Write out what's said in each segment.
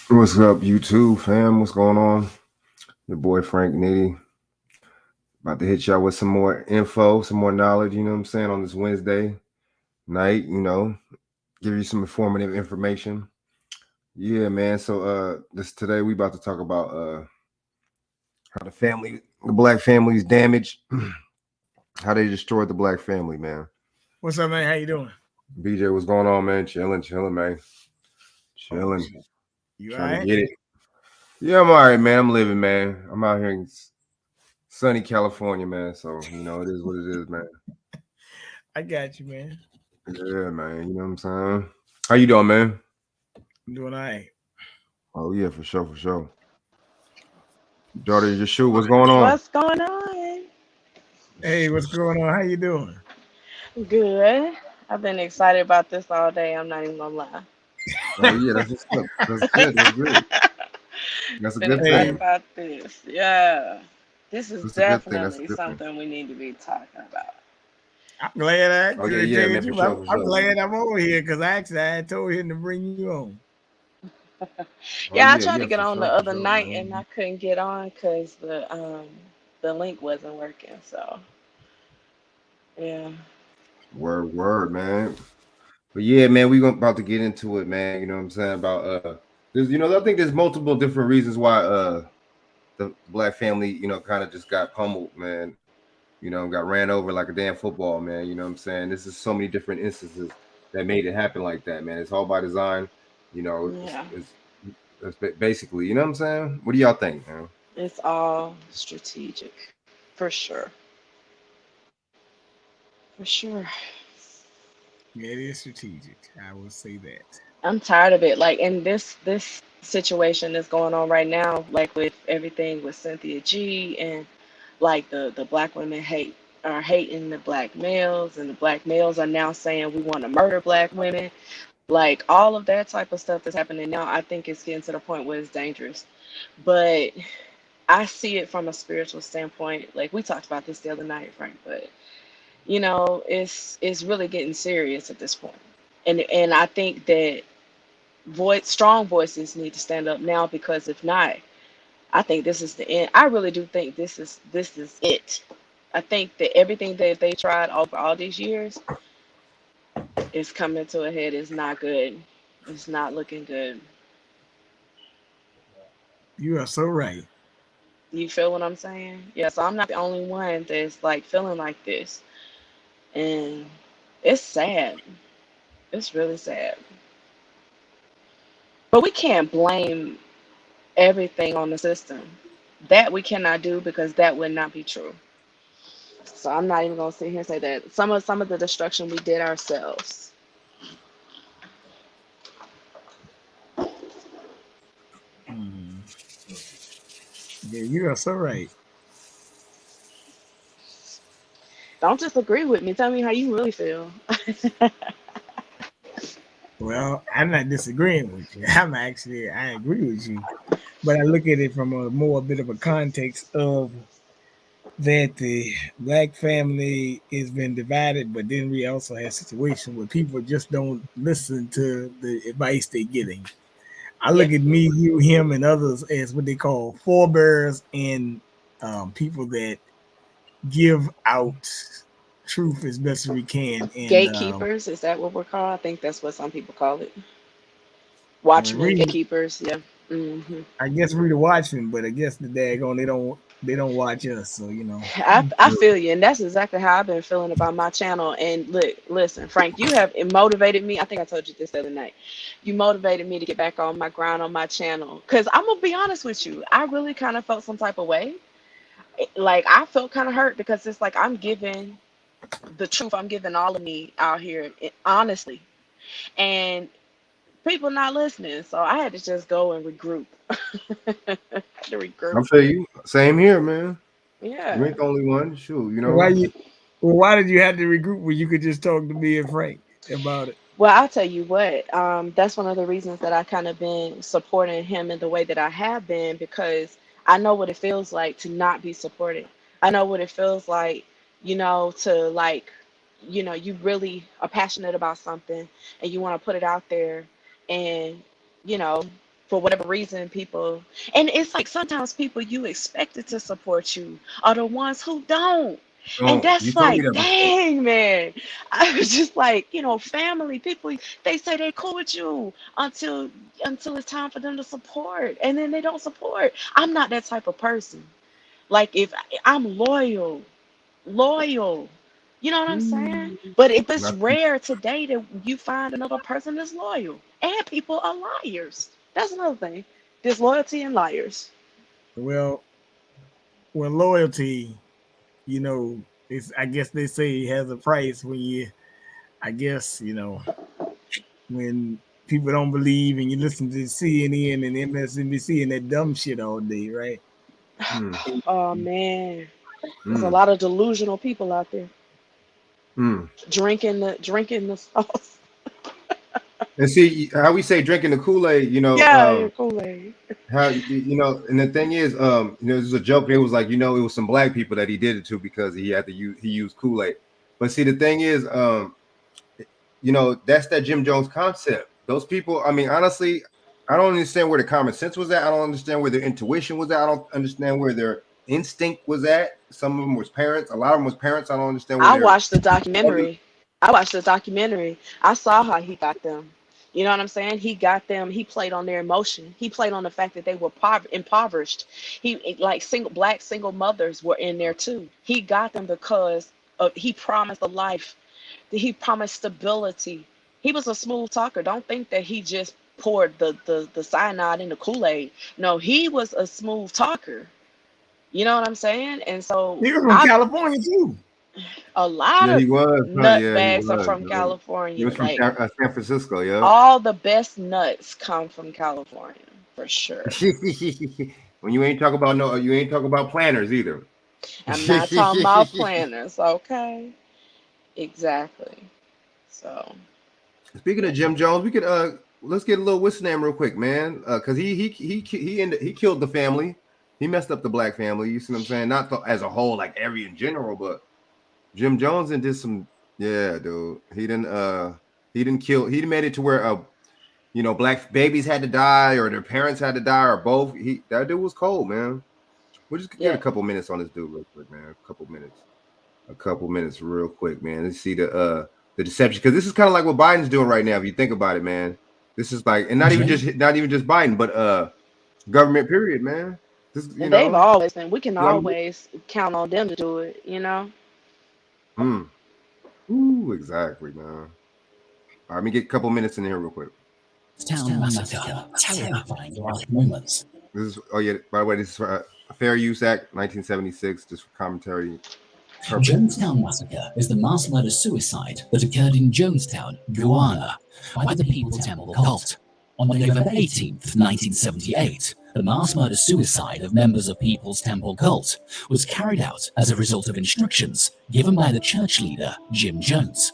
What's up, YouTube fam? What's going on? Your boy Frank Nitty about to hit y'all with some more info, some more knowledge. You know what I'm saying on this Wednesday night. Give you some informative information. Yeah, man. So this today we about to talk about how the black family is damaged, how they destroyed the black family, man. What's up, man? How you doing? BJ, what's going on, man? Chilling, man. Oh, Chilling, shit. You all trying to right? get it. Yeah, I'm all right, man. I'm living, man. I'm out here in sunny California, man. So it is what it is, man. I got you, man. Yeah, man. You know what I'm saying? How you doing, man? I'm doing all right. Oh yeah, for sure, for sure. Daughter, your shoe, what's going on? What's going on? Hey, what's going on? How you doing? Good. I've been excited about this all day. I'm not even gonna lie. Oh yeah, that's what's up. That's good. That's good. That's a Been good excited Hey, thing. about this. Yeah. This is That's a good thing. That's a definitely good thing. something we need to be talking about. I'm glad I Oh yeah, to yeah, tell you man, the for truth. sure, for I'm sure. glad I'm over here because actually I told him to bring you on. Oh Yeah, I yeah, tried yeah, to get on the for other sure, night and man. I couldn't get on because the link wasn't working. So yeah. Word, man. But yeah, man, we gonna about to get into it, man. You know what I'm saying about there's I think there's multiple different reasons why the black family kind of just got pummeled, man. Got ran over like a damn football, man. You know what I'm saying? This is so many different instances that made it happen like that, man. It's all by design. You know, Yeah. it's basically, you know what I'm saying? What do y'all think, man? It's all strategic. For sure. For sure. Yeah, it is strategic. I will say that. I'm tired of it. Like, and this situation that's going on right now, like with everything with Cynthia G and like the black women are hating the black males, and the black males are now saying we want to murder black women. Like all of that type of stuff that's happening now, I think it's getting to the point where it's dangerous. But I see it from a spiritual standpoint. Like we talked about this the other night, Frank, but it's really getting serious at this point. And I think that strong voices need to stand up now, because if not, I think this is the end. I really do think this is it. I think that everything that they tried over all these years is coming to a head. It's not good. It's not looking good. You are so right. You feel what I'm saying? Yeah, so I'm not the only one that's like feeling like this. And it's sad. It's really sad. But we can't blame everything on the system. That we cannot do, because that would not be true. So I'm not even gonna sit here and say that some of the destruction we did ourselves. Mhm. Yeah, you are so right. Don't just agree with me. Tell me how you really feel. Well, I'm not disagreeing with you. I agree with you. But I look at it from a more bit of a context of that the black family has been divided, but then we also have situations where people just don't listen to the advice they're getting. I Yeah. look at me, you, him, and others as what they call forebears and people that give out truth as best as we can. And Gatekeepers, is that what we're called? I think that's what some people call it. Watchmen, really, gatekeepers, yeah. I guess we're the watchmen, but I guess the daggone they don't watch us. So I feel you, and that's exactly how I've been feeling about my channel. And look, listen, Frank, you have motivated me. I think I told you this the other night. You motivated me to get back on my grind on my channel. Cause I'm gonna be honest with you, I really kind of felt some type of way. Like I felt kind of hurt, because it's like I'm giving the truth. I'm giving all of me out here, honestly, and people not listening. So I had to just go and regroup. I had to I regroup. feel you. Same here, man. You Yeah. ain't the only one. Shoot, why you well, why did you have to regroup when you could just talk to me and Frank about it? Well, I'll tell you what, that's one of the reasons that I kind of been supporting him in the way that I have been, because I know what it feels like to not be supported. I know what it feels like, to like, you really are passionate about something and you want to put it out there, and, you know, For whatever reason, people, and it's like sometimes people you expected to support you are the ones who don't. And Oh, you that's told me like, that before. dang, man. I was just like, family, people, they say they cool with you until it's time for them to support. And then they don't support. I'm not that type of person. Like if I'm loyal. You know what I'm saying? But if it's Not, rare today that you find another person that's loyal, and people are liars. That's another thing. Disloyalty and liars. Well, loyalty, it's I guess they say it has a price when I guess, when people don't believe and you listen to CNN and MSNBC and that dumb shit all day, right? mm, Oh man, there's a mm, lot of delusional people out there mm. drinking the sauce. And see how we say drinking the Kool-Aid, Yeah, your Kool-Aid. how and the thing is, there's a joke. It was like, it was some black people that he did it to because he used Kool-Aid. But see, the thing is, that's that Jim Jones concept. Those people, I mean, honestly, I don't understand where the common sense was at. I don't understand where their intuition was at. I don't understand where their instinct was at. Some of them was parents. A lot of them was parents. I don't understand where I their watched the documentary. I watched the documentary. I saw how he got them. You know what I'm saying? He got them. He played on their emotion. He played on the fact that they were impoverished. Like black single mothers were in there too. He got them because he promised a life. He promised stability. He was a smooth talker. Don't think that he just poured the cyanide in the Kool-Aid. No, he was a smooth talker. You know what I'm saying? And so He was from California too. a lot he of was. nutbags are from He California. was from Like San Francisco, yeah. all the best nuts come from California for sure. When you ain't talking about planners either. I'm not talking about planners, okay? Exactly. So Speaking of Jim Jones, we could let's get a little what's his name real quick, man. Because he killed the family. He messed up the black family. You see what I'm saying? Not as a whole, like every in general, but Jim Jones and did some. Yeah, dude. He didn't kill. He made it to where black babies had to die or their parents had to die or both. That dude was cold, man. We'll just get a couple minutes on this dude real quick, man. A couple minutes real quick, man. Let's see the deception, because this is kind of like what Biden's doing right now. If you think about it, man, this is like, and not even just Biden, but government period, man. This, they've always been. We can always count on them to do it, Ooh, exactly, man. All right, let me get a couple minutes in here real quick. Town massacre, terrifying last moments. This is, by the way, this is Fair Use Act 1976, just for commentary. Jonestown Massacre is the mass murder-suicide that occurred in Jonestown, Guyana, by the People's Temple cult. On November 18th, 1978, the mass murder-suicide of members of People's Temple cult was carried out as a result of instructions given by the church leader, Jim Jones.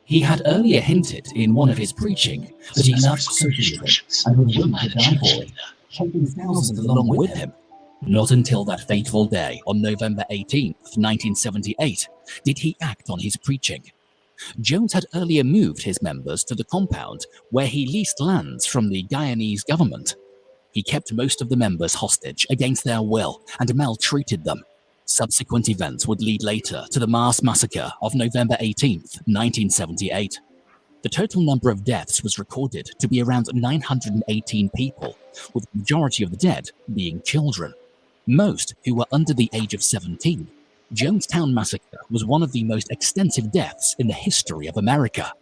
He had earlier hinted in one of his preaching that he loved socialism and was willing to die for it, taking thousands along with him. Not until that fateful day on November 18th, 1978, did he act on his preaching. Jones had earlier moved his members to the compound where he leased lands from the Guyanese government. He kept most of the members hostage against their will and maltreated them. Subsequent events would lead later to the mass massacre of November 18th, 1978. The total number of deaths was recorded to be around 918 people, with the majority of the dead being children, most who were under the age of 17. Jonestown Massacre was one of the most extensive deaths in the history of America.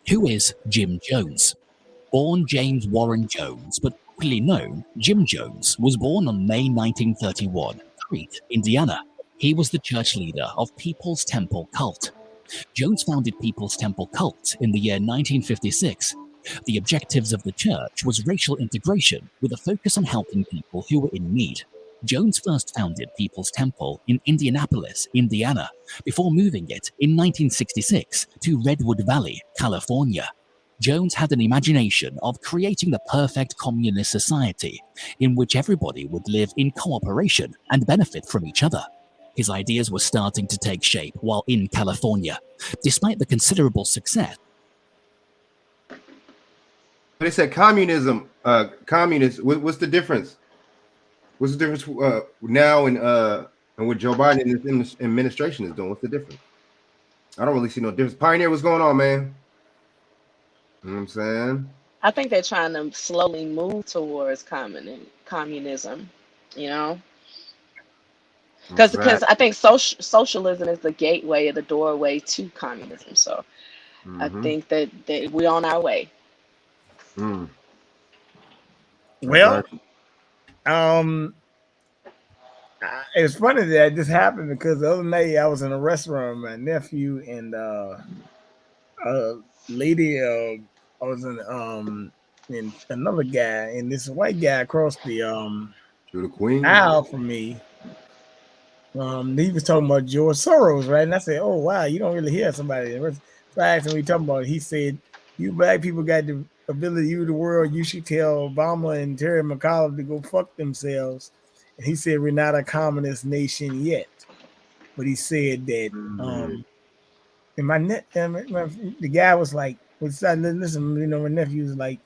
Who is Jim Jones? Born James Warren Jones, but popularly known, Jim Jones was born on May 1931, Crete, Indiana. He was the church leader of People's Temple cult. Jones founded People's Temple cult in the year 1956. The objectives of the church was racial integration with a focus on helping people who were in need. Jones first founded People's Temple in Indianapolis, Indiana, before moving it in 1966 to Redwood Valley, California. Jones had an imagination of creating the perfect communist society in which everybody would live in cooperation and benefit from each other. His ideas were starting to take shape while in California. Despite the considerable success, But they said communism. Communist. What's the difference? What's the difference now and what Joe Biden and his administration is doing? What's the difference? I don't really see no difference. Pioneer, what's going on, man? You know what I'm saying? I think they're trying to slowly move towards communism, you know, because Exactly. I think socialism is the gateway or the doorway to communism. So I Mm-hmm. think that we're on our way. Mm, Well, exactly. it's funny that this happened because the other night I was in a restaurant with my nephew and a lady. I was in another guy, and this white guy across the To the queen. aisle from me. He was talking about George Soros, right? And I said, "Oh wow, you don't really hear somebody." So I asked him, "We talking about?" It. He said, "You black people got the ability to use the world. You should tell Obama and Terry McAuliffe to go fuck themselves." And he said, "We're not a communist nation yet," but he said that. Mm-hmm. And the guy was like, listen, you know, my nephew was like,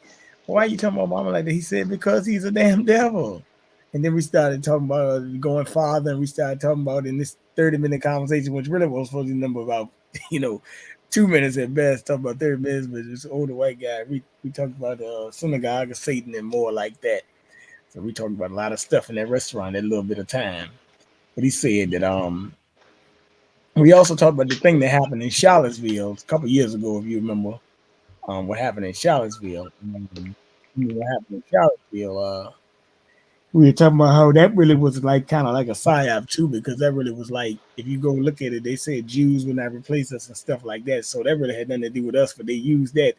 "Why are you talking about Obama like that?" He said, "Because he's a damn devil." And then we started talking about going farther, and we started talking about in this 30-minute conversation, which really was supposed to number about, 2 minutes at best, talk about 30 minutes, but this older white guy, we talked about synagogue of Satan and more like that. So we talked about a lot of stuff in that restaurant that little bit of time. But he said that we also talked about the thing that happened in Charlottesville a couple years ago, if you remember, what happened in Charlottesville. What happened in Charlottesville, we were talking about how that really was like kind of like a psyop too, because that really was like, if you go look at it, they said Jews would not replace us and stuff like that. So that really had nothing to do with us, but they used that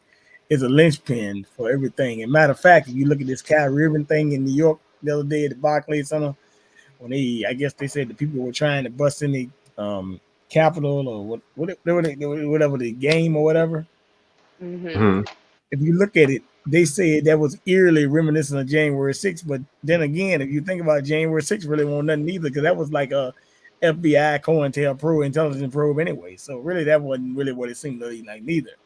as a linchpin for everything. And matter of fact, if you look at this Kyrie Irving thing in New York the other day at the Barclays Center, when I guess they said the people were trying to bust in the Capitol or whatever the game or whatever. Hmm. Mm-hmm. If you look at it, they said that was eerily reminiscent of January 6th. But then again, if you think about January 6th, really won't nothing either, because that was like a FBI COINTELPRO intelligence probe anyway. So really, that wasn't really what it seemed to be like neither.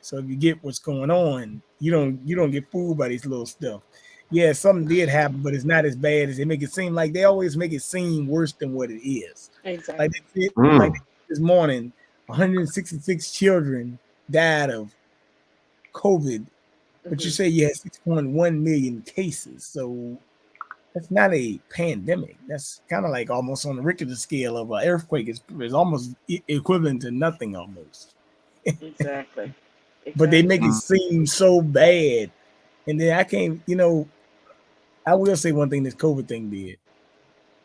So if you get what's going on, you don't get fooled by this little stuff. Yeah, something did happen, but it's not as bad as they make it seem. Like they always make it seem worse than what it is. Like Exactly. like Mm. this morning, 166 children died of COVID, but you Hmm. say you had 6.1 million cases. So that's not a pandemic. That's kind of like almost on the Richter scale of an earthquake. Is almost equivalent to nothing almost. Exactly. But they Exactly. make it Mm. seem so bad. And then I can't, I will say one thing this COVID thing did.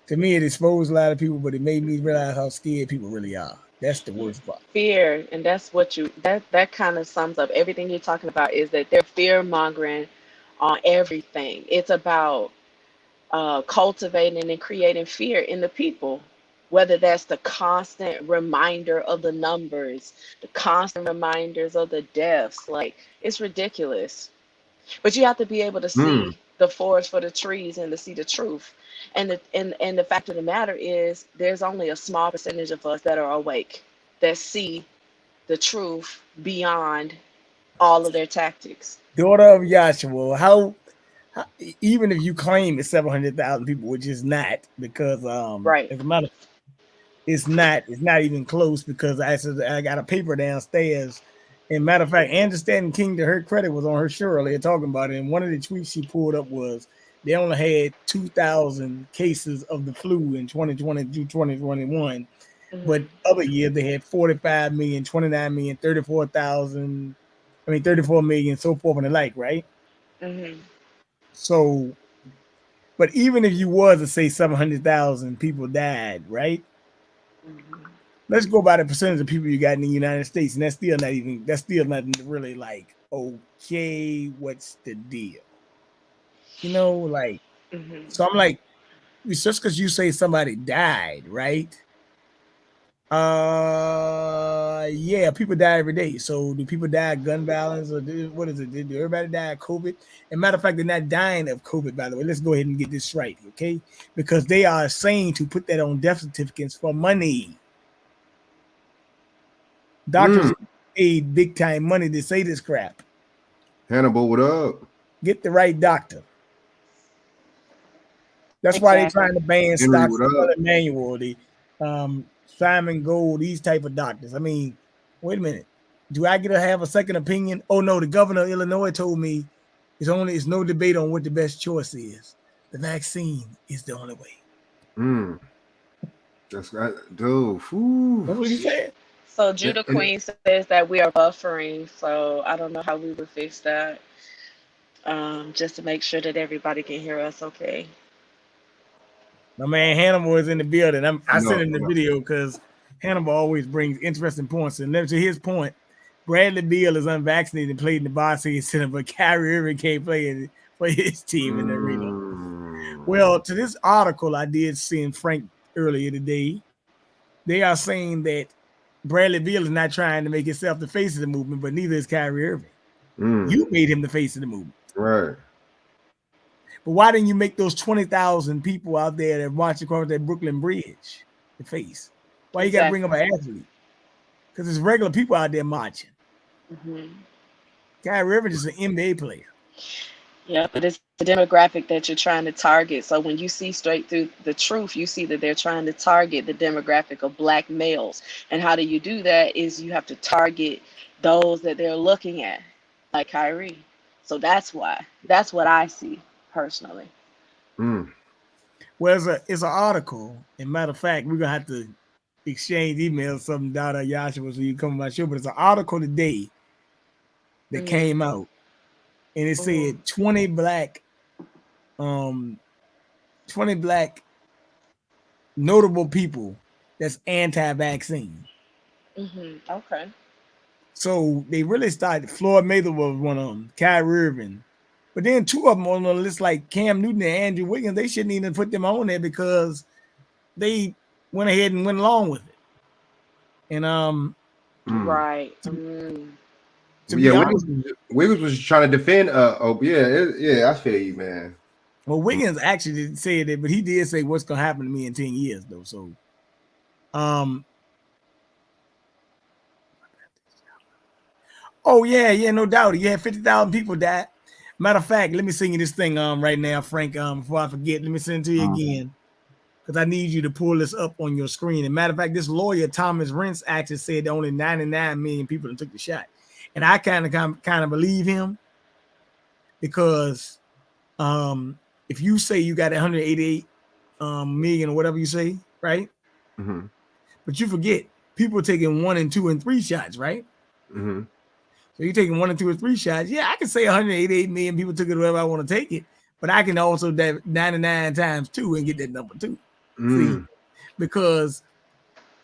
To me, it exposed a lot of people, but it made me realize how scared people really are. That's the worst part. Fear, and that's what that kind of sums up everything you're talking about, is that they're fear mongering on everything. It's about cultivating and creating fear in the people, whether that's the constant reminder of the numbers, the constant reminders of the deaths. Like, it's ridiculous. But you have to be able to Mm. see the forest for the trees and to see the truth. And the fact of the matter is, there's only a small percentage of us that are awake, that see the truth beyond all of their tactics. Daughter of Yahshua, even if you claim it's 700,000 people, which is not, because Right. as a matter, it's not even close, because I got a paper downstairs. And matter of fact, Understanding King, to her credit, was on her show earlier talking about it. And one of the tweets she pulled up was they only had 2,000 cases of the flu in 2020 to 2021. But Hmm. other years they had 45 million, 29 million, 34,000, 34 million, so forth and the like, right? Hmm. So, but even if you was to say 700,000 people died, right? Hmm. Let's go by the percentage of people you got in the United States, and that's still not really like, okay, what's the deal? Like, Hmm. so I'm like, it's just because you say somebody died, right? Yeah, people die every day. So do people die of gun violence, or what is it? Did everybody die of COVID? And matter of fact, they're not dying of COVID, by the way. Let's go ahead and get this right, okay? Because they are saying to put that on death certificates for money. Doctors Mm. paid big time money to say this crap. Hannibal, what up? Get the right doctor. That's why they're Exactly. trying to ban Henry, Stocks, what up? Emmanuel, the Simon Gold, these type of doctors. I mean, wait a minute. Do I get to have a second opinion? Oh no, the governor of Illinois told me it's no debate on what the best choice is. The vaccine is the only way. Mm. That's right, dude. Whew. That's what he said. So Judah And Queen says that we are buffering, so I don't know how we would fix that. Just to make sure that everybody can hear us okay. My man Hannibal is in the building. I no, sent him the no. video because Hannibal always brings interesting points. And then to his point, Bradley Beal is unvaccinated and played in the Varsity Center, but Kyrie Irving can't play for his team in the arena. Well, to this article I did send Frank earlier today, they are saying that Bradley Beal is not trying to make himself the face of the movement, but neither is Kyrie Irving. You made him the face of the movement. Right. But why didn't you make those 20,000 people out there that march across that Brooklyn Bridge the face? Why you got to bring up an athlete? Because there's regular people out there marching. Kyrie Irving is an NBA player. Yeah, but it's the demographic that you're trying to target. So when you see straight through the truth, you see that they're trying to target the demographic of Black males. And how do you do that is you have to target those that they're looking at, like Kyrie. So that's why. That's what I see personally. Well, it's an article. And matter of fact, we're going to have to exchange emails, something, Dada Yashua, so you come on my show. But it's an article today that came out. And it said 20 black notable people that's anti-vaccine. Okay. So they really started. Floyd Mayweather was one of them, Kyrie Irving. But then two of them on the list, like Cam Newton and Andrew Wiggins, they shouldn't even put them on there because they went ahead and went along with it. And right. Wiggins was trying to defend. I feel you, man. Well, Wiggins actually didn't say it, but he did say what's gonna happen to me in 10 years, though. So, oh yeah, no doubt. You had 50,000 people died. Matter of fact, let me sing you this thing right now, Frank. Before I forget, let me send it to you again because I need you to pull this up on your screen. And matter of fact, this lawyer Thomas Rentz actually said that only 99 million people took the shot. And I kind of believe him because if you say you got 188 million or whatever you say, right? But you forget people are taking 1 and 2 and 3 shots, right? So you're taking 1 and 2 or 3 shots. Yeah, I can say 188 million people took it wherever I want to take it, but I can also do 99 times 2 and get that number too. See, because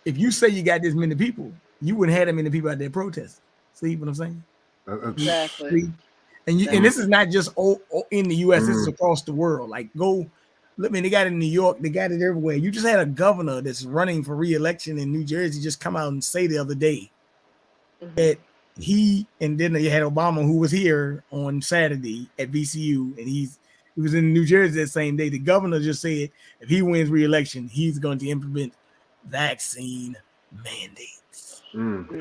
if you say you got this many people, you wouldn't have that many people out there protesting. See what I'm saying? Exactly. And this is not just in the U.S. This is across the world. Like, they got it in New York. They got it everywhere. You just had a governor that's running for re-election in New Jersey just come out and say the other day that and then you had Obama, who was here on Saturday at VCU, and he was in New Jersey that same day. The governor just said if he wins re-election, he's going to implement vaccine mandates.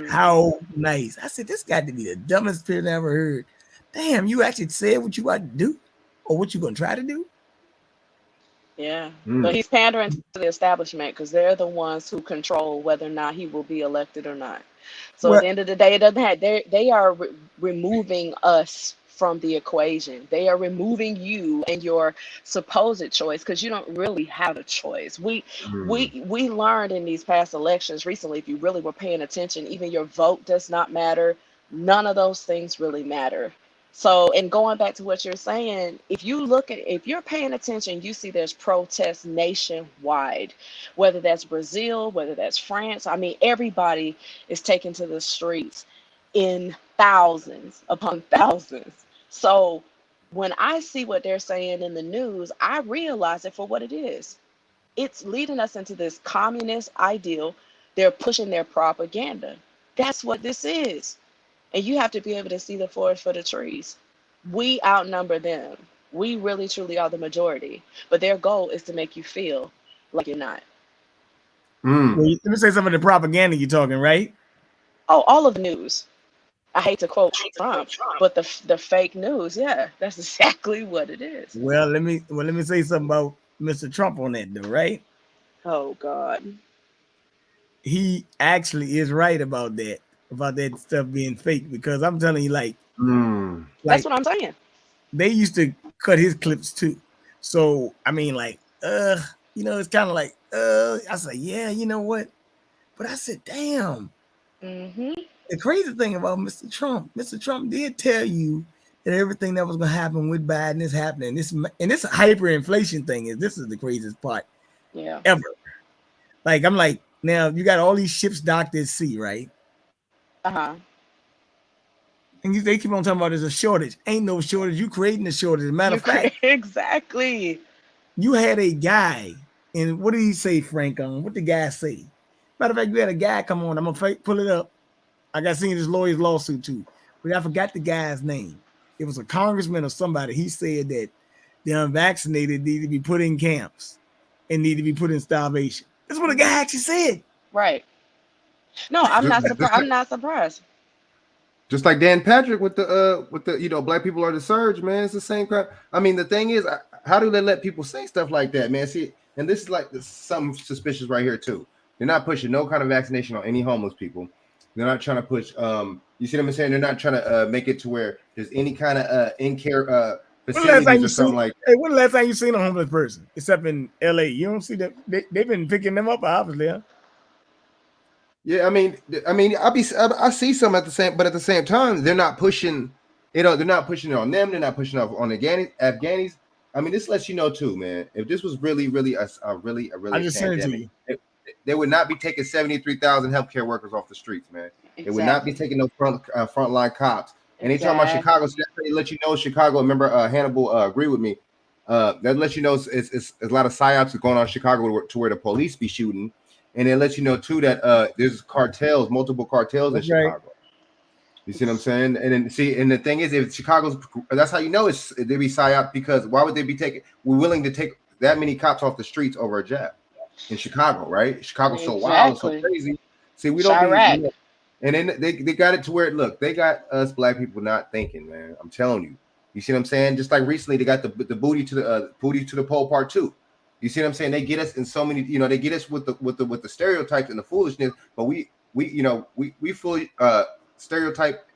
How nice. I said, this got to be the dumbest thing I ever heard. Damn, you actually said what you about to do or what you going to try to do? Yeah. But he's pandering to the establishment because they're the ones who control whether or not he will be elected or not. So at the end of the day, it doesn't have, they are removing us from the equation. They are removing you and your supposed choice because you don't really have a choice. We learned in these past elections recently, if you really were paying attention, even your vote does not matter. None of those things really matter. So, and going back to what you're saying, if you're paying attention, you see there's protests nationwide, whether that's Brazil, whether that's France. I mean, everybody is taken to the streets in thousands upon thousands. So when I see what they're saying in the news, I realize it for what it is. It's leading us into this communist ideal. They're pushing their propaganda. That's what this is. And you have to be able to see the forest for the trees. We outnumber them. We really, truly are the majority. But their goal is to make you feel like you're not. Well, let me say some of the propaganda you're talking, right? Oh, all of the news. I hate to quote Trump, but the fake news, yeah, that's exactly what it is. Let me say something about Mr. Trump on that though, right? Oh God. He actually is right about that stuff being fake, because I'm telling you, Mm. That's like what I'm saying. they used to cut his clips too. So I mean, it's kind of like, I said, yeah, you know what? But I said, damn. Mm-hmm. The crazy thing about Mr. Trump did tell you that everything that was going to happen with Biden is happening. This hyperinflation thing is the craziest part Yeah. ever. Like, I'm like, now you got all these ships docked at sea, right? Uh-huh. And they keep on talking about there's a shortage. Ain't no shortage. You creating a shortage. As a matter of fact, Exactly. you had a guy, and what did he say, Frank? What the guy say? Matter of fact, you had a guy come on. I'm gonna pull it up. I got seen his lawyer's lawsuit too, but I forgot the guy's name. It was a congressman or somebody. He said that the unvaccinated need to be put in camps and need to be put in starvation. That's what the guy actually said. Right. No, I'm Just, not surprised. I'm not surprised. just like Dan Patrick with the black people are the surge, man. It's the same crap. I mean, the thing is, how do they let people say stuff like that, man? See, and this is like something suspicious right here too. They're not pushing no kind of vaccination on any homeless people. They're not trying to push. You see what I'm saying? They're not trying to make it to where there's any kind of in care facilities or something like that. Hey, when the last time you seen a homeless person, except in LA? You don't see that they've been picking them up, obviously. Huh? Yeah, I mean, I see some at the same time, they're not pushing. They're not pushing it on them. They're not pushing it on the Afghanis. I mean, this lets you know too, man. If this was really I just sent it to pandemic, you. they would not be taking 73,000 healthcare workers off the streets, man. They would not be Exactly. taking no frontline cops. And they talking about Exactly. Chicago, so they let you know Chicago. Remember, Hannibal agree with me. That lets you know it's a lot of psyops going on in Chicago to where the police be shooting, and it lets you know too that there's cartels, multiple cartels in That's right. Chicago. You see what I'm saying? And then and the thing is, if Chicago's, that's how you know they be psyop, because why would they be taking? We're willing to take that many cops off the streets over a jab in Chicago, right? Chicago's so wild and so Exactly. crazy. See, we don't be, Chirac. and then they got it to where, look, they got us black people not thinking, man. I'm telling you. You see what I'm saying? Just like recently, they got the booty to the pole part 2. You see what I'm saying? They get us in so many, they get us with the stereotypes and the foolishness, but we fully stereotype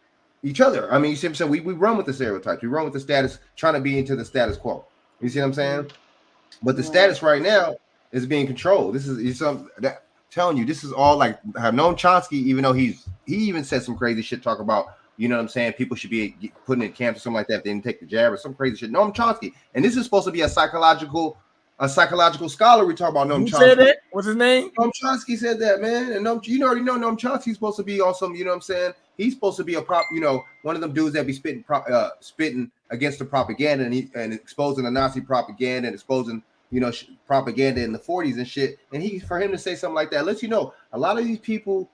each other. I mean, you see what I'm saying? We run with the stereotypes. We run with the status, trying to be into the status quo. You see what I'm saying? But the status right now is being controlled. This is something that telling you, this is all like, I've known Chomsky, even though he even said some crazy shit, talk about, you know what I'm saying, people should be put in camps or something like that if they didn't take the jab or some crazy shit. Noam Chomsky. And this is supposed to be a psychological scholar. We talk about Noam Chomsky. Who said that? What's his name? Noam Chomsky said that, man. And you already know Noam Chomsky's supposed to be on some, you know what I'm saying? He's supposed to be a one of them dudes that be spitting against the propaganda and exposing the Nazi propaganda and exposing, propaganda in the 40s and shit. And for him to say something like that lets you know a lot of these people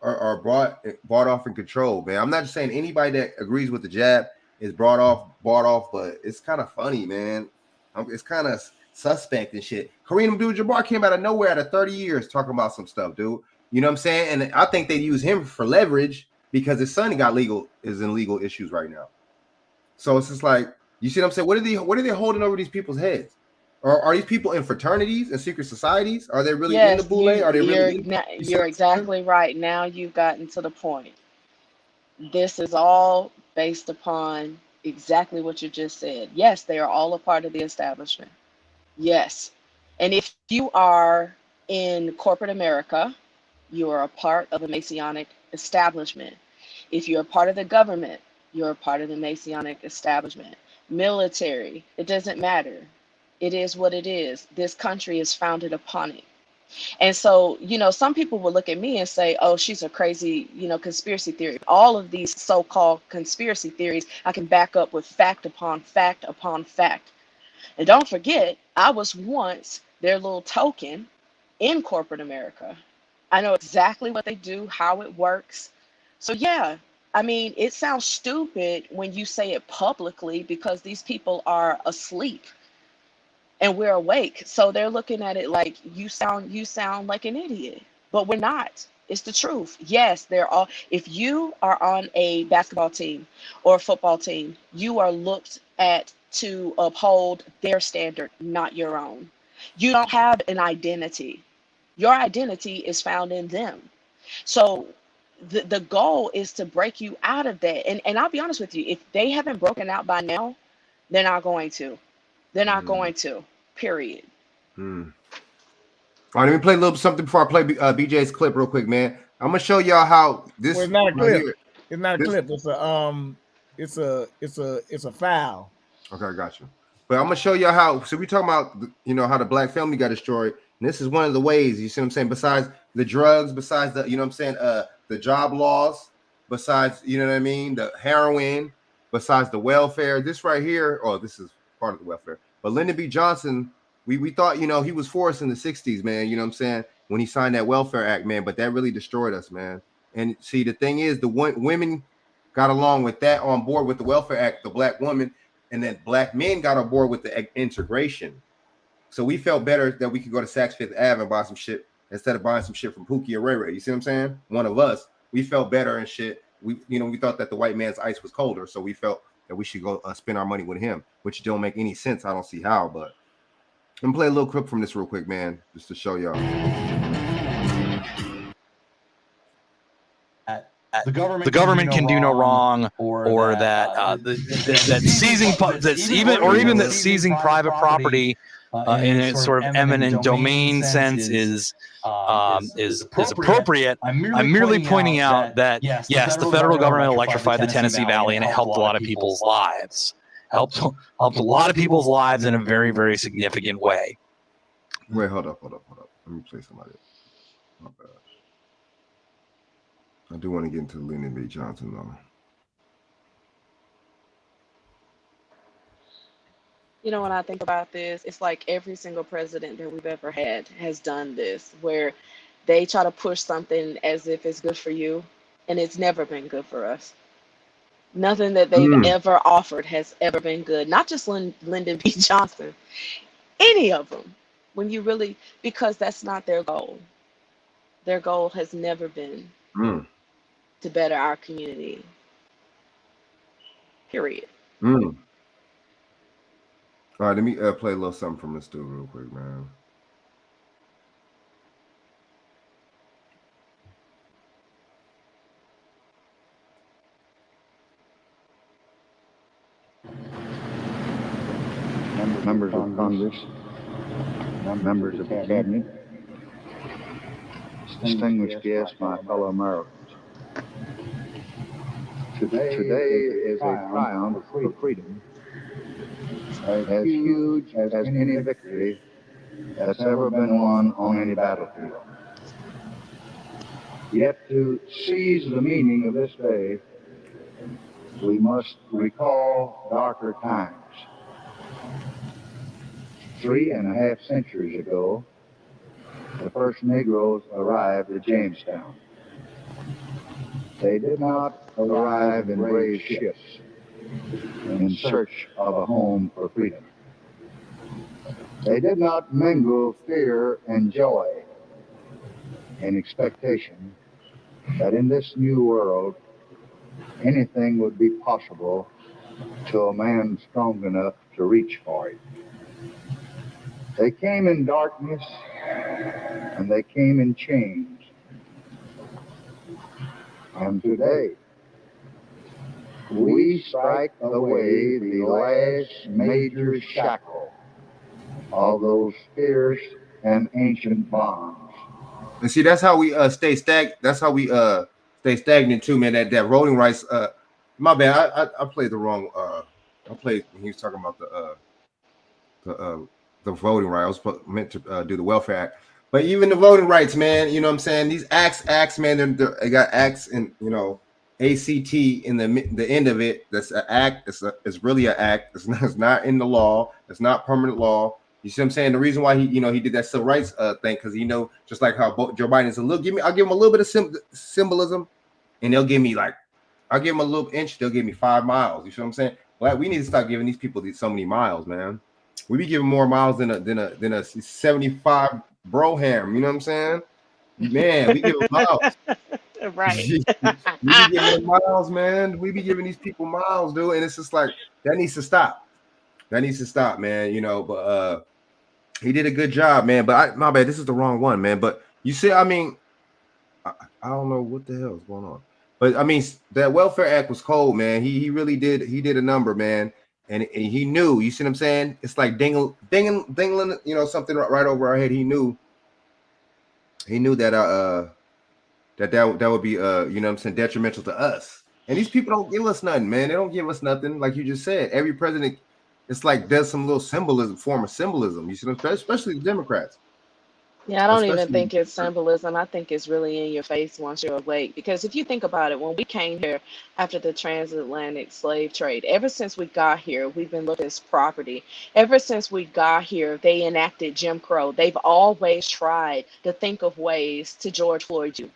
are bought off and controlled, man. I'm not just saying anybody that agrees with the jab is bought off, but it's kind of funny, man. It's kind of suspect and shit. Kareem Abdul-Jabbar came out of nowhere out of 30 years talking about some stuff, dude. You know what I'm saying? And I think they use him for leverage because his son is in legal issues right now. So it's just like, you see what I'm saying? What are they holding over these people's heads? Or are these people in fraternities and secret societies? Are they really in the boule? Are they really? You're exactly right. Now you've gotten to the point. This is all based upon exactly what you just said. Yes, they are all a part of the establishment. Yes. And if you are in corporate America, you are a part of the Masonic establishment. If you're a part of the government, you're a part of the Masonic establishment. Military, it doesn't matter. It is what it is. This country is founded upon it. And so, some people will look at me and say, oh, she's a crazy, conspiracy theory. All of these so-called conspiracy theories, I can back up with fact upon fact upon fact. And don't forget, I was once their little token in corporate America. I know exactly what they do, how it works. So yeah, I mean, it sounds stupid when you say it publicly because these people are asleep and we're awake. So they're looking at it like you sound like an idiot, but we're not. It's the truth. Yes, they're all. If you are on a basketball team or a football team, you are looked at to uphold their standard, not your own. You don't have an identity. Your identity is found in them. So the goal is to break you out of that. And I'll be honest with you, if they haven't broken out by now, they're not going to. They're not going to. Period. All right, let me play a little something before I play BJ's clip real quick, man. I'm gonna show y'all how this. Well, it's not a clip. Here, it's not a clip. It's a foul. Okay, I got you. But I'm gonna show y'all how. So we talking about how the black family got destroyed, and this is one of the ways. You see what I'm saying? Besides the drugs, besides the the job loss, besides the heroin, besides the welfare. This right here, this is part of the welfare. But Lyndon B. Johnson. We thought, he was for us in the 60s, man, when he signed that Welfare Act, man, but that really destroyed us, man. And see, the thing is, women got along with that on board with the Welfare Act, the black woman, and then black men got on board with the integration. So we felt better that we could go to Saks Fifth Ave and buy some shit instead of buying some shit from Pookie or Ray Ray. You see what I'm saying? One of us, we felt better and shit. We thought that the white man's ice was colder, so we felt that we should go spend our money with him, which don't make any sense. I don't see how, but I'm gonna play a little clip from this real quick, man, just to show y'all. The government can do no wrong, or that seizing private property in a sort of eminent domain sense is appropriate. I'm merely pointing out that yes, the federal government electrified the Tennessee Valley, and it helped a lot of people's lives. Helped a lot of people's lives in a very, very significant way. Wait, hold up. Let me play somebody else. My bad. I do want to get into Lyndon B. Johnson, though. When I think about this, it's like every single president that we've ever had has done this, where they try to push something as if it's good for you, and it's never been good for us. Nothing that they've ever offered has ever been good. Not just Lyndon B. Johnson, any of them. When you really, because that's not their goal. Their goal has never been to better our community. Period. All right, let me play a little something from this dude real quick, man. Members of Congress, members of the Cabinet, distinguished guests, my fellow Americans. Today is a triumph for freedom, as huge as any victory that's ever been won on any battlefield. Yet to seize the meaning of this day, we must recall darker times. 3.5 centuries ago, the first Negroes arrived at Jamestown. They did not arrive in raised ships in search of a home for freedom. They did not mingle fear and joy in expectation that in this new world anything would be possible to a man strong enough to reach for it. They came in darkness and they came in chains. And today, we strike away the last major shackle of those fierce and ancient bonds. And see, that's how we stay stagnant. That's how we stay stagnant too, man. That voting rights. My bad. I played the wrong. I played when he was talking about the voting right. I was meant to do the Welfare Act, but even the voting rights, man. You know what I'm saying? These acts, man. They got acts and ACT in the end of it. That's an act. It's really an act. It's not in the law. It's not permanent law. You see what I'm saying? The reason why he did that civil rights thing, because just like how Joe Biden is I'll give him a little bit of symbolism, and they'll give me I'll give him a little inch, they'll give me 5 miles. You see what I'm saying? Well, we need to start giving these people so many miles, man. We be giving more miles than a 75 Broham. You know what I'm saying? Man, we give them miles. Right. We be giving them miles, man. We be giving these people miles, dude. And it's just like, that needs to stop. That needs to stop, man. But he did a good job, man. But my bad, this is the wrong one, man. But you see, I mean, I don't know what the hell is going on. But I mean, that Welfare Act was cold, man. He really did. He did a number, man. And he knew. You see what I'm saying? It's like dingling, something right over our head. He knew that that would be detrimental to us. And these people don't give us nothing, man. They don't give us nothing. Like you just said, every president, it's like there's some little form of symbolism. You see what I'm saying? Especially the Democrats. Yeah, I don't even Especially- think it's symbolism. I think it's really in your face once you're awake. Because if you think about it, when we came here after the transatlantic slave trade, ever since we got here, we've been looked as property. Ever since we got here, they enacted Jim Crow. They've always tried to think of ways to George Floyd you,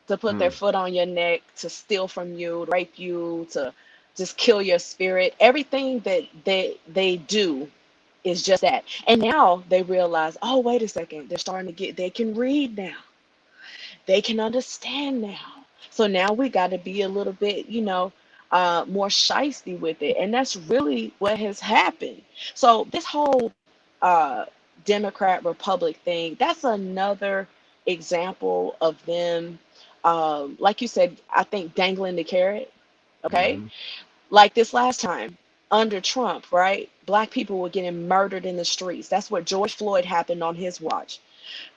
to put their foot on your neck, to steal from you, to rape you, to just kill your spirit. Everything that they do is just that. And now they realize, oh, wait a second, they can read now. They can understand now. So now we got to be a little bit, more shiesty with it. And that's really what has happened. So this whole Democrat Republic thing, that's another example of them, like you said, I think dangling the carrot. Okay. Mhm. Like this last time under Trump, right? Black people were getting murdered in the streets. That's what George Floyd happened on his watch.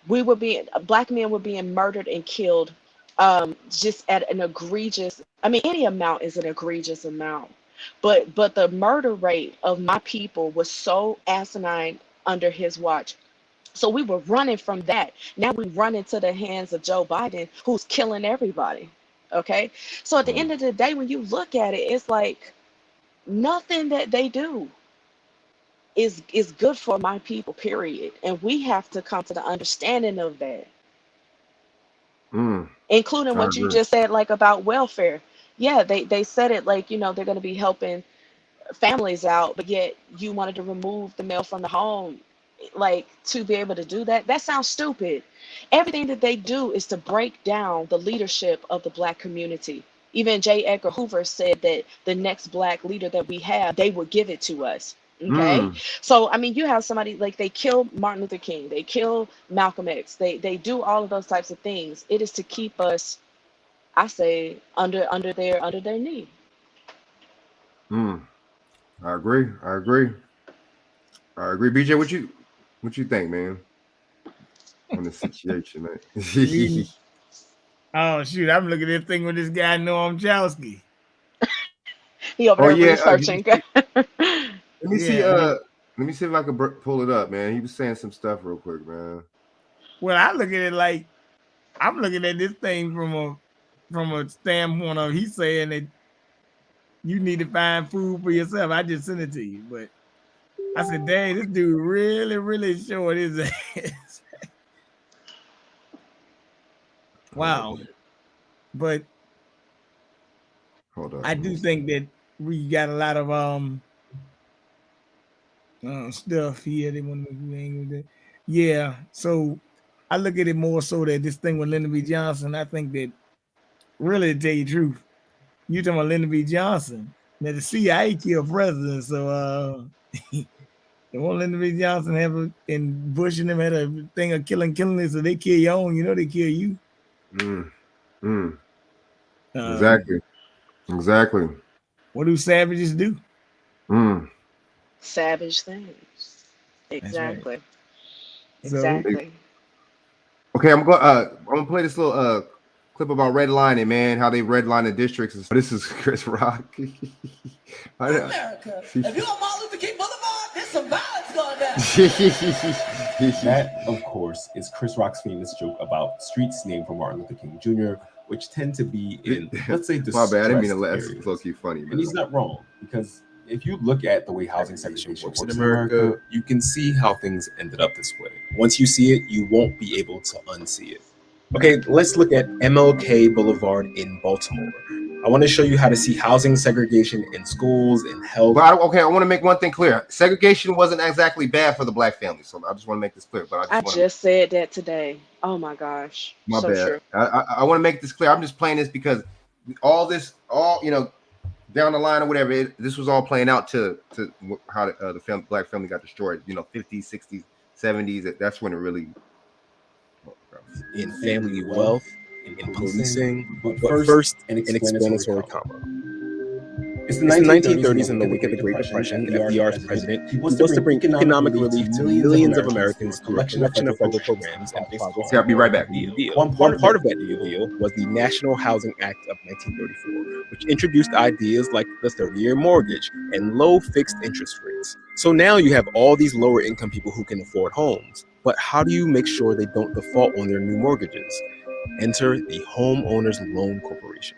Black men were being murdered and killed just at an egregious, any amount is an egregious amount. But the murder rate of my people was so asinine under his watch. So we were running from that. Now we run into the hands of Joe Biden, who's killing everybody. Okay. So at the end of the day, when you look at it, it's like nothing that they do is good for my people, period. And we have to come to the understanding of that, including I what you agree. just said, like about welfare. Yeah, they said it like, they're going to be helping families out, but yet you wanted to remove the male from the home, like to be able to do that. That sounds stupid. Everything that they do is to break down the leadership of the Black community. Even J. Edgar Hoover said that the next Black leader that we have, they will give it to us. Okay. So, you have somebody like they kill Martin Luther King, they kill Malcolm X, they do all of those types of things. It is to keep us, I say, under their knee. I agree. BJ, what you think, man? On the situation, man. Oh shoot, I'm looking at this thing with this guy Noam Chomsky. He over there researching. Let me see. Let me see if I can pull it up, man. He was saying some stuff real quick, man. Well, I look at it like I'm looking at this thing from a standpoint of he's saying that you need to find food for yourself. I just sent it to you, but I said, dang, this dude really, really showing his ass. Wow. But Hold on. I do think that we got a lot of stuff here. They want to hang with it. Yeah. So I look at it more so that this thing with Lyndon B. Johnson, I think that really, to tell you the truth, you talking about Lyndon B. Johnson. Now the CIA killed president, so they want Lyndon B. Johnson and Bush and them had a thing of killing it, so they kill your own, they kill you. Exactly. What do savages do? Savage things. Exactly. Right. Exactly. Okay, I'm gonna play this little clip about redlining, man. How they redline the districts. This is Chris Rock. America. If you're on Martin Luther King Boulevard, there's some violence going down. That, of course, is Chris Rock's famous joke about streets named for Martin Luther King Jr., which tend to be in, let's say, my bad. I didn't mean to areas. laugh. It's low-key funny, man. And he's not wrong, because if you look at the way housing segregation works in America, you can see how things ended up this way. Once you see it, you won't be able to unsee it. Okay, let's look at MLK Boulevard in Baltimore. I want to show you how to see housing segregation in schools, in health. But I want to make one thing clear. Segregation wasn't exactly bad for the black family. So I just want to make this clear. But I just said that today. Oh my gosh. My so bad. True. I want to make this clear. I'm just playing this because all down the line or whatever, this was all playing out to how the black family got destroyed. 50s, 60s, 70s. That's when it really in family wealth, in policing. But first, an explanatory comma. It's the 1930s in the wake of the Great Depression. FDR's president. He wants to bring economic relief to millions of Americans through a collection of federal programs and policies. I'll be right back. One part of that deal was the National Housing Act of 1934, which introduced ideas like the 30-year mortgage and low fixed interest rates. So now you have all these lower income people who can afford homes. But how do you make sure they don't default on their new mortgages? Enter the Homeowners Loan Corporation.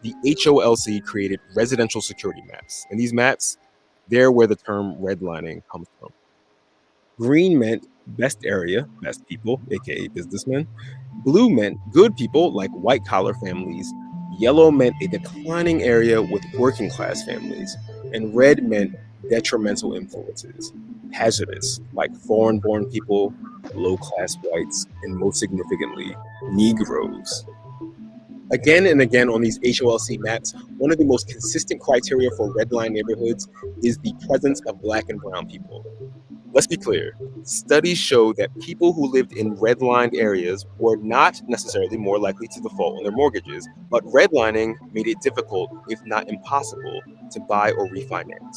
The HOLC created residential security maps. And these maps, they're where the term redlining comes from. Green meant best area, best people, aka businessmen. Blue meant good people, like white-collar families. Yellow meant a declining area with working-class families. And red meant detrimental influences, hazardous, like foreign-born people, low-class whites, and most significantly, Negroes. Again and again on these HOLC maps, one of the most consistent criteria for redline neighborhoods is the presence of black and brown people. Let's be clear, studies show that people who lived in redlined areas were not necessarily more likely to default on their mortgages, but redlining made it difficult, if not impossible, to buy or refinance.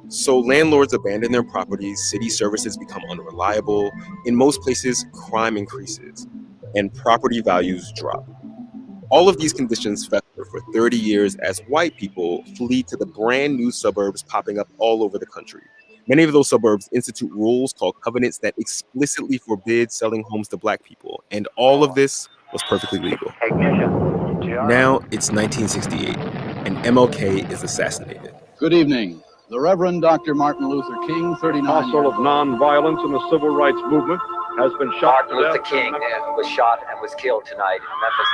So landlords abandon their properties, city services become unreliable, in most places crime increases, and property values drop. All of these conditions fester for 30 years as white people flee to the brand new suburbs popping up all over the country. Many of those suburbs institute rules called covenants that explicitly forbid selling homes to black people, and all of this was perfectly legal. Now it's 1968, and MLK is assassinated. Good evening. The Reverend Dr. Martin Luther King, 39 apostle of nonviolence in the civil rights movement, has been shot. Martin Luther King was shot and was killed tonight in Memphis.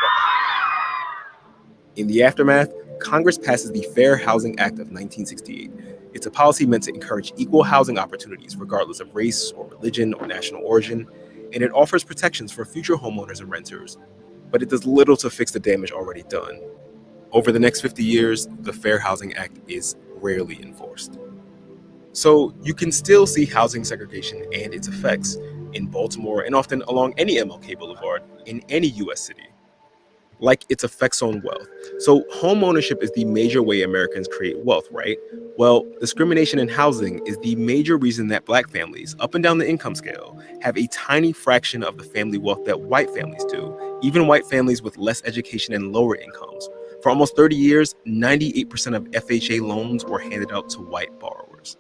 In the aftermath, Congress passes the Fair Housing Act of 1968. It's a policy meant to encourage equal housing opportunities regardless of race or religion or national origin, and it offers protections for future homeowners and renters. But it does little to fix the damage already done. Over the next 50 years, the Fair Housing Act is rarely enforced. So you can still see housing segregation and its effects in Baltimore and often along any MLK Boulevard in any U.S. city, like its effects on wealth. So home ownership is the major way Americans create wealth, right? Well, discrimination in housing is the major reason that black families up and down the income scale have a tiny fraction of the family wealth that white families do, even white families with less education and lower incomes. For almost 30 years, 98% of FHA loans were handed out to white borrowers.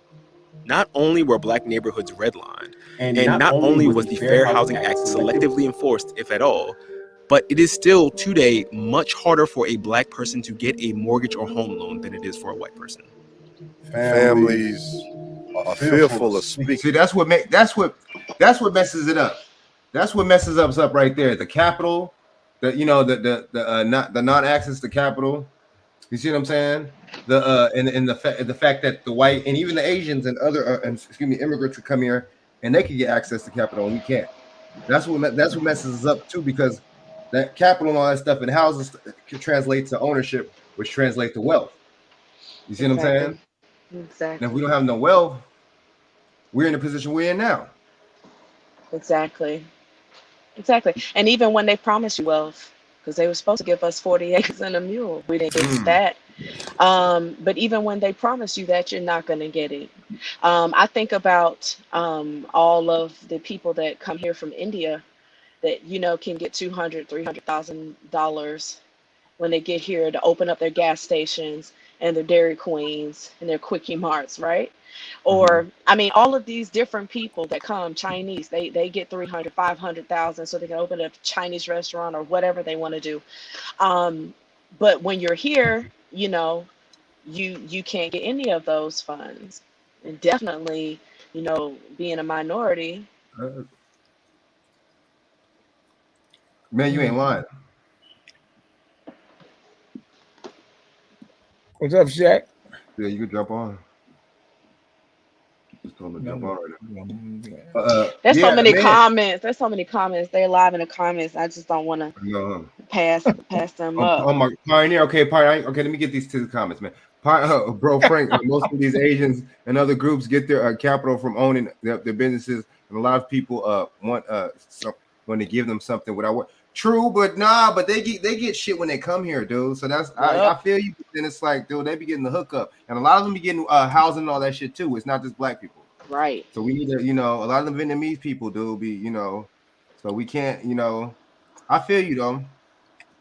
Not only were black neighborhoods redlined, and not only was the Fair Housing Act selectively enforced, if at all, but it is still today much harder for a black person to get a mortgage or home loan than it is for a white person. Families are fearful of speaking. See, that's what messes it up. That's what messes us up right there. The capital, the non-access to capital. You see what I'm saying? The fact that the white and even the Asians and other immigrants could come here and they could get access to capital and we can't. That's what messes us up too, because that capital and all that stuff in houses can translate to ownership, which translates to wealth. You see what I'm saying? Exactly. And if we don't have no wealth, we're in the position we're in now. Exactly. And even when they promised you wealth, because they were supposed to give us 40 acres and a mule, we didn't get that. But even when they promise you that, you're not going to get it. I think about all of the people that come here from India that, can get $200,000, $300,000 when they get here to open up their gas stations and their Dairy Queens and their Quickie Marts, right? Or, all of these different people that come, Chinese, they get $300,000, $500,000 so they can open a Chinese restaurant or whatever they want to do. But when you're here, you can't get any of those funds. And definitely, being a minority. Man, you ain't lying. What's up, Shaq? Yeah, you can jump on. Just told him to jump on right now. There's so Yeah, many man. comments. There's so many comments. They're live in the comments. I just don't want to No. pass them up. Oh my Pioneer. Okay, Pioneer. Okay, let me get these to the comments, man. Bro, Frank, most of these Asians and other groups get their capital from owning their businesses, and a lot of people want when they give them something without what. True, but but they get shit when they come here, dude. So that's I feel you. But then it's like, dude, they be getting the hookup, and a lot of them be getting housing and all that shit too. It's not just black people, right? So we need to, a lot of the Vietnamese people do be, so we can't, I feel you though.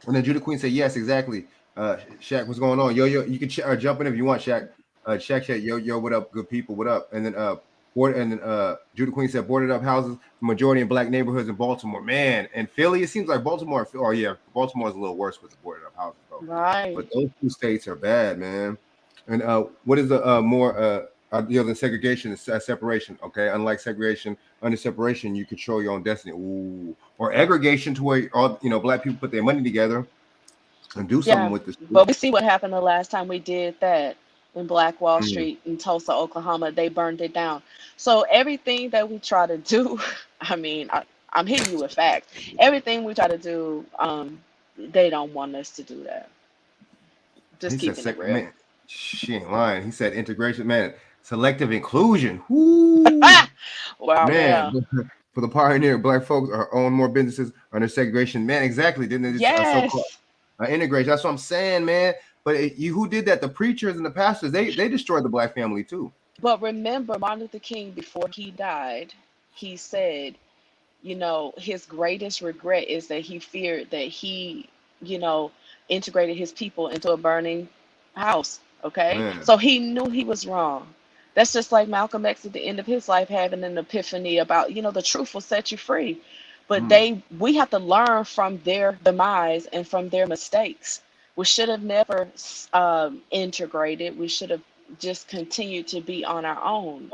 And then Judah Queen said, yes, exactly. Shaq, what's going on? Yo, you can jump in if you want, Shaq. Shaq, yo, what up, good people, what up? And then Judah Queen said, boarded up houses, majority in black neighborhoods in Baltimore. Man, and Philly, it seems like Baltimore. Oh yeah, Baltimore is a little worse with the boarded up houses, though. Right. But those two states are bad, man. And what is the more than segregation is separation? Okay, unlike segregation, under separation, you control your own destiny. Ooh. Or aggregation, to where all black people put their money together and do something with this. But we see what happened the last time we did that in Black Wall Street in Tulsa, Oklahoma. They burned it down. So everything that we try to do, I mean, I'm hitting you with facts. Everything we try to do, they don't want us to do that. Just keeping it real. Man, she ain't lying. He said integration, man. Selective inclusion. Woo. Wow, man. For the pioneer, black folks own more businesses under segregation. Man, exactly. Didn't they just so-called integration? That's what I'm saying, man. But who did that? The preachers and the pastors, they destroyed the black family too. But remember, Martin Luther King, before he died, he said, his greatest regret is that he feared that he, integrated his people into a burning house. Okay. Man. So he knew he was wrong. That's just like Malcolm X at the end of his life having an epiphany about, the truth will set you free. But we have to learn from their demise and from their mistakes. We should have never integrated. We should have just continued to be on our own.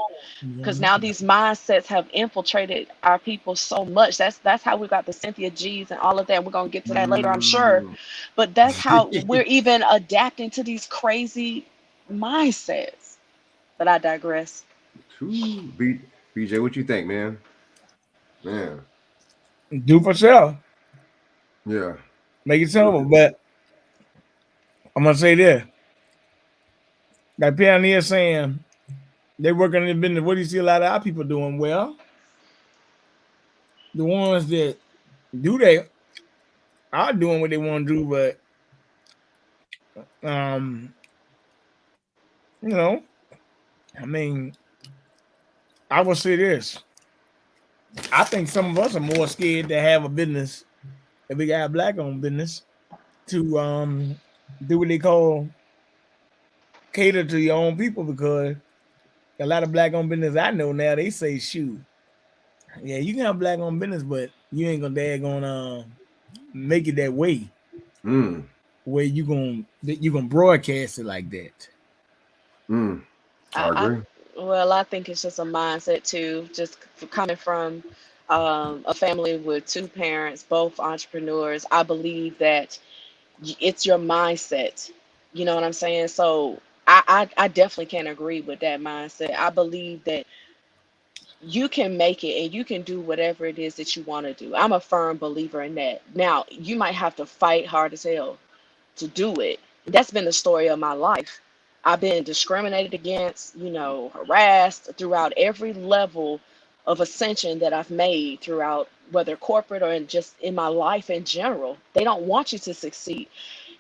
Because now these mindsets have infiltrated our people so much. That's how we got the Cynthia G's and all of that. We're going to get to that later, I'm sure. But that's how we're even adapting to these crazy mindsets. But I digress. BJ, what you think, man? Man. Do for sure. Yeah. Make it simple, but I'm gonna say this. That pioneer saying they working in the business. What do you see a lot of our people doing? Well, the ones that do that are doing what they want to do, but I mean, I would say this. I think some of us are more scared to have a business, if we got a black-owned business, to do what they call cater to your own people, because a lot of black-owned business I know now, they say, shoot, yeah, you can have black-owned business, but you ain't gonna make it that way. Where you gonna broadcast it like that. I agree. I think it's just a mindset too, just coming from a family with two parents, both entrepreneurs. I believe that it's your mindset. You know what I'm saying? So I definitely can agree with that mindset. I believe that you can make it and you can do whatever it is that you want to do. I'm a firm believer in that. Now, you might have to fight hard as hell to do it. That's been the story of my life. I've been discriminated against, harassed throughout every level of ascension that I've made throughout, whether corporate or just in my life in general. They don't want you to succeed.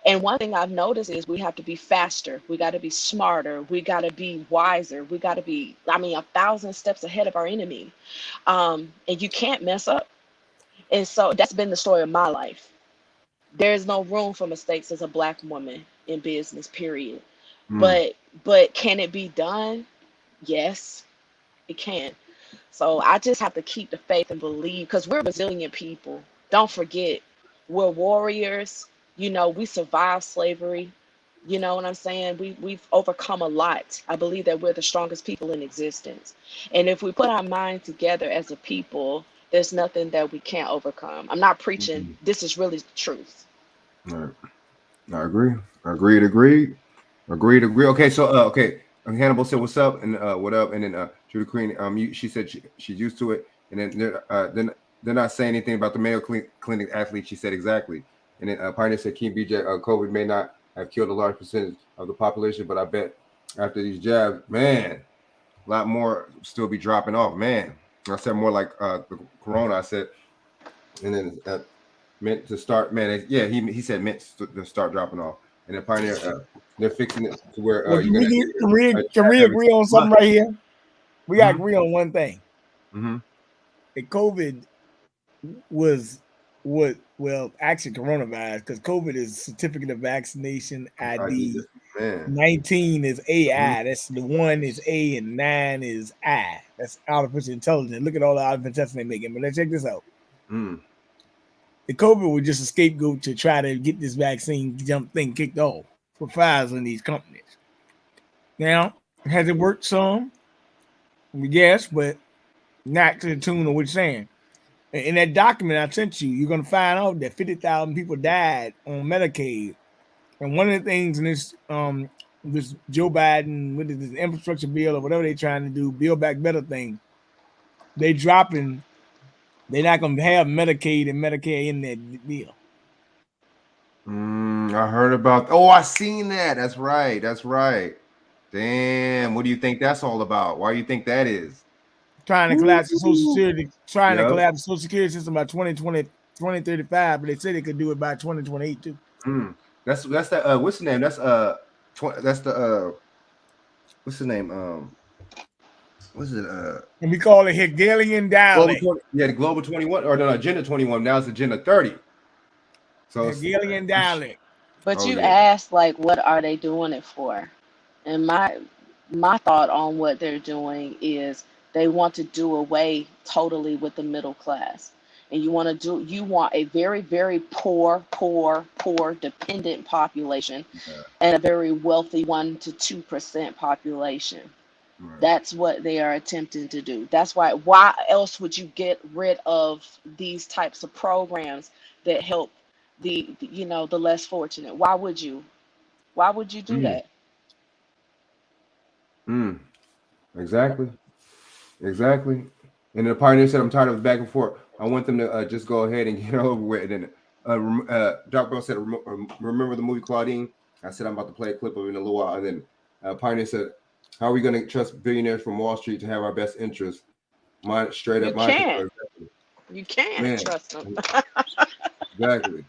And one thing I've noticed is we have to be faster. We got to be smarter. We got to be wiser. We got to be, 1,000 steps ahead of our enemy. And you can't mess up. And so that's been the story of my life. There's no room for mistakes as a Black woman in business, period. But can it be done? Yes, it can. So I just have to keep the faith and believe, because we're resilient people. Don't forget, we're warriors. We survived slavery. You know what I'm saying? We've overcome a lot. I believe that we're the strongest people in existence. And if we put our mind together as a people, there's nothing that we can't overcome. I'm not preaching. This is really the truth. All right. I agree. Agreed. Agreed. Okay, so okay. Hannibal said, "What's up?" and what up? And then Judy Queen, she said she's used to it. And then they're not saying anything about the Mayo Clinic athlete. She said exactly. And then Pioneer said, "King BJ, COVID may not have killed a large percentage of the population, but I bet after these jabs, man, a lot more still be dropping off, man." I said more like the corona. I said, and then meant to start, man. Yeah, he said meant to start dropping off. And then Pioneer, they're fixing it to where well, can we agree on something right here? We gotta agree on one thing. Mm-hmm. That COVID was well, actually coronavirus, because COVID is certificate of vaccination ID. 19 is AI. That's the 1 is A and 9 is I. That's artificial intelligence. Look at all the artificial intelligence they're making. But let's check this out. The COVID was just a scapegoat to try to get this vaccine thing kicked off for Pfizer and these companies. Now, has it worked some? Yes, but not to the tune of what you're saying. In that document I sent you, you're going to find out that 50,000 people died on Medicaid. And one of the things in this Joe Biden, with this infrastructure bill or whatever they're trying to do, Build Back Better thing, they're not going to have Medicaid and Medicare in that bill. I heard about. Oh, I seen that. That's right. Damn. What do you think that's all about? Why do you think that is? Trying to collapse the Social Security, to collapse the Social Security system by 2035, but they said they could do it by 2028 too. That's the what's the name? That's the what's the name? What's it? And we call it Hegelian dialect. The Global 21 or no, Agenda 21. Now it's Agenda 30. So Hegelian dialect. But you asked, like, what are they doing it for? And my thought on what they're doing is they want to do away totally with the middle class. And you want a very, very poor, dependent population and a very wealthy 1% to 2% population. Right. That's what they are attempting to do. That's why else would you get rid of these types of programs that help the less fortunate? Why would you do that? Exactly. And the Pioneer said, "I'm tired of the back and forth. I want them to just go ahead and get over with it." And then Doc Bell said, "Remember the movie Claudine?" I said, "I'm about to play a clip of it in a little while." And then Pioneer said, "How are we going to trust billionaires from Wall Street to have our best interests?" Mine straight up. You can't trust them. Exactly.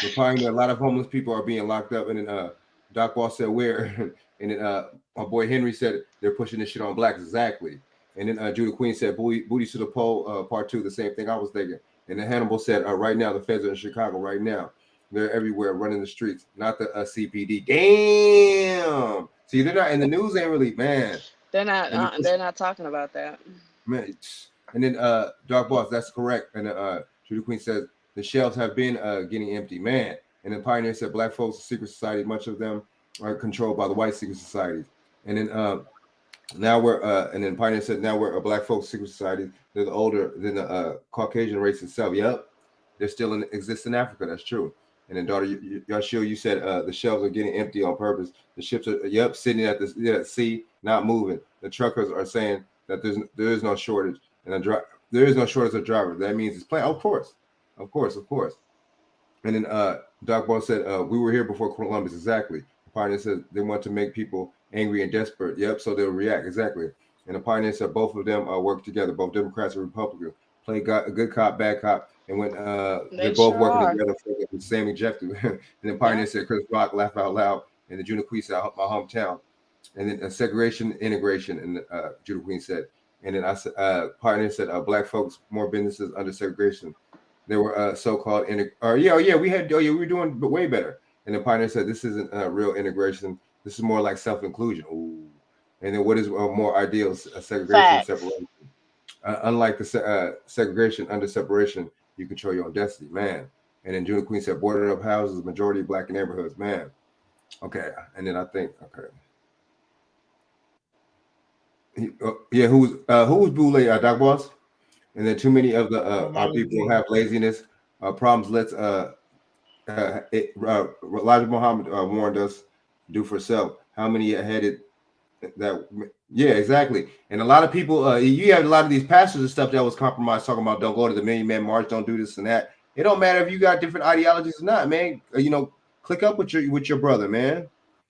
The Pioneer, a lot of homeless people are being locked up. And then Doc Wall said, "Where?" And then my boy Henry said, "They're pushing this shit on blacks." Exactly. And then Judah Queen said, booty to the pole, part 2, the same thing I was thinking. And then Hannibal said, right now, the feds are in Chicago right now. They're everywhere running the streets, not the CPD. Damn. See, they're not in the news, ain't really, man. They're not talking about that. Man. And then Dark Boss, that's correct. And Judah Queen says, the shelves have been getting empty, man. And then Pioneer said, black folks, secret society, much of them are controlled by the white secret societies. And then now we're and then Pioneer said, now we're a black folks secret society. They're older than the Caucasian race itself. Yep, they're still exist in Africa. That's true. And then daughter Yashil, you said the shelves are getting empty on purpose. The ships are sitting at the sea, not moving. The truckers are saying that there is no shortage, and there is no shortage of drivers. That means it's playing. Of course. And then Doc Ball said we were here before Columbus. Exactly. Pioneer said they want to make people angry and desperate. Yep, so they'll react. Exactly. And the Pioneer said both of them work together, both Democrats and Republicans. Play good cop, bad cop. And when they're both working together for the same objective. And then Pioneer said Chris Rock, laugh out loud. And the Judah Queen said, my hometown. And then segregation, integration. And Judah Queen said. And then I said, Pioneer said, black folks, more businesses under segregation. They were so-called, we were doing way better. And the Pioneer said, this isn't real integration. This is more like self-inclusion. Ooh. And then what is more ideal? Segregation, separation. Unlike the segregation under separation, you control your own destiny, man. And then Judah Queen said, boarded up houses, majority black neighborhoods, man. Okay. And then I think, who was Boulay, Doc Boss? And then too many of the our people have laziness problems. Elijah Muhammad warned us, do for self. how many headed that? Yeah, exactly. And a lot of people, you have a lot of these pastors and stuff that was compromised, talking about don't go to the Million Man March, don't do this and that. It don't matter if you got different ideologies or not, man. Click up with your brother, man.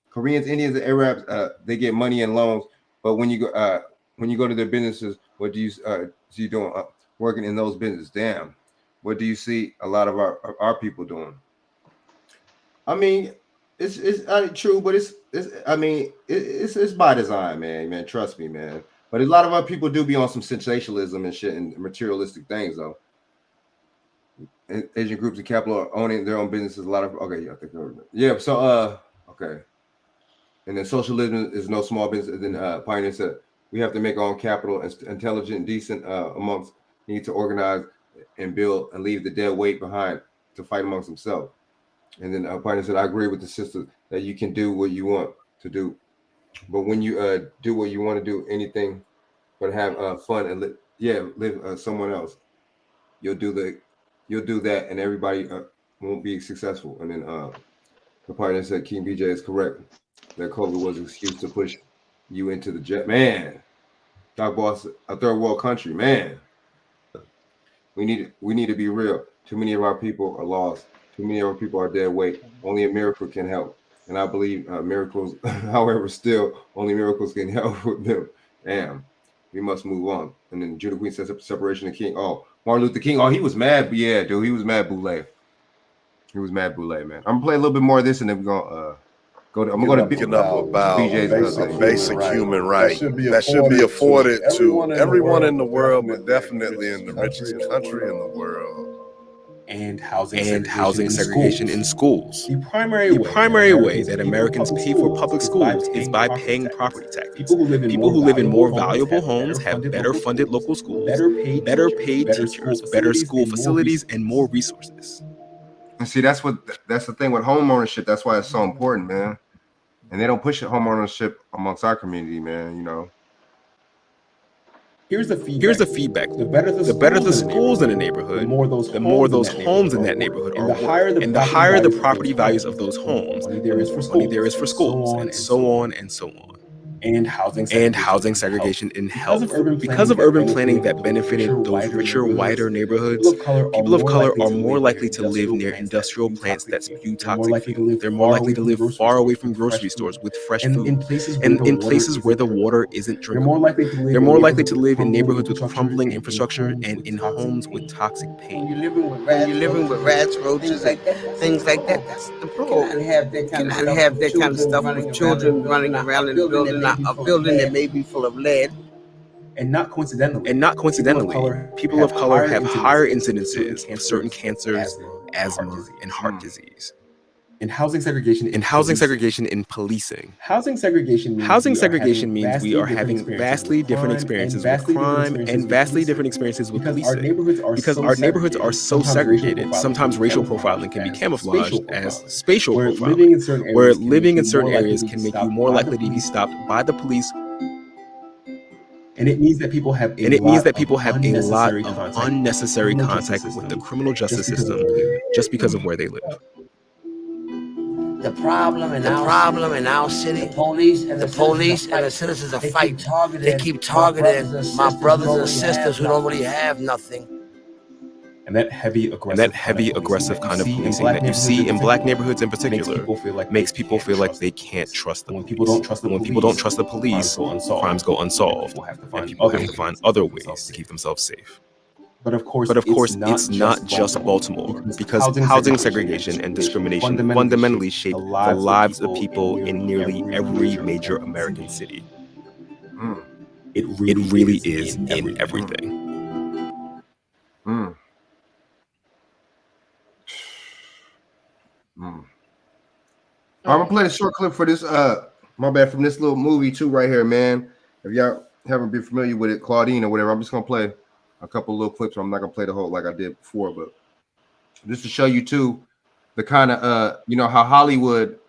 Koreans, Indians, and Arabs, they get money and loans, but when you go to their businesses, what do you see doing? Working in those businesses? Damn, what do you see a lot of our people doing? I mean, it's true, but it's by design, man. Trust me, man. But a lot of our people do be on some sensationalism and shit and materialistic things, though. And Asian groups and capital are owning their own businesses. A lot of yeah. So okay. And then socialism is no small business. And then Pioneer said we have to make our own capital and intelligent, decent amongst need to organize and build and leave the dead weight behind to fight amongst themselves. And then Pioneer said, I agree with the sister that you can do what you want to do, but when you do what you want to do, anything but have fun and live someone else, you'll do that, and everybody won't be successful. And then the Pioneer said, King BJ is correct that COVID was an excuse to push you into the jet. Man, Doc Boss, a third world country, man. We need to be real. Too many of our people are lost. Too many of our people are dead weight. Only a miracle can help. And I believe miracles, however, still only miracles can help with them. Damn, we must move on. And then Judah Queen says separation of King. Oh, Martin Luther King. Oh, he was mad. But yeah, dude, he was mad Boule. He was mad Boule, man. I'm gonna play a little bit more of this, and then we're gonna go to. I'm gonna go to about BJ's basic human right that should be afforded to everyone in the world, but definitely in the richest country in the world. And housing segregation in schools. The primary way that Americans pay for public schools is by paying property taxes. People who live in more valuable homes have better funded local schools, better paid teachers, better school facilities, and more resources. And see, that's the thing with home ownership. That's why it's so important, man. And they don't push home ownership amongst our community, man. Here's the feedback. The better the schools in a neighborhood, the more those homes in that neighborhood are worth. And the higher the property values of those homes, the money there is for schools, and so on and so on. And housing segregation in health. Because of urban planning that benefited those richer, whiter neighborhoods, people of color are more likely to live near industrial plants that spew toxic fumes. They're more likely to live far away from grocery stores with fresh food. And in places where the water isn't drinkable. They're more likely to live in neighborhoods with crumbling infrastructure and in homes with toxic pain. You're living with rats, roaches, and things like that. That's the problem. You cannot have that kind of stuff with children running around in the building. A building that may be full of lead. And not coincidentally, people of color have higher incidences of certain cancers, asthma, and heart disease. And housing segregation in policing. Housing segregation means we are having vastly different experiences with crime and vastly different experiences with policing. Because our neighborhoods are so segregated, sometimes racial profiling can be camouflaged as spatial profiling, where living in certain areas can make you more likely to be stopped by the police. And it means that people have a lot of unnecessary contact with the criminal justice system just because of where they live. The problem in our city, the police and the citizens are fighting. They keep targeting my brothers and sisters who don't really have nothing. And that heavy aggressive kind of policing that you see in black neighborhoods in particular makes people feel like they can't trust the police. When people don't trust the police, crimes go unsolved, and people have to find other ways to keep themselves safe. But of course, it's not just Baltimore, because housing segregation and discrimination fundamentally shape the lives of people in nearly every major American city. It really is in everything. I'm gonna play a short clip for this. From this little movie too, right here, man. If y'all haven't been familiar with it, Claudine or whatever, I'm just gonna play a couple little clips. I'm not gonna play the whole like I did before, but just to show you too the kind of how Hollywood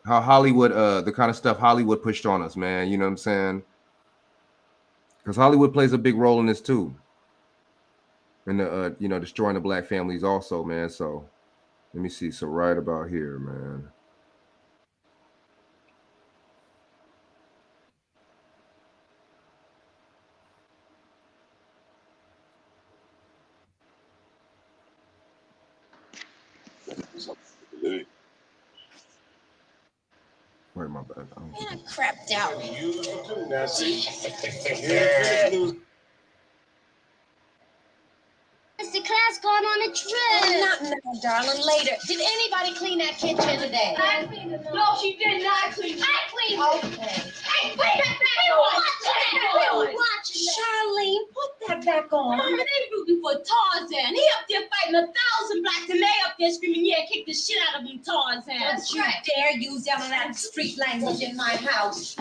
the kind of stuff Hollywood pushed on us, man. You know what I'm saying? Because Hollywood plays a big role in this too, and destroying the black families also, man. So let me see. So right about here, man. Wait, my bad. Crapped out. Mr. Class going on a trip. Oh, not now, darling. Later. Did anybody clean that kitchen today? I cleaned it. No, she did not clean it. I cleaned it. Okay. Hey, put that back on. Charlene, put that back on. Mama, they rooting for Tarzan. He up there fighting 1,000 blacks, and they up there screaming, yeah, kick the shit out of him, Tarzan. That's right. You dare use some of that street language in my house.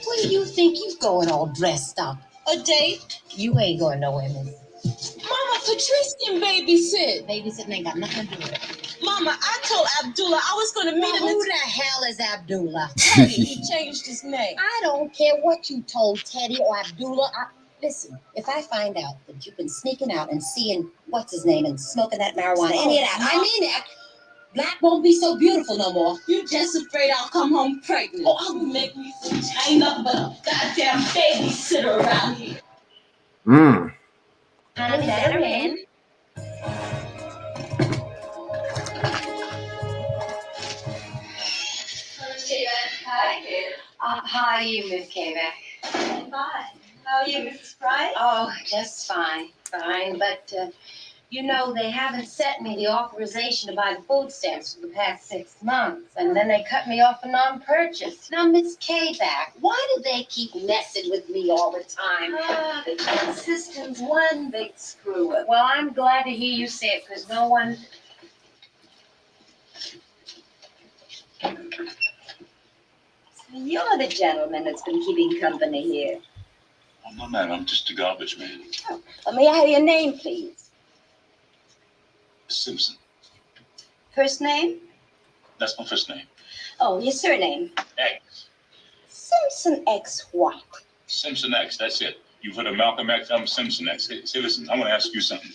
Where do you think you going all dressed up? A date? You ain't going nowhere, Mama. Mama, Patrice can babysit. Babysitting ain't got nothing to do with it. Mama, I told Abdullah I was going to meet him. Who the hell is Abdullah? Teddy, he changed his name. I don't care what you told Teddy or Abdullah. Listen, if I find out that you've been sneaking out and seeing what's his name and smoking that marijuana, any of that, I mean that. Black won't be so beautiful no more. You're just afraid I'll come home pregnant. Oh, I will make me some ain't nothing but a goddamn babysitter around here. Honey, let her in. Hi, kid. How are you, Miss Kavak? Fine. How are you, Mrs. Price? Oh, just fine. Fine, but... you know, they haven't sent me the authorization to buy the food stamps for the past 6 months, and then they cut me off for non-purchase. Now, Miss Kavak, why do they keep messing with me all the time? The system's one big screw-up. Well, I'm glad to hear you say it, because no one... You're the gentleman that's been keeping company here. I'm not mad. I'm just a garbage man. Oh, well, may I have your name, please? Simpson. First name? That's my first name. Oh, your surname? X. Simpson X what? Simpson X, that's it. You've heard of Malcolm X, I'm Simpson X. Say, listen, I want to ask you something.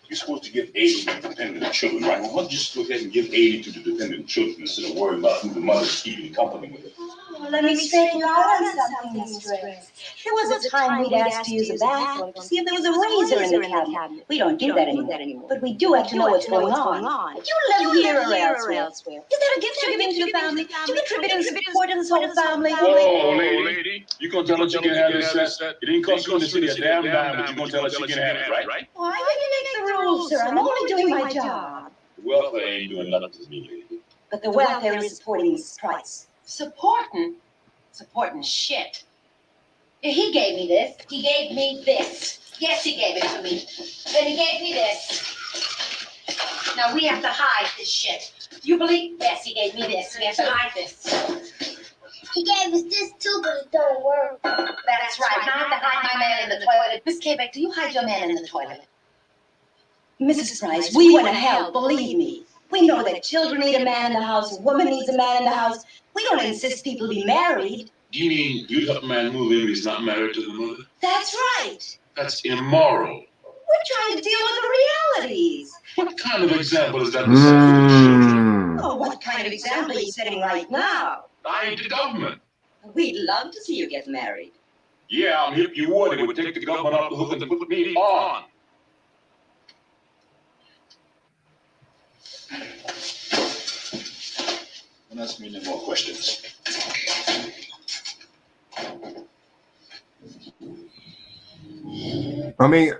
You're supposed to give aid to the dependent children, right? Well, why don't you just go ahead and give aid to the dependent children instead of worrying about who the mother's keeping company with? Well, let me straighten you out on something, Mr. X. There was a time we'd ask to use a bathroom to see if there was a razor in the cabinet. We don't do that anymore. But we do have to know what's going on. You live here or elsewhere. Is that a gift you're giving to the family? Do you contribute and support this whole family? Oh, lady, you gonna tell us you can have this set? It didn't cost you in the city a damn dime, but you gonna tell us you can have it, right? Why do you make the rules, sir? I'm only doing my job. The welfare ain't doing nothing to me, lady. But the welfare is supporting Mrs. Price. Supporting shit. He gave me this. He gave me this. Yes, he gave it to me. Then he gave me this. Now we have to hide this shit. Do you believe? Yes, he gave me this. We have to hide this. He gave us this too, but it don't work. That's right. Now I have to hide my man in the toilet. Miss Quebec, do you hide your man in the toilet? Mrs. Price, we want to help, believe me. We know that children need a man in the house, a woman needs a man in the house. We don't insist people be married. You mean you'd help a man move in when he's not married to the mother? That's right. That's immoral. We're trying to deal with the realities. What kind of example is that to set for the children? Oh, what kind of example are you setting right now? I ain't the government. We'd love to see you get married. Yeah, I'm hip you would. It would take the government off the hook and put me on. Don't ask me any more questions. I mean,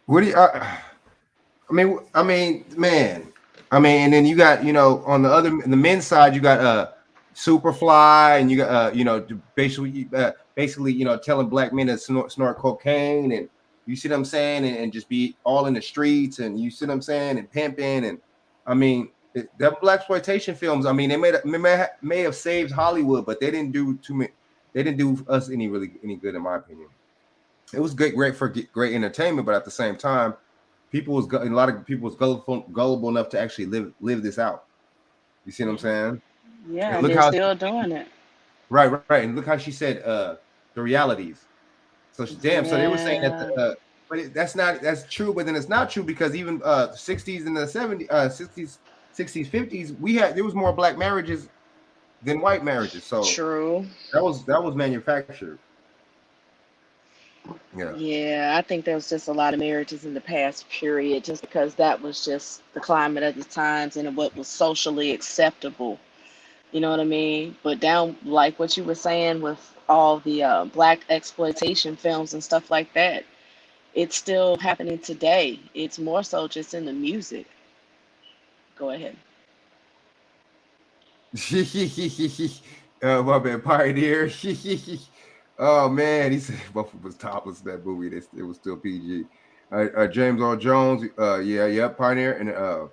what do you? I mean, man. I mean, and then you got, on the men's side, you got Superfly, and you got basically, telling black men to snort cocaine, and you see what I'm saying, and just be all in the streets, and you see what I'm saying, and pimping, and I mean, that blaxploitation films. I mean, they may have saved Hollywood, but they didn't do too many. They didn't do us any good, in my opinion. It was great for great entertainment, but at the same time, a lot of people was gullible enough to actually live this out. You see what I'm saying? Yeah, they're still doing it. Right. And look how she said the realities. So so they were saying that, but that's true, but then it's not true, because even 60s and the 70s, 60s, 50s, there was more black marriages than white marriages. So true. That was manufactured. Yeah. Yeah, I think there was just a lot of marriages in the past period, just because that was just the climate of the times and what was socially acceptable. You know what I mean? But down, like what you were saying with all the black exploitation films and stuff like that, it's still happening today. It's more so just in the music. Go ahead. My man, Pioneer. Oh man, he said Buffalo was topless in that movie. It was still PG. James Earl Jones. Yeah, Pioneer.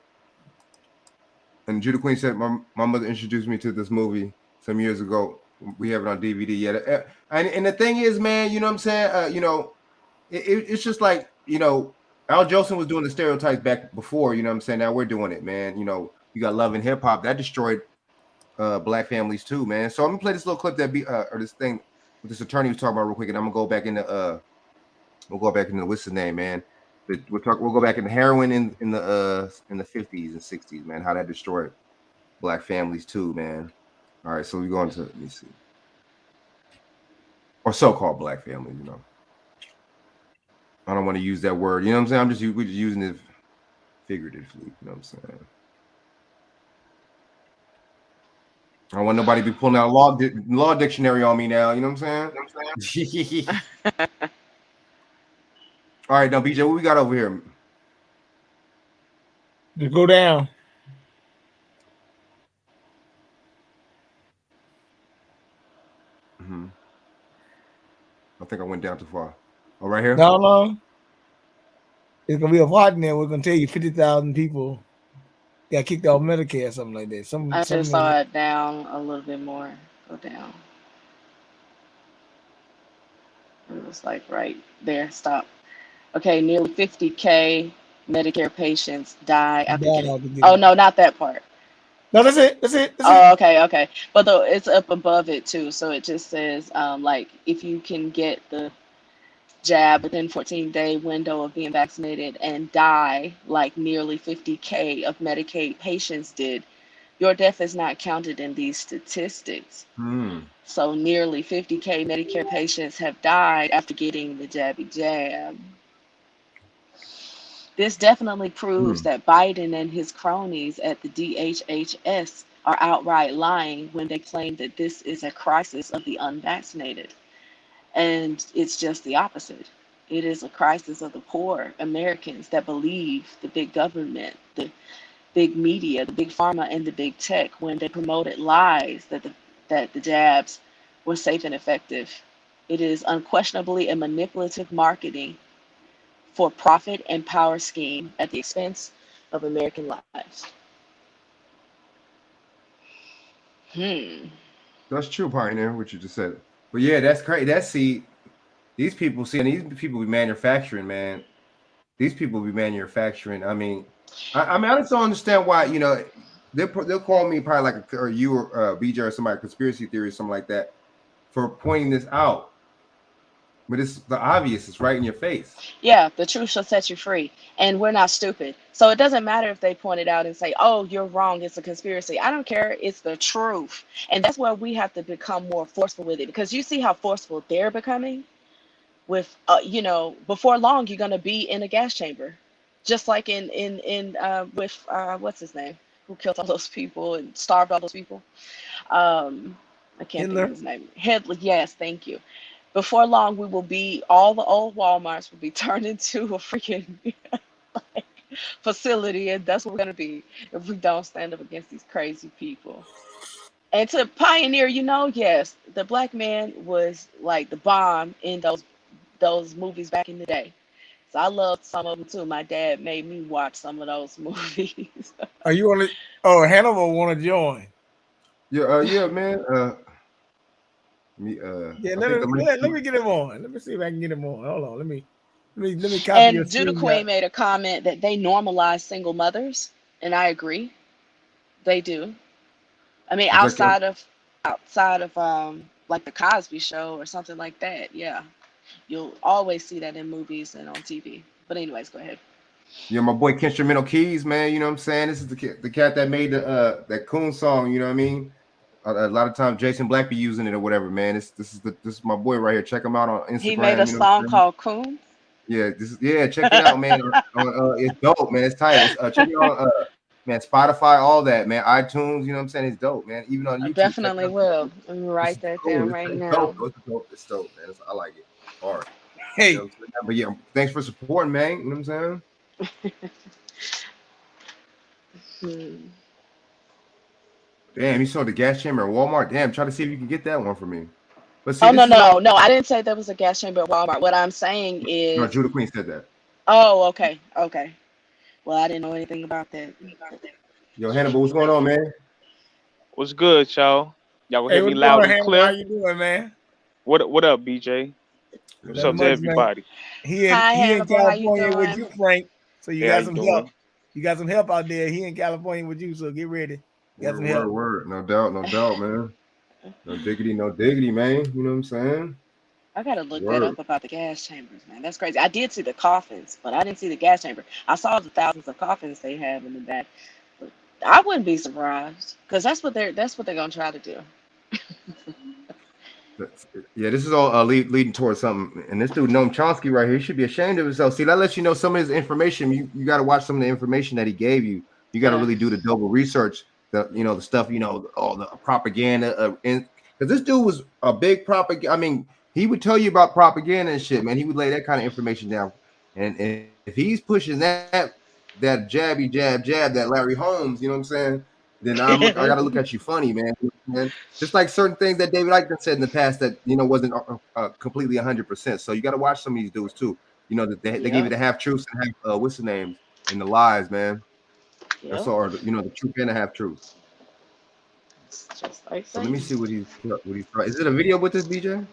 And Judah Queen said my mother introduced me to this movie some years ago. We have it on DVD yet. And the thing is, man, you know what I'm saying? It's just like, Al Jolson was doing the stereotypes back before, you know what I'm saying? Now we're doing it, man. You got Love and Hip Hop that destroyed black families too, man. So I'm gonna play this little clip or this thing with this attorney was talking about real quick, and I'm gonna go back into what's his name, man. We'll go back into heroin in the 50s and 60s, man. How that destroyed black families too, man. All right, so we go into, let me see, or so-called black families, I don't want to use that word, you know what I'm saying? We're just using it figuratively, you know what I'm saying? I don't want nobody to be pulling out a law dictionary on me now, you know what I'm saying? All right, now BJ, what we got over here? Just go down. I think I went down too far. Oh, right here? No. It's gonna be a part in there. We're gonna tell you 50,000 people got kicked off Medicare or something like that. I just saw it down a little bit more. Go down. It was like right there. Stop. Okay, nearly 50K Medicare patients die after getting. Oh no, not that part. No, that's it. Oh, okay. But though it's up above it too, so it just says like if you can get the jab within 14-day window of being vaccinated and die like nearly 50K of Medicaid patients did, your death is not counted in these statistics. So nearly 50K Medicare patients have died after getting the jab. This definitely proves that Biden and his cronies at the DHHS are outright lying when they claim that this is a crisis of the unvaccinated. And it's just the opposite. It is a crisis of the poor Americans that believe the big government, the big media, the big pharma, and the big tech when they promoted lies that the jabs were safe and effective. It is unquestionably a manipulative marketing for profit and power scheme at the expense of American lives. That's true, Pioneer, what you just said. But yeah, that's crazy. These people be manufacturing, man. These people be manufacturing. I mean, I just don't understand why, they'll call me probably like or you or BJ or somebody, conspiracy theory or something like that, for pointing this out. But it's the obvious, it's right in your face. Yeah, the truth shall set you free. And we're not stupid. So it doesn't matter if they point it out and say, oh, you're wrong, it's a conspiracy. I don't care, it's the truth. And that's where we have to become more forceful with it. Because you see how forceful they're becoming with, before long, you're going to be in a gas chamber. Just like with what's his name? Who killed all those people and starved all those people? I can't think of his name. Hitler, yes, thank you. Before long, we will be, all the old Walmarts will be turned into a freaking facility, and that's what we're going to be if we don't stand up against these crazy people. And to Pioneer, yes, the black man was like the bomb in those movies back in the day. So I loved some of them too. My dad made me watch some of those movies. Are you on it? Oh, Hannibal want to join? Yeah, man. Let me get him on. Let me see if I can get him on. Hold on. Let me copy. And Judah Queen made a comment that they normalize single mothers, and I agree. They do. I mean, outside of like the Cosby Show or something like that. Yeah, you'll always see that in movies and on TV. But anyways, go ahead. Yeah, my boy Instrumental Keys, man. You know what I'm saying? This is the cat that made that Coon song. You know what I mean? a lot of times Jason Black be using it or whatever, man. This is my boy right here. Check him out on Instagram. He made a song called Coon. Yeah, check it out, man. It's dope, man. It's tight. Check it out, man. Spotify, all that, man. iTunes, you know what I'm saying? It's dope, man. Even on YouTube. I definitely will. Let me write that down right now. It's dope, man. I like it. All right. Hey, you know, but yeah, thanks for supporting, man. You know what I'm saying? Damn, you saw the gas chamber at Walmart. Damn, try to see if you can get that one for me. But see, no, I didn't say there was a gas chamber at Walmart. What I'm saying is, no, Judah Queen said that. Oh, okay. Well, I didn't know anything about that. Yo, Hannibal, what's going on, man? What's good, y'all? Y'all hey, hear me loud and clear? How you doing, man? What up, BJ? What's up to everybody? He in California with you, Frank. So you got some help. You got some help out there. He in California with you, so get ready. You got some help. Word. No doubt, man. No diggity, man. You know what I'm saying? I gotta look that up about the gas chambers, man. That's crazy. I did see the coffins, but I didn't see the gas chamber. I saw the thousands of coffins they have in the back. But I wouldn't be surprised because that's what they're gonna try to do. Yeah, this is all leading towards something. And this dude, Noam Chomsky, right here, he should be ashamed of himself. See, that lets you know some of his information. You got to watch some of the information that he gave you. You got to really do the double research. The stuff, all the propaganda. Because this dude was a big propaganda. I mean, he would tell you about propaganda and shit, man. He would lay that kind of information down. And if he's pushing that jab, that Larry Holmes, you know what I'm saying? Then I got to look at you funny, man. Just like certain things that David Icke said in the past that wasn't completely 100%. So you got to watch some of these dudes too. That they give you the half truths and half what's the name and the lies, man. That's all. The truth and the half truth. Just like so let me see what he's. Is it a video with this, BJ?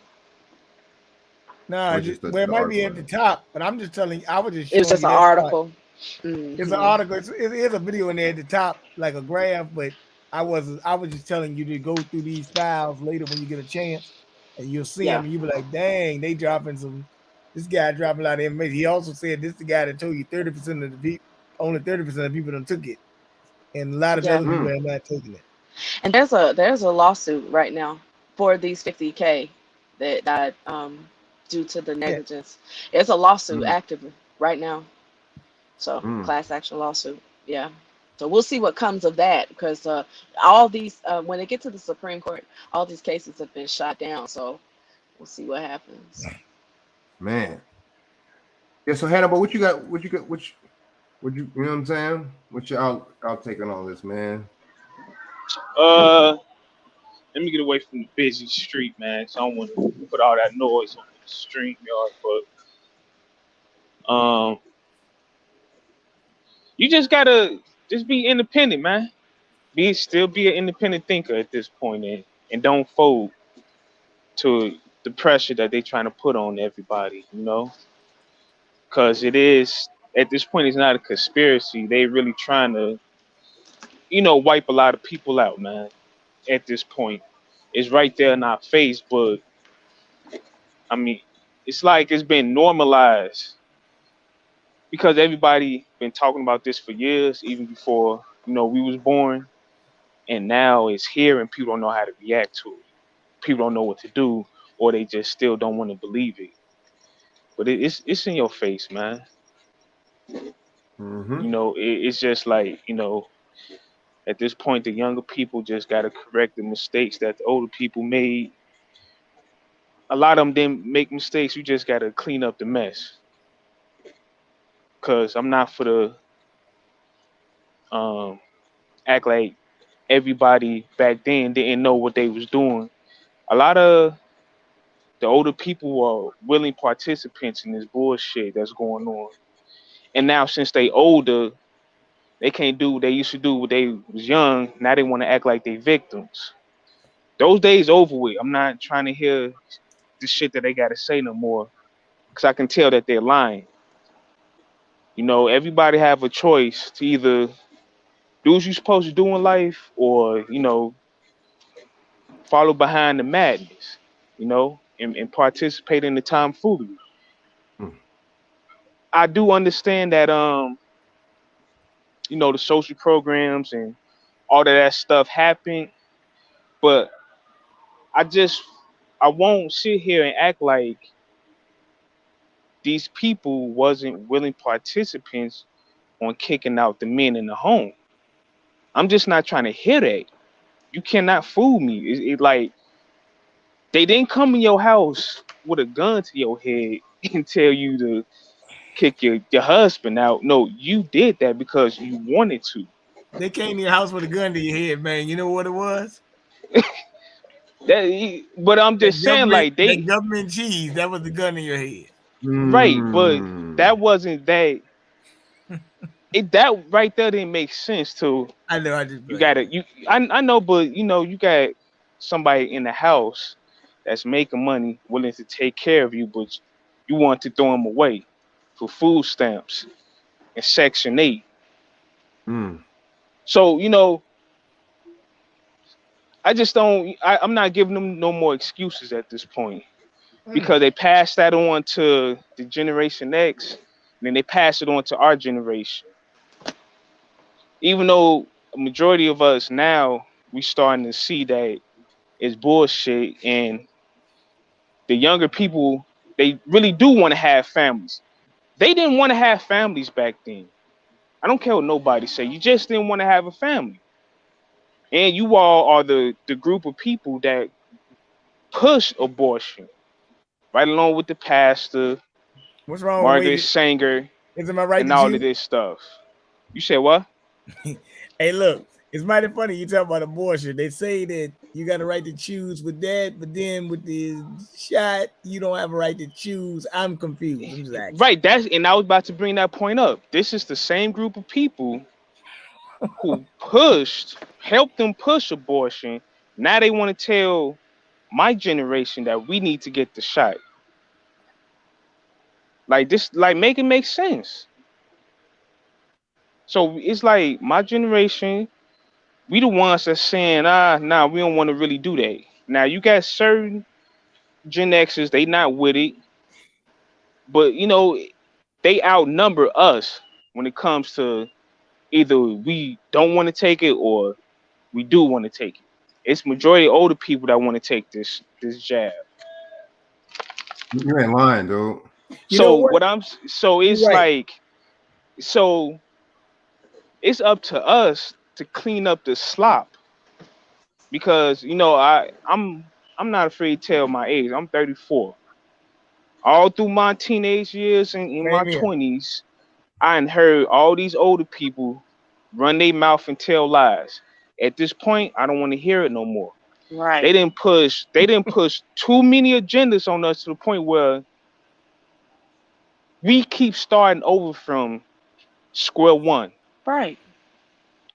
No, it might be at the top, but I'm just telling you. I was just. It's just an article. Mm-hmm. It's an article. It is a video in there at the top, like a graph. But I was just telling you to go through these files later when you get a chance, and you'll see them, and you'll be like, "Dang, they dropping some." This guy dropping a lot of information. He also said this is the guy that told you 30% of the people, only 30% of the people took it, and a lot of other people are not taking it. And there's a lawsuit right now for these 50K that died due to the negligence. There's a lawsuit active right now. So class action lawsuit. Yeah. So we'll see what comes of that because all these, when they get to the Supreme Court, all these cases have been shot down. So we'll see what happens. Man. Yeah. So Hannibal, what you got? You know what I'm saying? What y'all taking on this, man? Let me get away from the busy street, man. So I don't want to put all that noise on the street yard, but you just gotta be independent, man. Still be an independent thinker at this point, and don't fold to the pressure that they trying to put on everybody, because it is at this point it's not a conspiracy. They really trying to, wipe a lot of people out, man. At this point, it's right there in our face, but I mean, it's like it's been normalized because everybody been talking about this for years, even before we was born, and now it's here, and people don't know how to react to it. People don't know what to do, or they just still don't want to believe it. But it's in your face, man. It's just like at this point, the younger people just got to correct the mistakes that the older people made. A lot of them didn't make mistakes. You just got to clean up the mess. Because I'm not for the act like everybody back then didn't know what they was doing. A lot of the older people are willing participants in this bullshit that's going on. And now since they older, they can't do what they used to do when they was young. Now they want to act like they victims. Those days over with. I'm not trying to hear the shit that they got to say no more, because I can tell that they're lying. Everybody have a choice to either do what you're supposed to do in life or, follow behind the madness, and participate in the tomfoolery. I do understand that, the social programs and all of that stuff happened, But I won't sit here and act like these people wasn't willing participants on kicking out the men in the home. I'm just not trying to hear that. You cannot fool me. It like they didn't come in your house with a gun to your head and tell you to kick your husband out. No, you did that because you wanted to. They came to your house with a gun to your head, man. You know what it was? But I'm just saying, like the government cheese. That was the gun in your head. Right, but that wasn't that. That right there didn't make sense to. I know. I know, but you got somebody in the house that's making money, willing to take care of you, but you want to throw them away for food stamps and Section 8. So I just don't. I'm not giving them no more excuses at this point because they passed that on to the Generation X, and then they pass it on to our generation. Even though a majority of us now we starting to see that it's bullshit, and the younger people, they really do want to have families. They didn't want to have families back then. I don't care what nobody say. You just didn't want to have a family. And you all are the group of people that push abortion, right along with the pastor, what's wrong Margaret with Sanger, is my right and to all choose? of this stuff. You said what? Hey, look, it's mighty funny you talk about abortion. They say that you got a right to choose with that, but then with the shot, you don't have a right to choose. I'm confused. I'm just asking. Right, and I was about to bring that point up. This is the same group of people who helped them push abortion. Now they want to tell my generation that we need to get the shot. Like this, like make it make sense. So it's like my generation, we the ones that's saying, nah, we don't want to really do that. Now you got certain Gen Xers, they not with it, but they outnumber us when it comes to either we don't want to take it or we do want to take it. It's majority of older people that want to take this jab. You ain't lying, dude. So it's up to us to clean up the slop, because I'm not afraid to tell my age. I'm 34. All through my teenage years and in my 20s, I heard all these older people run their mouth and tell lies. At this point, I don't want to hear it no more. Right. They didn't push too many agendas on us to the point where we keep starting over from square one. Right.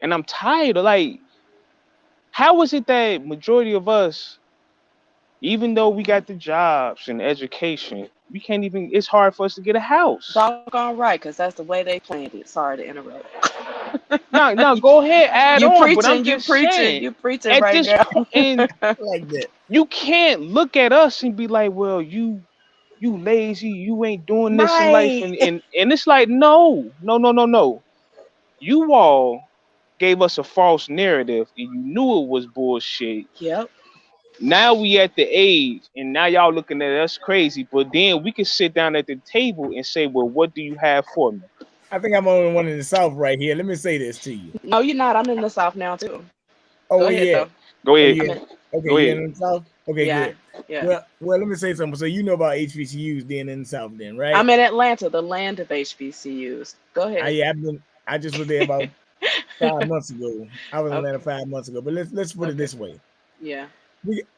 And I'm tired of how is it that majority of us, even though we got the jobs and education, we can't even, it's hard for us to get a house. Doggone right, because that's the way they planned it. Sorry to interrupt. No, go ahead, add you on. Preaching, but I'm you just preaching, saying, you preaching at right this now. point, like that. You can't look at us and be like, well, you lazy, you ain't doing this in life, and it's like, no. You all gave us a false narrative, and you knew it was bullshit. Yep. Now we at the age, and now y'all looking at us crazy, but then we can sit down at the table and say, well, what do you have for me? I think I'm the only one in the South right here. Let me say this to you. No, you're not. I'm in the South now too. Oh, Go ahead, yeah. though. Go ahead. Okay, Go you're ahead. in the South? Okay, Yeah, good. yeah. Well, let me say something. So you know about HBCUs then in the South then, right? I'm in Atlanta, the land of HBCUs. Go ahead. I just was there about 5 months ago. I was in Atlanta 5 months ago. But let's put it this way. Yeah.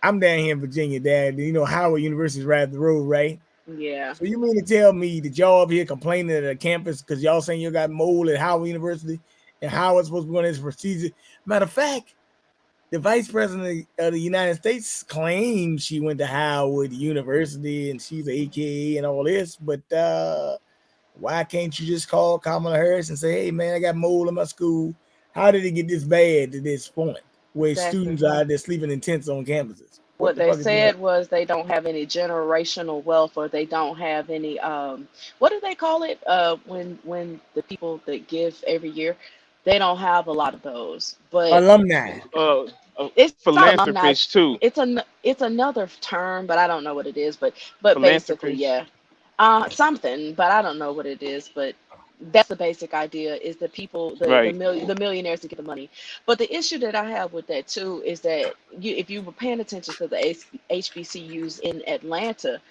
I'm down here in Virginia, Dad. You know, Howard University's right up the road, right? Yeah. So you mean to tell me that y'all up here complaining at the campus because y'all saying you got mold at Howard University and Howard's supposed to be on this procedure? Matter of fact, the vice president of the United States claims she went to Howard University and she's an AKA and all this, but why can't you just call Kamala Harris and say, hey, man, I got mold in my school. How did it get this bad to this point where students are out there sleeping in tents on campuses? What they said was they don't have any generational wealth, or they don't have any what do they call it when the people that give every year, they don't have a lot of those. But alumni. It's not Philanthropist too. It's another term, but I don't know what it is. But basically, Philanthropist. yeah, something, but I don't know what it is. But that's the basic idea: is the people, Right. the millionaires to get the money. But the issue that I have with that too is that if you were paying attention to the HBCUs in Atlanta,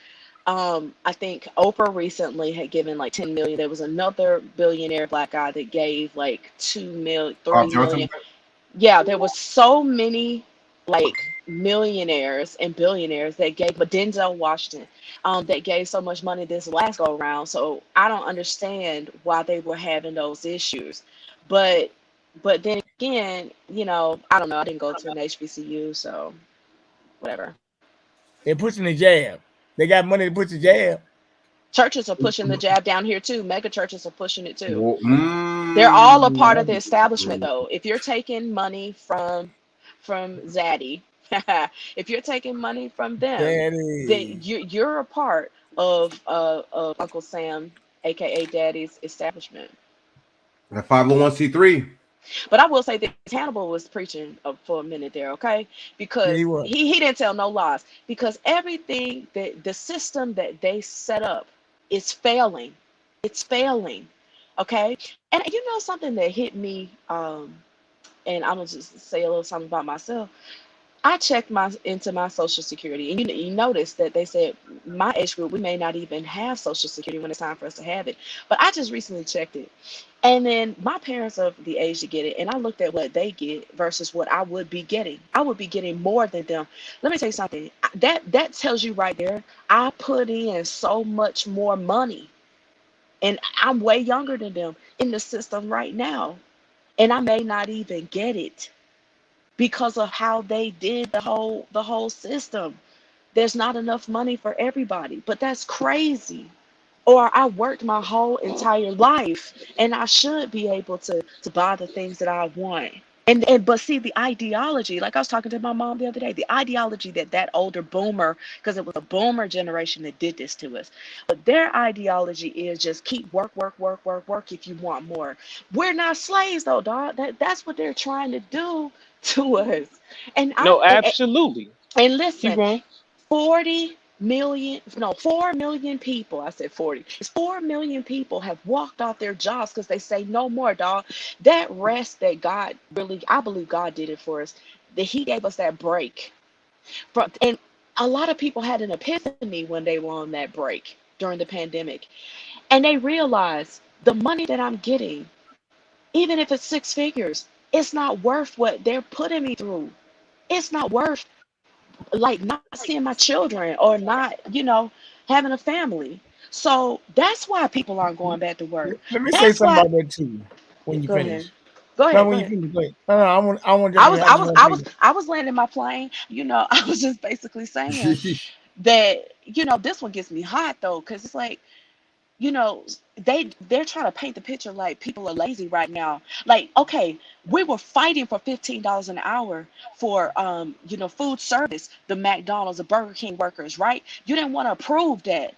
I think Oprah recently had given like 10 million. There was another billionaire black guy that gave like 2 million, 3 million. Yeah, there was so many like millionaires and billionaires that gave, but Denzel Washington, that gave so much money this last go around. So I don't understand why they were having those issues. But then again, I don't know. I didn't go to an HBCU, so whatever. They're pushing the jab. They got money to push the jab. Churches are pushing the jab down here too. Mega churches are pushing it too. They're all a part of the establishment, though. If you're taking money from Zaddy, if you're taking money from them, then you're a part of Uncle Sam, aka Daddy's establishment. That 501c3. But I will say that Hannibal was preaching for a minute there, okay? Because he didn't tell no lies. Because everything that the system that they set up is failing. It's failing, okay? And you know something that hit me, and I'm gonna just say a little something about myself. I checked into my Social Security, and you notice that they said my age group, we may not even have Social Security when it's time for us to have it. But I just recently checked it. And then my parents are the age to get it, and I looked at what they get versus what I would be getting. I would be getting more than them. Let me tell you something. That tells you right there, I put in so much more money, and I'm way younger than them in the system right now, and I may not even get it because of how they did the whole system. There's not enough money for everybody, but that's crazy. Or I worked my whole entire life and I should be able to buy the things that I want. But see, the ideology, like I was talking to my mom the other day, the ideology that older boomer, because it was a boomer generation that did this to us, but their ideology is just keep work if you want more. We're not slaves though, dog. That's what they're trying to do to us. No, absolutely. And listen, 4 million people, I said 40, 4 million people have walked off their jobs because they say no more, dog. That rest that God really, I believe God did it for us, that he gave us that break. And a lot of people had an epiphany when they were on that break during the pandemic. And they realized the money that I'm getting, even if it's 6 figures, it's not worth what they're putting me through. It's not worth like not seeing my children or not, having a family. So that's why people aren't going back to work. Let me say something about that too. When you finish, go ahead. No, when you finish, go ahead. No, I was landing my plane. I was just basically saying that. This one gets me hot though, because it's like, they're trying to paint the picture like people are lazy right now. Like, okay, we were fighting for $15 an hour for food service, the McDonald's, the Burger King workers, right? You didn't want to approve that.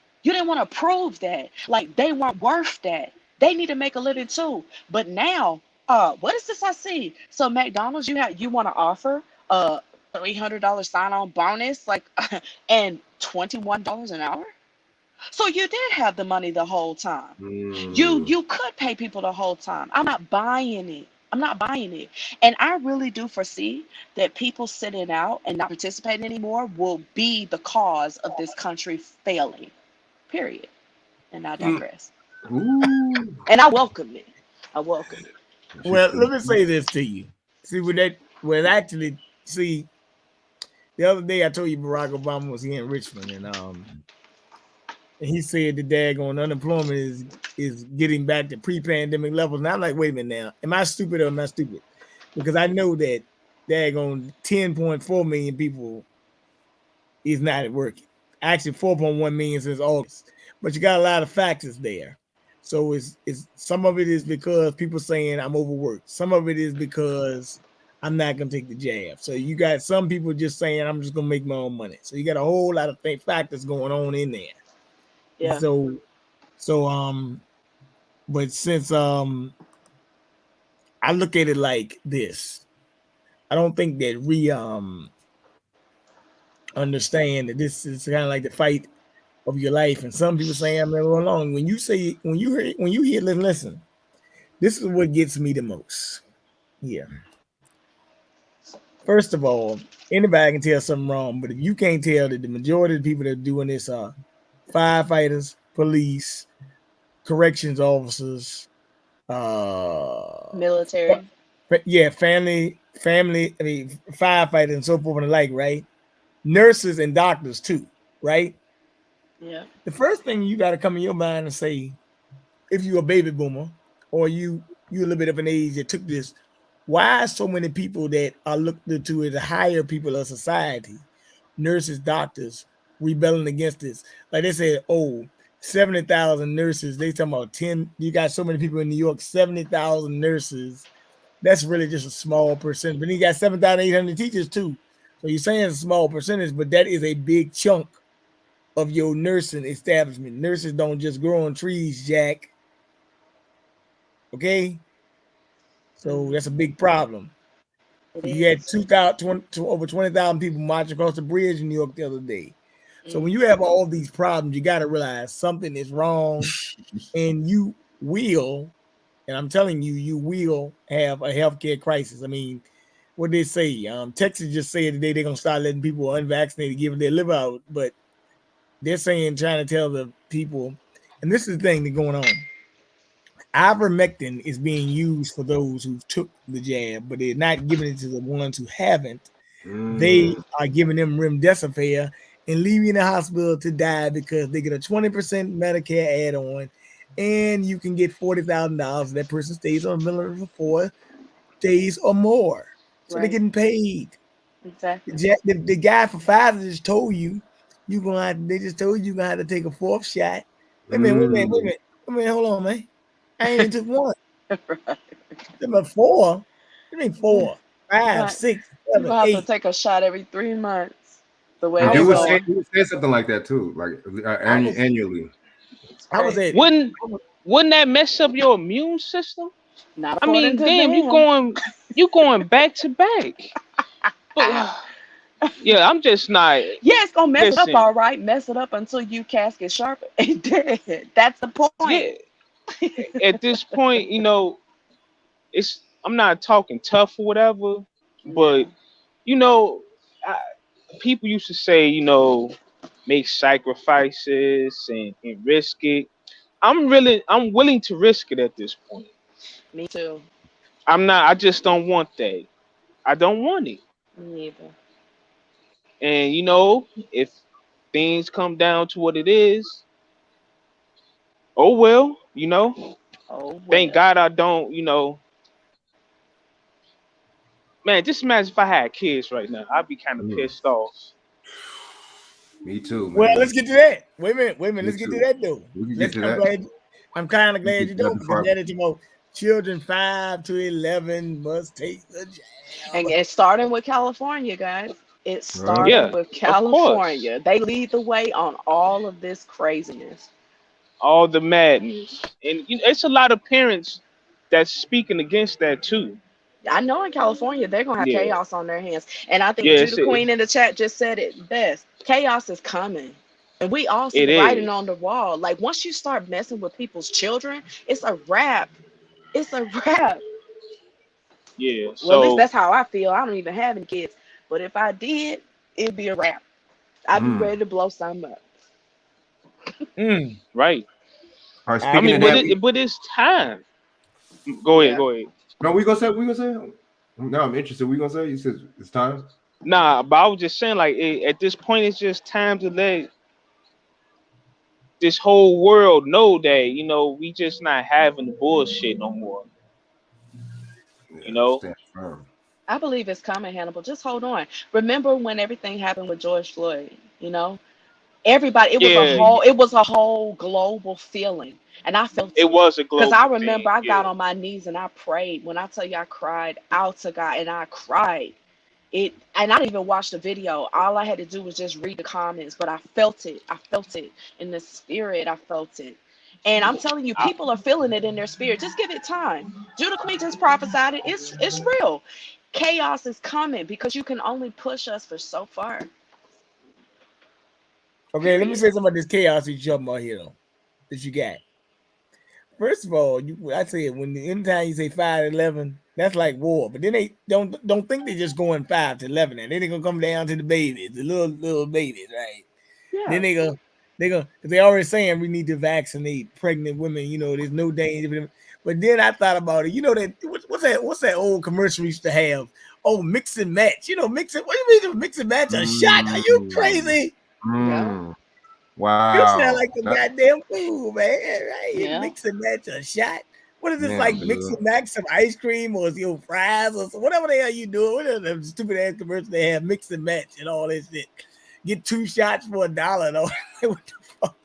Like, they weren't worth that. They need to make a living too. But now, what is this I see? So McDonald's, you want to offer a $300 sign-on bonus, like, and $21 an hour? So you did have the money the whole time. You could pay people the whole time. I'm not buying it. And I really do foresee that people sitting out and not participating anymore will be the cause of this country failing. Period. And I digress. And I welcome it. Well, let me say this to you. See, the other day I told you Barack Obama was here in Richmond, and he said the daggone unemployment is getting back to pre-pandemic levels. And I'm like, wait a minute now. Am I stupid or am I stupid? Because I know that daggone 10.4 million people is not working. Actually, 4.1 million since August. But you got a lot of factors there. So it's some of it is because people saying I'm overworked. Some of it is because I'm not going to take the jab. So you got some people just saying I'm just going to make my own money. So you got a whole lot of factors going on in there. Yeah. But since I look at it like this, I don't think that we understand that this is kind of like the fight of your life. And some people say I'm never alone. When you hear, listen, this is what gets me the most. Yeah. First of all, anybody can tell something wrong, but if you can't tell that the majority of the people that are doing this are firefighters, police, corrections officers, military, family, firefighters and so forth and the like, right? Nurses and doctors too, right? Yeah. The first thing you got to come in your mind and say, if you're a baby boomer or you a little bit of an age that took this, why are so many people that are looked into as the higher people of society, nurses, doctors, rebelling against this? Like they said, 70,000 nurses. They talking about 10. You got so many people in New York, 70,000 nurses. That's really just a small percent. But you got 7,800 teachers too. So you're saying it's a small percentage, but that is a big chunk of your nursing establishment. Nurses don't just grow on trees, Jack. Okay? So that's a big problem. You had over 20,000 people marching across the bridge in New York the other day. So when you have all these problems, you got to realize something is wrong, and you will, and I'm telling you, you will have a healthcare crisis. I mean, what they say, Texas just said today they're gonna start letting people unvaccinated give their liver out, but they're trying to tell the people, and this is the thing that's going on. Ivermectin is being used for those who took the jab, but they're not giving it to the ones who haven't. They are giving them remdesivir and leaving the hospital to die because they get a 20% Medicare add-on, and you can get $40,000 if that person stays on ventilator for 4 days or more. So they're getting paid. Exactly. The guy for Pfizer just told you they just told you you're gonna have to take a 4th shot. Wait a minute, hold on, man. I ain't even took one. Right. 4. You mean 4, 5, 6, 7, you have 8. to take a shot every 3 months. The way he would say something like that too, like annually. Wouldn't that mess up your immune system? Not I mean, damn, you going back to back. Yeah, I'm just not. Yeah, it's gonna mess it up, all right. Mess it up until you casket sharp and dead. That's the point. Yeah. At this point, I'm not talking tough or whatever, but people used to say, make sacrifices and risk it. I'm willing to risk it at this point. Me too. I just don't want that. I don't want it. Me neither. And if things come down to what it is, oh well. Thank God I don't, man, just imagine if I had kids right now. I'd be kind of pissed off. Me too, man. Well, let's get to that. Wait a minute. Let's get to that, though. I'm kind of glad you don't, because that is children 5 to 11 must take the jab. And it's starting with California, guys. It started with California. They lead the way on all of this craziness. All the madness. And it's a lot of parents that's speaking against that too. I know in California, they're going to have chaos on their hands. And I think Judah Queen in the chat just said it best. Chaos is coming. And we all see the writing on the wall. Like, once you start messing with people's children, it's a wrap. It's a wrap. Yeah. Well, at least that's how I feel. I don't even have any kids. But if I did, it'd be a wrap. I'd be ready to blow something up. Right. All right, I mean, but it's time. Go ahead. No, we gonna say. No, I'm interested. We gonna say. You said it's time. Nah, but I was just saying, like, at this point, it's just time to let this whole world know that we just not having the bullshit no more. I believe it's coming, Hannibal. Just hold on. Remember when everything happened with George Floyd? Everybody, it was a whole global feeling. And I felt it was a global because I remember I got on my knees and I prayed. When I tell you I cried out to God and I cried. And I didn't even watch the video. All I had to do was just read the comments, but I felt it. I felt it in the spirit. I felt it. And I'm telling you, people are feeling it in their spirit. Just give it time. Judah Queen just prophesied it. It's real. chaos is coming because you can only push us for so far. Okay, let me say something about this chaos you jump on here though, that you got. First of all, I said when anytime you say 5 to 11, that's like war. But then they don't think they're just going 5 to 11, and then they're gonna come down to the babies, the little babies, right? Yeah. Then they go, because they already saying we need to vaccinate pregnant women. You know, there's no danger for them. But then I thought about it. You know that what's that old commercial we used to have? Oh, mix and match. You know, mix it. What do you mean mix and match a shot? Are you crazy? Wow. You sound like a goddamn fool, man. Right? Yeah. Mix and match a shot. What is this Yeah, like? dude. Mix and match some ice cream or your fries or whatever the hell you doing? What are them stupid ass commercials they have? Mix and match and all this shit. Get 2 shots for $1. And all. What the fuck?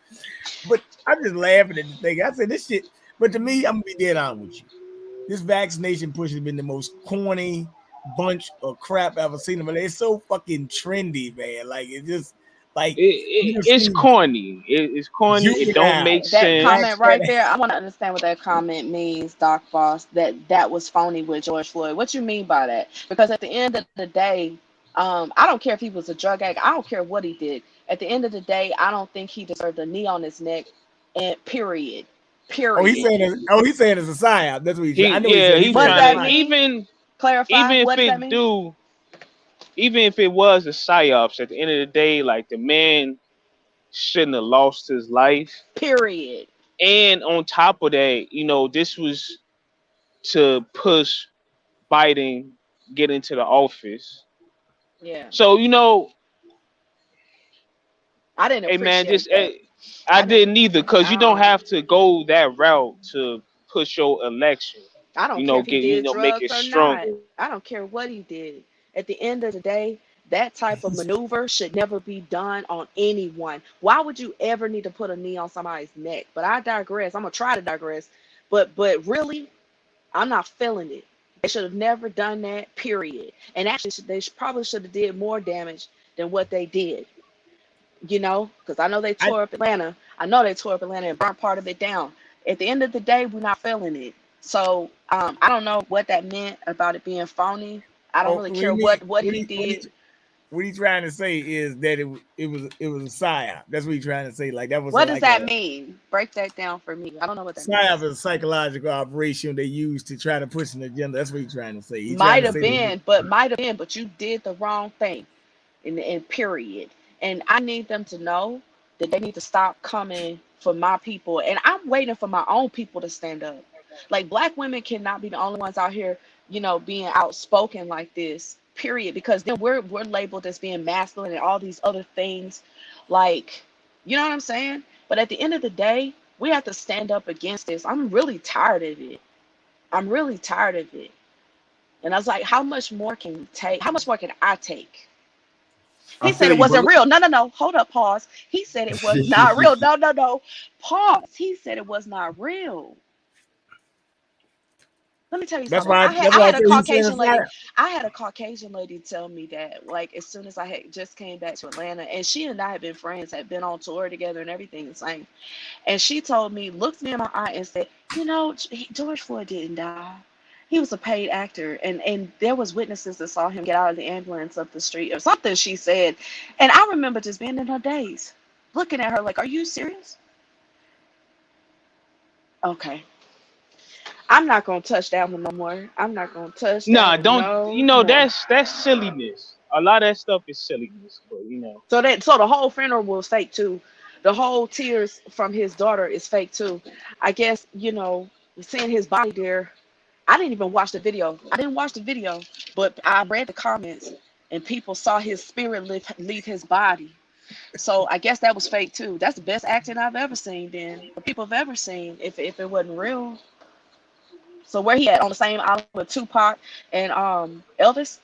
But I'm just laughing at the thing. I said this shit. But to me, I'm gonna be dead on with you. This vaccination push has been the most corny bunch of crap I've ever seen. But it's so fucking trendy, man. Like it just. Like it's corny. It's corny. It don't make sense. That comment right there, I want to understand what that comment means, Doc Boss. That was phony with George Floyd. What you mean by that? Because at the end of the day, I don't care if he was a drug addict. I don't care what he did. At the end of the day, I don't think he deserved a knee on his neck. And period. Oh, he's saying it's a psyop. That's what he's saying. He's trying to even clarify. Even what if does that it mean? Even if it was a psyops, at the end of the day, like the man shouldn't have lost his life. Period. And on top of that, you know, this was to push Biden get into the office. Yeah. So, you know, I didn't appreciate man, just that. I didn't either, because you don't have to go that route to push your election. I don't care if he did drugs or not. I don't care what he did. At the end of the day, that type of maneuver should never be done on anyone. Why would you ever need to put a knee on somebody's neck? But I digress. I'm gonna try to digress. But really, I'm not feeling it. They should have never done that. Period. And actually, they probably should have did more damage than what they did. You know, because I know they tore up Atlanta. I know they tore up Atlanta and burnt part of it down. At the end of the day, we're not feeling it. So I don't know what that meant about it being phony. I don't really care what he did. What he's trying to say is that it was a psyop. That's what he's trying to say. Like that was. What does that mean? Break that down for me. I don't know what that means. Psyop is a psychological operation they use to try to push an agenda. That's what he's trying to say. Might have been, but you did the wrong thing. In period. And I need them to know that they need to stop coming for my people. And I'm waiting for my own people to stand up. Like Black women cannot be the only ones out here, you know, being outspoken like this, period. Because then we're labeled as being masculine and all these other things. Like, you know what I'm saying? But at the end of the day, we have to stand up against this. I'm really tired of it. I'm really tired of it. And I was like, how much more can we take? How much more can I take? He said it wasn't real. No. Hold up, pause. He said it was not real. No. Pause. He said it was not real. Let me tell you something. I had a Caucasian lady. I had a Caucasian lady tell me that, like, as soon as I had just came back to Atlanta, and she and I had been friends, had been on tour together and everything the same. And she told me, looked me in my eye and said, you know, George Floyd didn't die. He was a paid actor, and there was witnesses that saw him get out of the ambulance up the street or something she said. And I remember just being in her daze, looking at her like, are you serious? Okay. I'm not going to touch that one no more. I'm not going to touch that. Nah, don't. You know, that's silliness. A lot of that stuff is silliness, but you know. So the whole funeral was fake too. The whole tears from his daughter is fake too. I guess, you know, seeing his body there, I didn't even watch the video. I didn't watch the video, but I read the comments and people saw his spirit leave his body. So I guess that was fake too. That's the best acting I've ever seen then, or people have ever seen, if it wasn't real. So where he at? On the same island with Tupac and Elvis?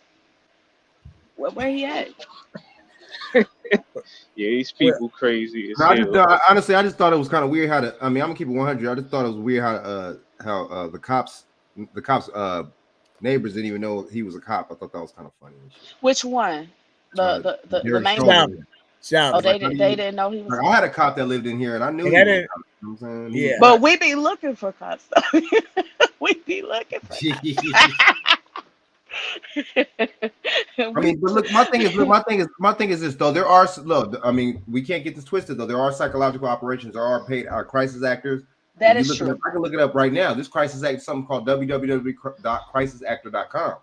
Where he at? Yeah, these people crazy. Honestly, I just thought it was kind of weird how I'm gonna keep it 100. I just thought it was weird how the cops neighbors didn't even know he was a cop. I thought that was kind of funny. Which one? The main one. Oh, they didn't know he was. I had a cop that lived in here, and I knew. Yeah, but we be looking for cops. We be looking for. I mean, but look, my thing is this though. There are look. I mean, we can't get this twisted though. There are psychological operations. There are paid crisis actors. That If is you look it true. up, I can look it up right now. This crisis act is something called www.crisisactor.com.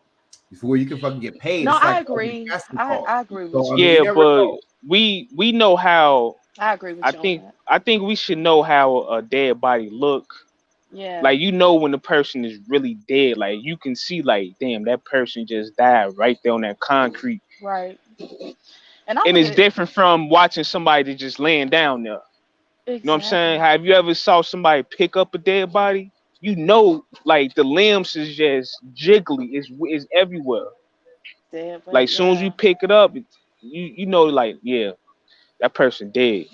Before you can fucking get paid. No, It's like I a agree. casting I call. agree with So, I you. mean, you Yeah, never but know. we know how. I agree with you. I think we should know how a dead body look. Yeah. Like, you know, when the person is really dead, like you can see, like, damn, that person just died right there on that concrete. Right. And And it's different from watching somebody just laying down there. You know what I'm saying? Have you ever saw somebody pick up a dead body? You know, like the limbs is just jiggly. It's everywhere. Dead, but Like, soon as you pick it up, you know, like, yeah, that person dead.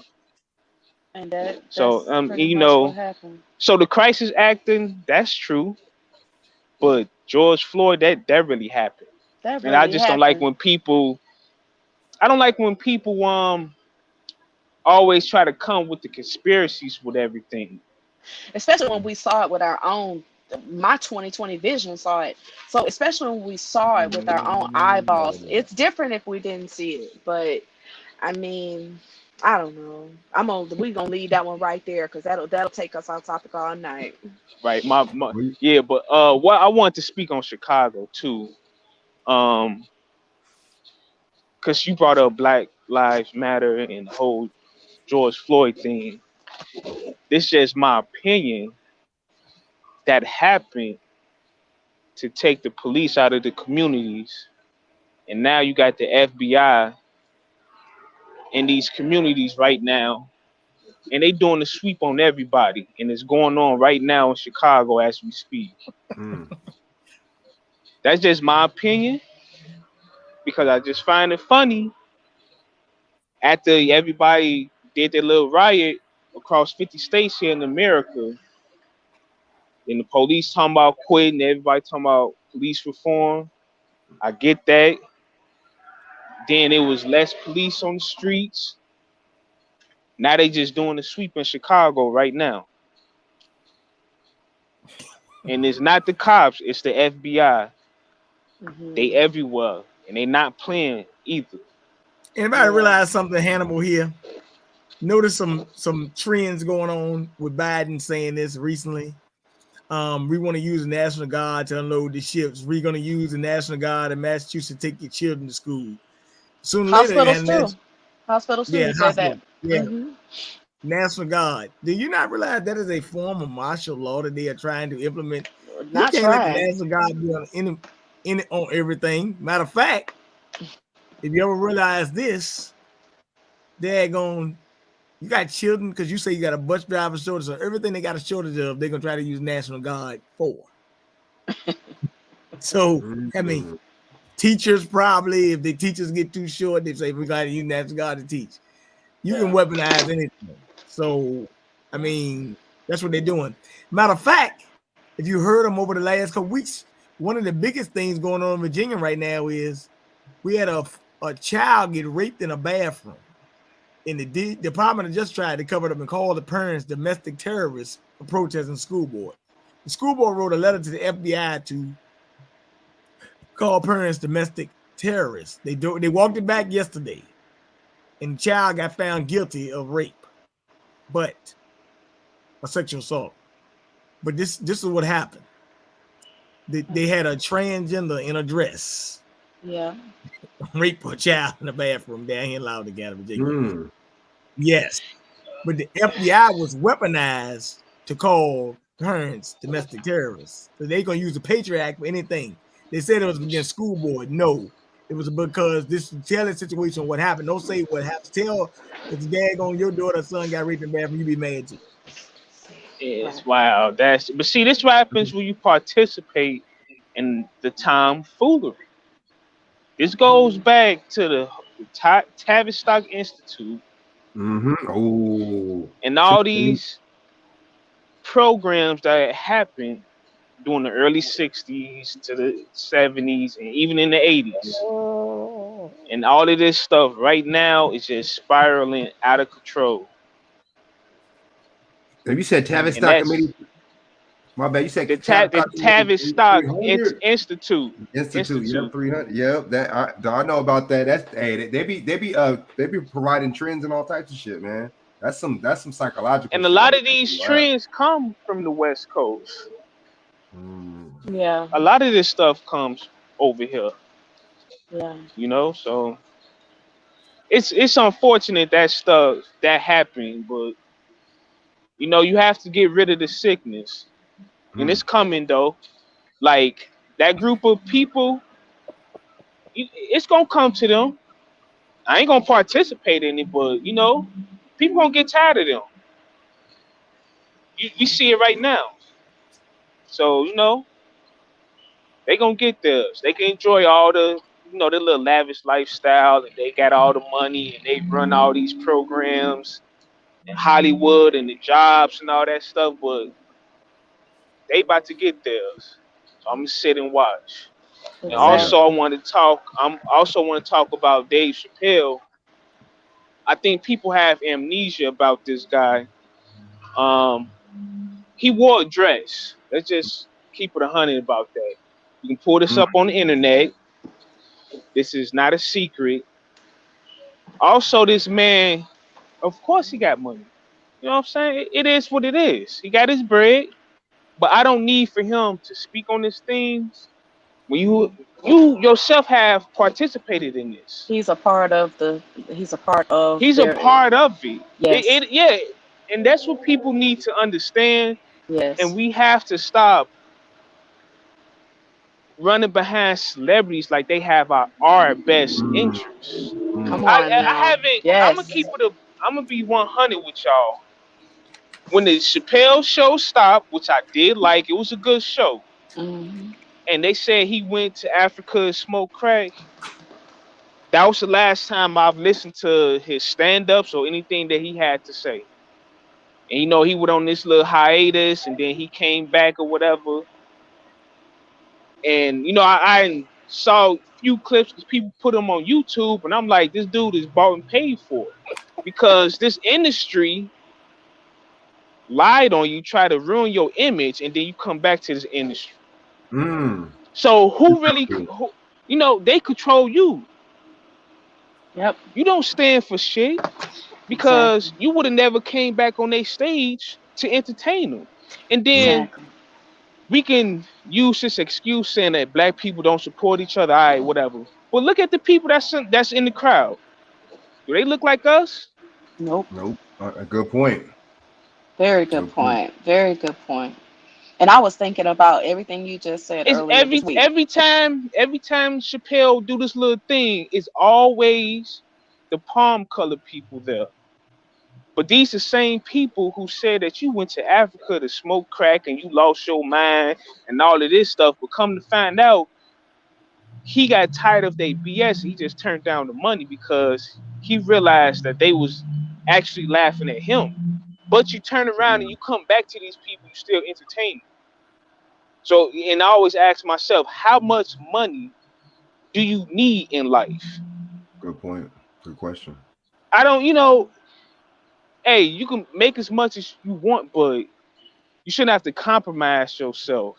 And that's So pretty you much know, what happened. so the crisis acting, that's true. But George Floyd, that really happened. That And I really just don't like happened. when people always try to come with the conspiracies with everything. Especially when we saw it with our own. My 2020 vision saw it. So especially when we saw it with our own eyeballs, it's different if we didn't see it. But I mean, I don't know. We gonna leave that one right there because that'll take us on topic all night. Right. Yeah, but what I wanted to speak on Chicago too. Because you brought up Black Lives Matter and the whole George Floyd thing. This is just my opinion. That happened to take the police out of the communities, and now you got the FBI in these communities right now, and they doing the sweep on everybody, and it's going on right now in Chicago as we speak. That's just my opinion, because I just find it funny. After everybody did their little riot across 50 states here in America, and the police talking about quitting, everybody talking about police reform. I get that. Then it was less police on the streets. Now they just doing the sweep in Chicago right now. And it's not the cops, it's the FBI. They everywhere, and they not playing either. Anybody realize something, Hannibal, here? Notice some trends going on with Biden saying this recently. We want to use the National Guard to unload the ships. We're going to use the National Guard in Massachusetts to take your children to school. Sooner or later, Hospitals too. Yeah, You said that. yeah. National Guard. Do you not realize that is a form of martial law that they are trying to implement? Not you can't let the trying. National Guard be on everything. Matter of fact, if you ever realize this, you got children, because you say you got a bus driver shortage, so everything they got a shortage of, they're gonna try to use National Guard for. So I mean, teachers probably, if the teachers get too short, they say we gotta use National Guard to teach. You can weaponize anything. So I mean, that's what they're doing. Matter of fact, if you heard them over the last couple weeks, one of the biggest things going on in Virginia right now is we had a child get raped in a bathroom. And the Department of Justice tried to cover it up and call the parents domestic terrorists for protesting the school board. The school board wrote a letter to the FBI to call parents domestic terrorists. They walked it back yesterday, and the child got found guilty of rape, but a sexual assault. But this is what happened. They had a transgender in a dress. Yeah. Rape a child in the bathroom down here in Loudoun County, Virginia. Yes. But the FBI was weaponized to call parents domestic terrorists. So they're going to use the Patriot Act for anything. They said it was against school board. No. It was because this tell the situation what happened. Don't say what happened. Tell if the dad on your daughter or son got raped in the bathroom, you be mad too. It's wild. But see, this what happens when you participate in the tomfoolery. This goes back to the Tavistock Institute and all these programs that happened during the early 60s to the 70s and even in the 80s. And all of this stuff right now is just spiraling out of control. Have you said Tavistock Committee? My bad. You said the Tavistock Institute. Institute. Yep, 300. Yep, that I know about that. That's they be providing trends and all types of shit, man. That's some psychological. And a lot of these trends come from the West Coast. Yeah. A lot of this stuff comes over here. Yeah. You know, so it's unfortunate that stuff that happened, but you know, you have to get rid of the sickness. And it's coming though. Like that group of people, it's gonna come to them. I ain't gonna participate in it, but you know, people gonna get tired of them. You see it right now. So, you know, they gonna get theirs. They can enjoy all the, you know, their little lavish lifestyle, and they got all the money, and they run all these programs in Hollywood and the jobs and all that stuff, but they about to get theirs. So I'm gonna sit and watch. And also I want to talk about Dave Chappelle. I think people have amnesia about this guy. He wore a dress. Let's just keep it 100 about that. You can pull this up on the internet. This is not a secret. Also, this man, of course he got money. You know what I'm saying? It is what it is. He got his bread. But I don't need for him to speak on these things when you yourself have participated in this. He's a part of it. He's a part of it. Yes. And that's what people need to understand. Yes. And we have to stop running behind celebrities like they have our best interests. Come on. I haven't. Yes. I'm gonna be 100 with y'all. When the Chappelle show stopped, which I did like, it was a good show. Mm-hmm. And they said he went to Africa and smoked crack. That was the last time I've listened to his stand-ups or anything that he had to say. And you know, he went on this little hiatus and then he came back or whatever. And you know, I saw a few clips because people put them on YouTube, and I'm like, this dude is bought and paid for it. Because this industry lied on you, try to ruin your image, and then you come back to this industry. So who really, you know, they control you. Yep. You don't stand for shit because you would have never came back on their stage to entertain them. And then we can use this excuse saying that black people don't support each other. All right, whatever. But look at the people that's in the crowd. Do they look like us? Nope. A good point. Very good point. Very good point. And I was thinking about everything you just said earlier this week. Every time Chappelle do this little thing, it's always the palm colored people there. But these the same people who said that you went to Africa to smoke crack and you lost your mind and all of this stuff, but come to find out, he got tired of their BS. He just turned down the money because he realized that they was actually laughing at him. But you turn around and you come back to these people, you still entertain them. So, and I always ask myself, how much money do you need in life? Good point. Good question. I don't, you know, hey, you can make as much as you want, but you shouldn't have to compromise yourself.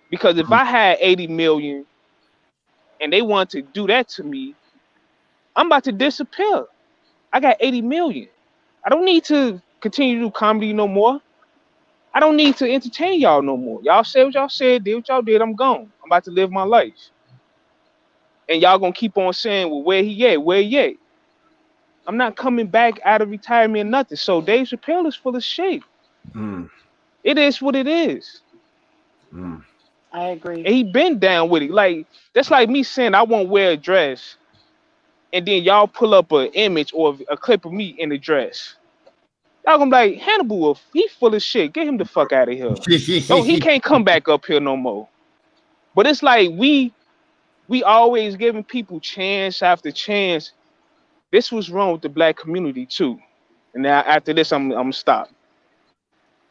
Because if I had 80 million and they want to do that to me, I'm about to disappear. I got 80 million. I don't need to continue to do comedy no more. I don't need to entertain y'all no more. Y'all said what y'all said, did what y'all did, I'm gone. I'm about to live my life. And y'all gonna keep on saying, well, where he at? Where he at? I'm not coming back out of retirement or nothing. So Dave Chappelle is full of shit. It is what it is. I agree. And he been down with it. Like, that's like me saying I won't wear a dress, and then y'all pull up an image or a clip of me in a dress. Y'all gonna be like, Hannibal, he full of shit. Get him the fuck out of here. No, he can't come back up here no more. But it's like we always giving people chance after chance. This was wrong with the black community too. And now after this, I'm gonna stop.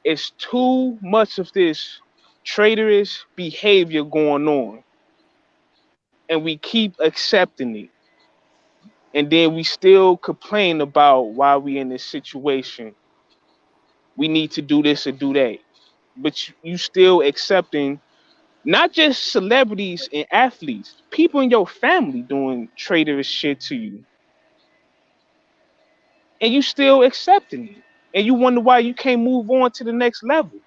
It's too much of this traitorous behavior going on, and we keep accepting it. And then we still complain about why we in this situation. We need to do this or do that. but you still accepting not just celebrities and athletes, people in your family doing traitorous shit to you, and you still accepting it, and you wonder why you can't move on to the next level.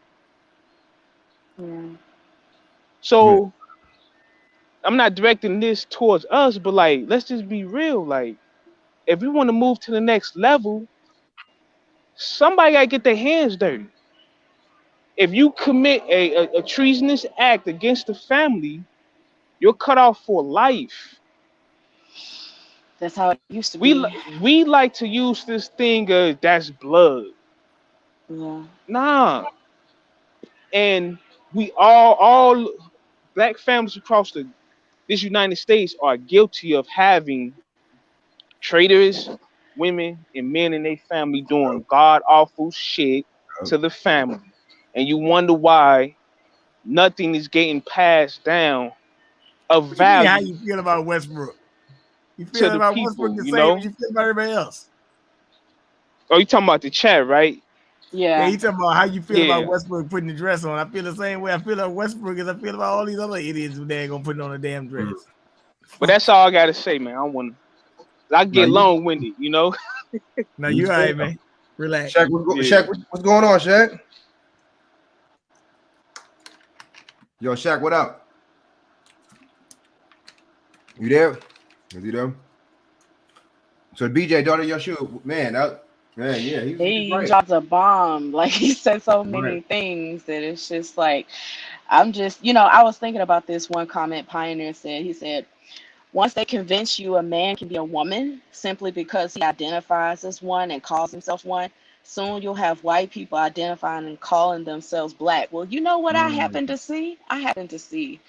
Yeah. So I'm not directing this towards us, but like, let's just be real. Like, if we want to move to the next level, somebody gotta get their hands dirty. If you commit a treasonous act against the family, you're cut off for life. That's how it used to We be. we like to use this thing of that's blood. Yeah. Nah. And we all black families across this United States are guilty of having traitorous women and men in their family doing god awful shit to the family. And you wonder why nothing is getting passed down of What you mean, how value you feel about Westbrook? You to feel the about people, Westbrook the you same know? as you feel about everybody else? Oh, you talking about the chat, right? Yeah, Yeah. you talking about how you feel about Yeah. Westbrook putting the dress on. I feel the same way I feel about Westbrook as I feel about all these other idiots who they ain't gonna put on a damn dress. But that's all I gotta say, man. I get long winded, you know. No, you all right, man. Relax. Shaq, what's going on, Shaq? Yo, Shaq, what up? You there? Is he there? So BJ, daughter, your shoe, man. Yeah, he's He right. dropped a bomb. Like, he said so many Right. things that it's just like, I'm just, I was thinking about this one comment Pioneer said. He said, once they convince you a man can be a woman simply because he identifies as one and calls himself one, soon you'll have white people identifying and calling themselves black. Well, you know what I happened to see? I happened to see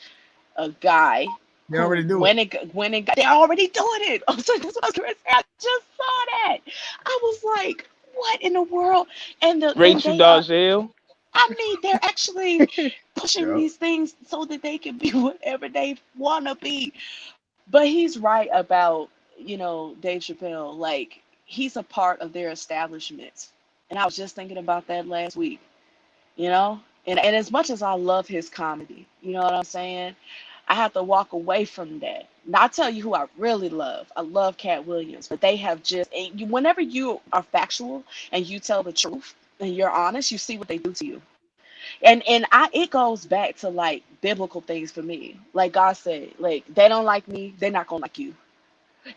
a guy They already do when they're already doing it. Oh, so that's what I was gonna say. I just saw that. I was like, what in the world? And Rachel Dolezal. I mean, they're actually pushing these things so that they can be whatever they want to be. But he's right about, Dave Chappelle. Like, he's a part of their establishment. And I was just thinking about that last week, And as much as I love his comedy, you know what I'm saying? I have to walk away from that. Now, I'll tell you who I really love. I love Cat Williams, but they have whenever you are factual and you tell the truth and you're honest, you see what they do to you. And it goes back to like biblical things for me. Like God said, like, they don't like me, they're not gonna like you.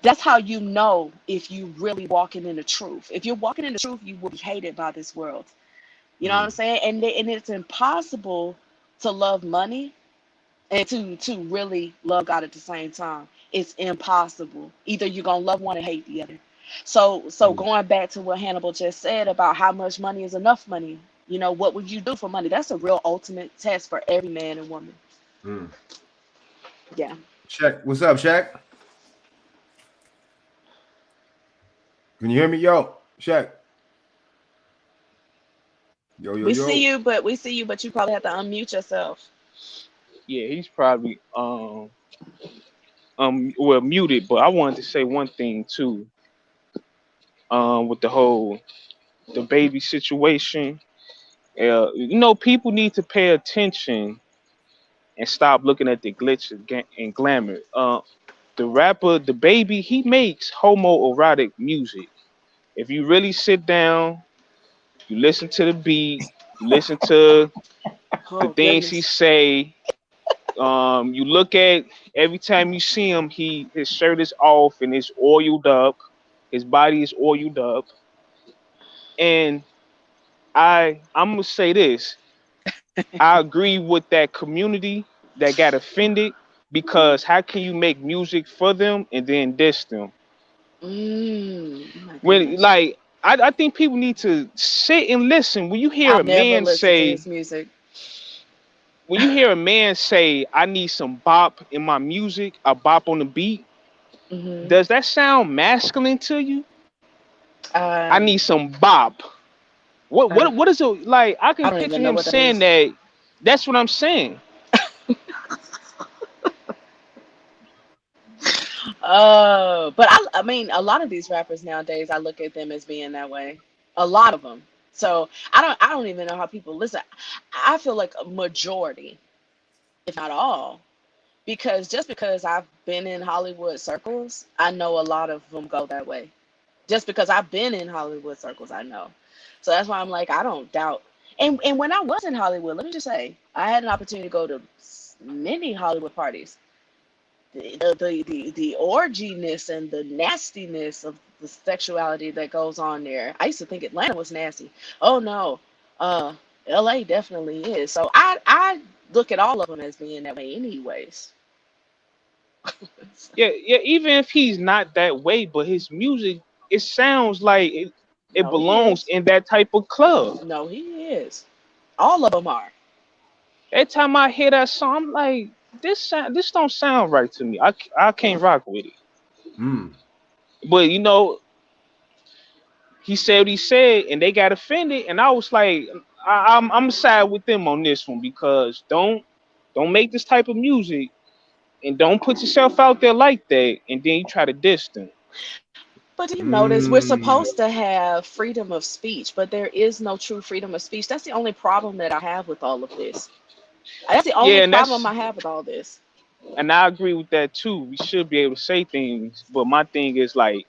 That's how you know if you really walking in the truth. If you're walking in the truth, you will be hated by this world. You know what I'm saying? And it's impossible to love money and to really love God at the same time. It's impossible. Either you're gonna love one and hate the other. So going back to what Hannibal just said about how much money is enough money, what would you do for money? That's a real ultimate test for every man and woman. Yeah. Shaq, what's up, Shaq? Can you hear me, yo, Shaq? Yo. We see you, but you probably have to unmute yourself. Yeah, he's probably muted. But I wanted to say one thing too. With the baby situation. People need to pay attention and stop looking at the glitch and glamour. The rapper, the baby, he makes homoerotic music. If you really sit down, you listen to the beat, you listen to the things he say. You look at every time you see him, his shirt is off and it's oiled up. His body is oiled up. And I'm gonna say this. I agree with that community that got offended, because how can you make music for them and then diss them? When I think people need to sit and listen. When you hear I'll a never man listen say to his music. when you hear a man say, I need some bop in my music, a bop on the beat, does that sound masculine to you? I need some bop. What is it like? I can picture him saying that. That's what I'm saying. But I mean, a lot of these rappers nowadays, I look at them as being that way. A lot of them. So I don't even know how people listen. I feel like a majority, if not all, because just because I've been in Hollywood circles, I know a lot of them go that way. Just because I've been in Hollywood circles, I know. So that's why I'm like, I don't doubt. And when I was in Hollywood, let me just say, I had an opportunity to go to many Hollywood parties. The orginess and the nastiness of the sexuality that goes on there. I used to think Atlanta was nasty. Oh no, LA definitely is. So I look at all of them as being that way, anyways. Yeah, even if he's not that way, but his music, it sounds like it No, he belongs is. in that type of club. No, he is. All of them are. Every time I hear that song, I'm like, this don't sound right to me. I can't rock with it. But you know, he said what he said, and they got offended, and I was like, I'm side with them on this one, because don't make this type of music, and don't put yourself out there like that, and then you try to diss them. But do you notice we're supposed to have freedom of speech, but there is no true freedom of speech. That's the only problem that I have with all of this. That's the only problem I have with all this. And I agree with that too. We should be able to say things, but my thing is like,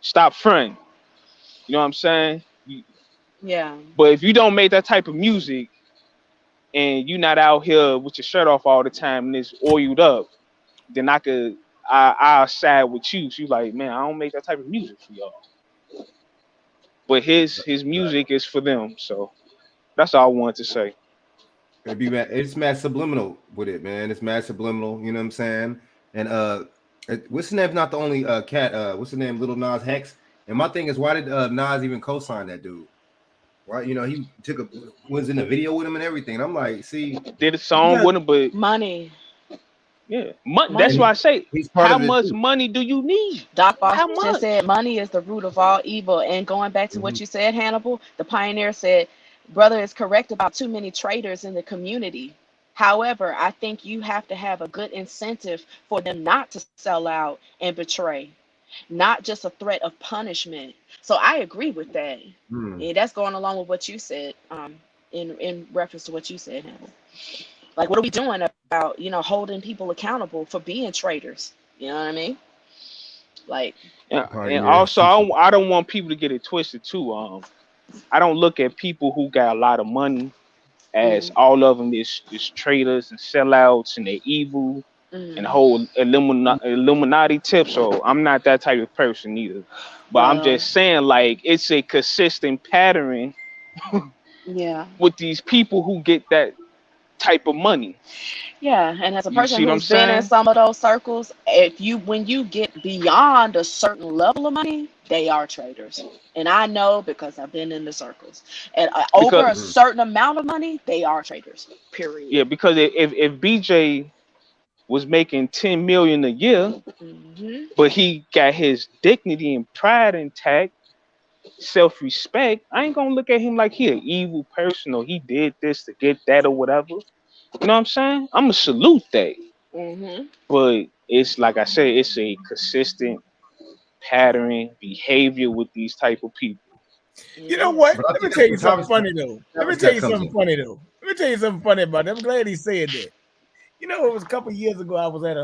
stop fronting. You know what I'm saying? Yeah. But if you don't make that type of music, and you're not out here with your shirt off all the time and it's oiled up, then I'll side with you. So you like, man, I don't make that type of music for y'all. But his music is for them. So that's all I wanted to say. It's mad subliminal with it, man. It's mad subliminal, you know what I'm saying? And what's the name? Not the only cat, what's the name? Little Nas Hex. And my thing is, why did Nas even co-sign that dude? Why, you know, he was in the video with him and everything. And I'm like, see, did a song with him, but money. Yeah, that's why I say, how much money do you need? Doc Boss just said money is the root of all evil. And going back to Mm-hmm. what you said, Hannibal, the pioneer said, brother is correct about too many traitors in the community. However, I think you have to have a good incentive for them not to sell out and betray, not just a threat of punishment. So I agree with that. Yeah, that's going along with what you said, in reference to what you said, Hannibal. Like, what are we doing about, you know, holding people accountable for being traitors? You know what I mean? Like, and also, I don't want people to get it twisted too. I don't look at people who got a lot of money as all of them is traitors and sellouts and they're evil and the whole Illuminati tip. So I'm not that type of person either. But I'm just saying, like, it's a consistent pattern yeah, with these people who get that type of money. Yeah, and as a You person see what I'm who's been in saying? some of those circles, when you get beyond a certain level of money, they are traders. And I know because I've been in the circles. And over a certain amount of money, they are traders. Period. Yeah, because if BJ was making 10 million a year, but he got his dignity and pride intact, self-respect, I ain't gonna look at him like he an evil person or he did this to get that or whatever. You know what I'm saying? I'm gonna salute that. But it's like I said, it's a consistent pattern behavior with these type of people. You know what? Let me tell you something funny though. Let me tell you something funny about it. I'm glad he said that. You know, it was a couple of years ago. I was at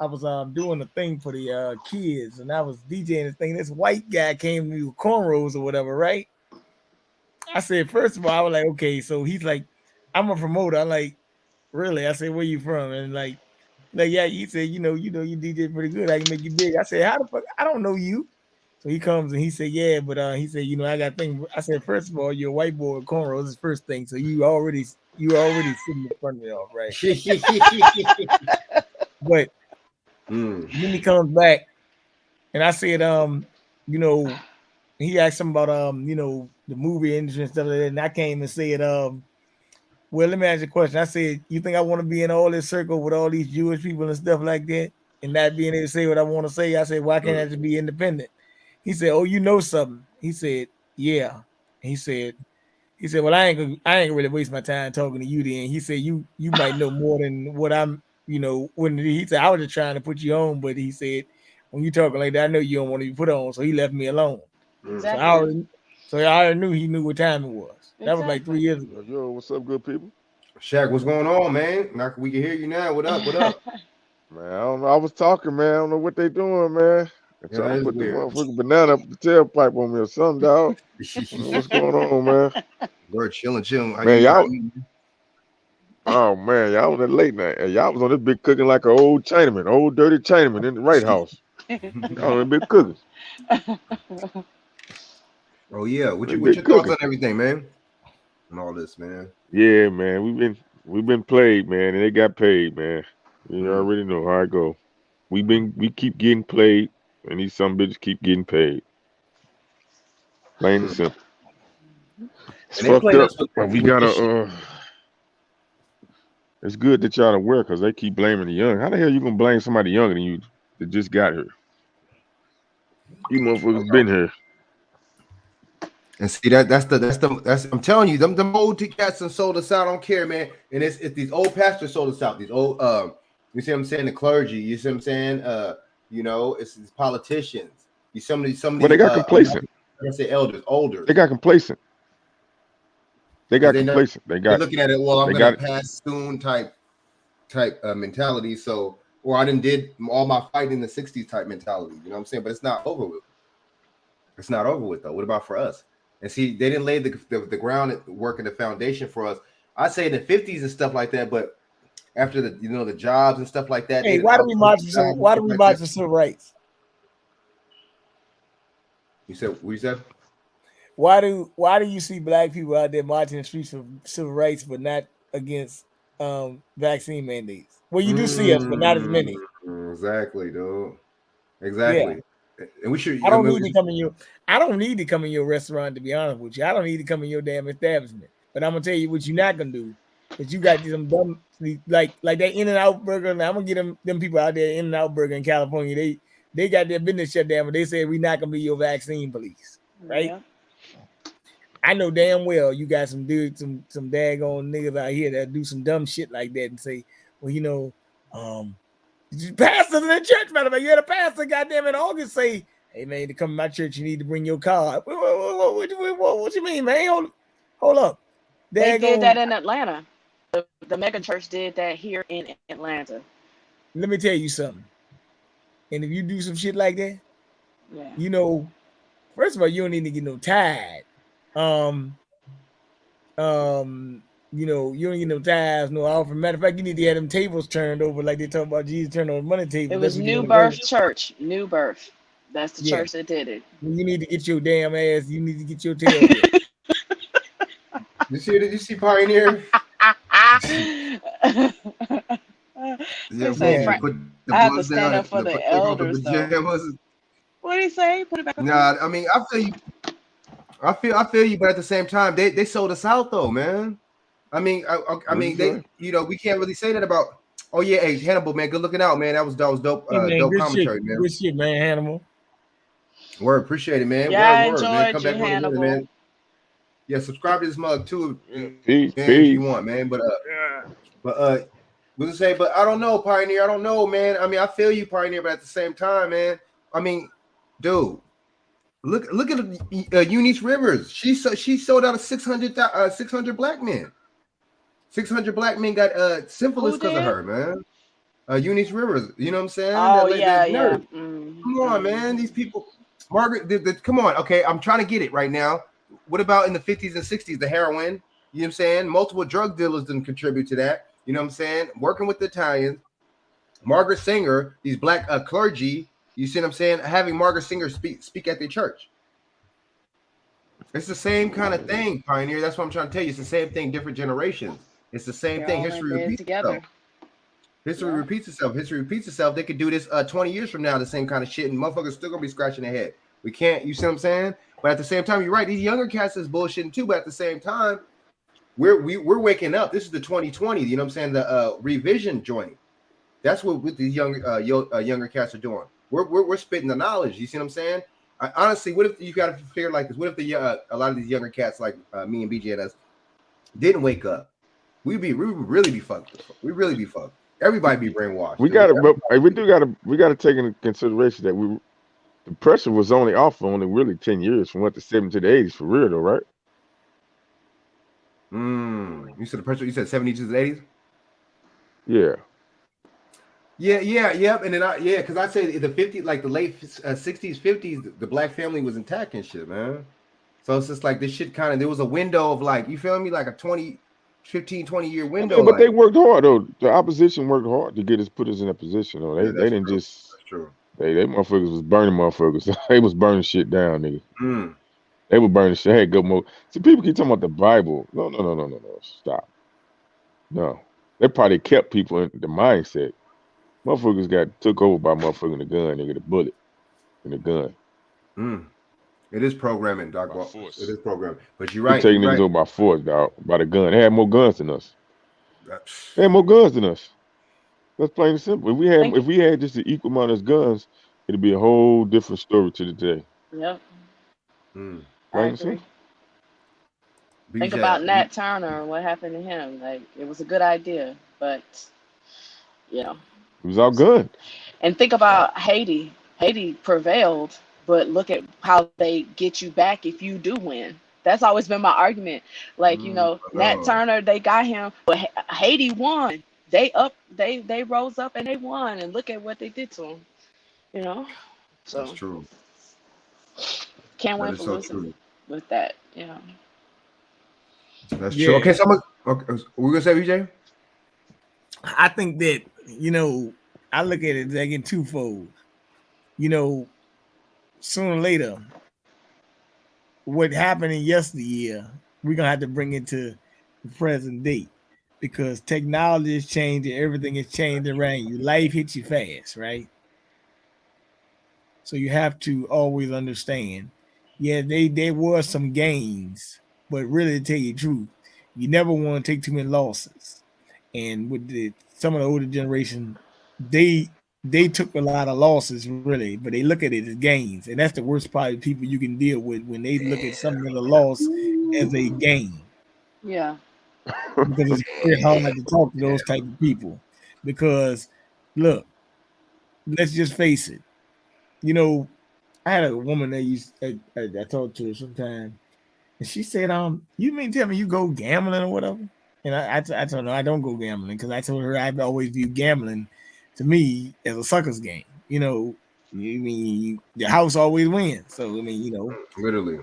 I was doing a thing for the kids, and I was DJing this thing. This white guy came to me with cornrows or whatever, right? I said, first of all, I was like, okay, so he's like, I'm a promoter. I'm like, really? I said, where you from? And like, yeah, he said, you know, you DJ pretty good. I can make you big. I said, how the fuck? I don't know you. So he comes and he said, yeah, but he said, you know, I got things. I said, first of all, you're a white boy with cornrows. Is the first thing. So you already sitting in front of me off, right? But then he comes back and I said, you know, he asked him about you know, the movie industry and stuff like that. And I came and said, well, let me ask you a question. I said, you think I want to be in all this circle with all these Jewish people and stuff like that and not being able to say what I want to say? I said, why can't I just be independent? He said, oh, you know something. He said, yeah. He said, well, I ain't gonna really waste my time talking to you then. He said, you might know more than what I'm, you know, when he said, I was just trying to put you on, but he said, when you talking like that, I know you don't want to be put on. So he left me alone. Exactly. So I already knew he knew what time it was. That was like 3 years ago. Yo, what's up, good people? Shaq, what's going on, man? Now we can hear you now. What up? What up? Man, I don't know. I was talking, man. I don't know what they doing, man. They're trying to put the motherfucking banana up the tailpipe on me or something, dog. I don't know what's going on, man? We're chilling. Man, y'all. Oh man, y'all on that late night. Y'all was on this big cooking like an old Chinaman, old dirty Chinaman in the White House. Y'all on that big cooking. Oh yeah, what your thoughts on everything, man? And all this, man. Yeah, man. We've been played, man, and they got paid, man. You already know how I go. We keep getting played, and these some bitches keep getting paid. Plain and simple. It's fucked up. But we gotta it's good that y'all aware because they keep blaming the young. How the hell you gonna blame somebody younger than you that just got here? You motherfuckers been here. And see that's I'm telling you, them old cats and sold us out. I don't care, man. And it's these old pastors sold us out. These old you see what I'm saying? The clergy. You see what I'm saying? You know, it's these politicians. You some of these. Well, they got complacent. I say elders, older. They got complacent. They got complacent. They're looking at it. Well, I'm gonna pass soon type mentality. So, or I did all my fighting in the '60s type mentality. You know what I'm saying? But it's not over with. It's not over with though. What about for us? And see, they didn't lay the ground work and the foundation for us. I'd say in the 50s and stuff like that. But after the jobs and stuff like that. Hey, why do we march for civil rights? You said what you said? Why do you see black people out there marching the streets for civil rights, but not against vaccine mandates? Well, you do see us, but not as many. Exactly, dude. Exactly. Yeah. And we should. I don't need to come in your restaurant, to be honest with you. I don't need to come in your damn establishment. But I'm gonna tell you what you're not gonna do. But you got some dumb like that In-N-Out Burger. And I'm gonna get them people out there In-N-Out Burger in California. They got their business shut down, but they said we're not gonna be your vaccine police, right? Yeah. I know damn well you got some dudes, some daggone niggas out here that do some dumb shit like that and say, well, you know, pastors in the church, matter of fact, you had a pastor, goddamn, in August say, hey man, to come to my church, you need to bring your car. What you mean, man? Hold up. They did that in Atlanta. The mega church did that here in Atlanta. Let me tell you something. And if you do some shit like that, you know, first of all, you don't need to get no tithe. You know, you don't get no tithes, no offering. Matter of fact, you need to have them tables turned over like they talk about Jesus turning over money tables. It was New Birth Church. New Birth. That's the church that did it. You need to get your damn ass. You need to get your tail. You see Pioneer? I have to stand up for the elders. What did he say? Put it back. Nah, I mean, I feel you, but at the same time, they sold us out though, man. I mean, I mean, they, you know, we can't really say that about. Oh yeah, hey Hannibal, man, good looking out, man. That was dope, dope commentary, man. Good shit, man, Hannibal. Word, appreciate it, man. Yeah, I enjoyed man. Come back Hannibal. Man. Yeah, subscribe to this mug too, if you want, man. But we'll say, but I don't know, Pioneer. I don't know, man. I mean, I feel you, Pioneer, but at the same time, man. I mean, dude, look at Eunice Rivers. She sold out of 600 black men. 600 black men got syphilis because of her, man. Eunice Rivers, you know what I'm saying? Oh, yeah. Come on, man. These people, Margaret, come on. Okay, I'm trying to get it right now. What about in the 50s and 60s, the heroin? You know what I'm saying? Multiple drug dealers didn't contribute to that. You know what I'm saying? Working with the Italians. Margaret Singer, these black clergy, you see what I'm saying? Having Margaret Singer speak at their church. It's the same kind of thing, Pioneer. That's what I'm trying to tell you. It's the same thing, different generations. It's the same thing. History repeats itself. History repeats itself. History repeats itself. They could do this 20 years from now, the same kind of shit, and motherfuckers still gonna be scratching their head. We can't, you see what I'm saying? But at the same time, you're right. These younger cats is bullshitting too. But at the same time, we're waking up. This is the 2020. You know what I'm saying? The revision joint. That's what these younger cats are doing. We're spitting the knowledge. You see what I'm saying? Honestly, what if you got to figure like this? What if a lot of these younger cats like me and BJ and us didn't wake up? We would really be fucked. We really be fucked. Everybody be brainwashed. We do gotta take into consideration that The pressure was only off for only really 10 years from what the 70s to the 80s for real though, right? You said the pressure. You said 70s to the 80s. Yeah. Yep. And then because I say the 50s, like the late 60s, 50s, the black family was intact and shit, man. So it's just like this shit kind of, there was a window of like, you feel me, like a 15, 20-year window. But they worked hard though. The opposition worked hard to put us in that position. Though. They didn't true. just. That's true. They motherfuckers was burning motherfuckers. They was burning shit down, nigga. They were burning shit. Hey, good more. See, people keep talking about the Bible. No. Stop. No. They probably kept people in the mindset. Motherfuckers got took over by motherfucking the gun, nigga, the bullet and the gun. It is programming, Doc. It is programming. But you're right. They take niggas over by force, dog, by the gun. They had more guns than us. They had more guns than us. That's plain and simple. If we had just the equal amount of guns, it'd be a whole different story to the day. Yep. I agree. Think about Nat Turner and what happened to him. Like, it was a good idea, but you know, it was all good. And think about Haiti. Haiti prevailed, but look at how they get you back if you do win. That's always been my argument. Like, you know, Nat Turner, they got him, but Haiti won. They rose up and they won, and look at what they did to him. You know, so that's true. Can't win for losing with that. Yeah, that's true. Okay, we're gonna say, VJ. I think that, you know, I look at it like in twofold. You know, sooner or later, what happened in yesteryear, we're gonna have to bring it to the present day, because technology is changing, everything is changing around you. Life hits you fast, right? So you have to always understand. Yeah, there were some gains, but really, to tell you the truth, you never want to take too many losses. And with some of the older generation, they took a lot of losses, really, but they look at it as gains, and that's the worst part of people you can deal with, when they look at some of the loss as a gain. Yeah, because it's very hard to talk to those type of people. Because look, let's just face it. You know, I had a woman that I talked to her sometime, and she said, "You mean tell me you go gambling or whatever?" And I told her I don't go gambling, because I told her I've always viewed gambling to me as a sucker's game. You know, the house always wins. So I mean, you know, literally.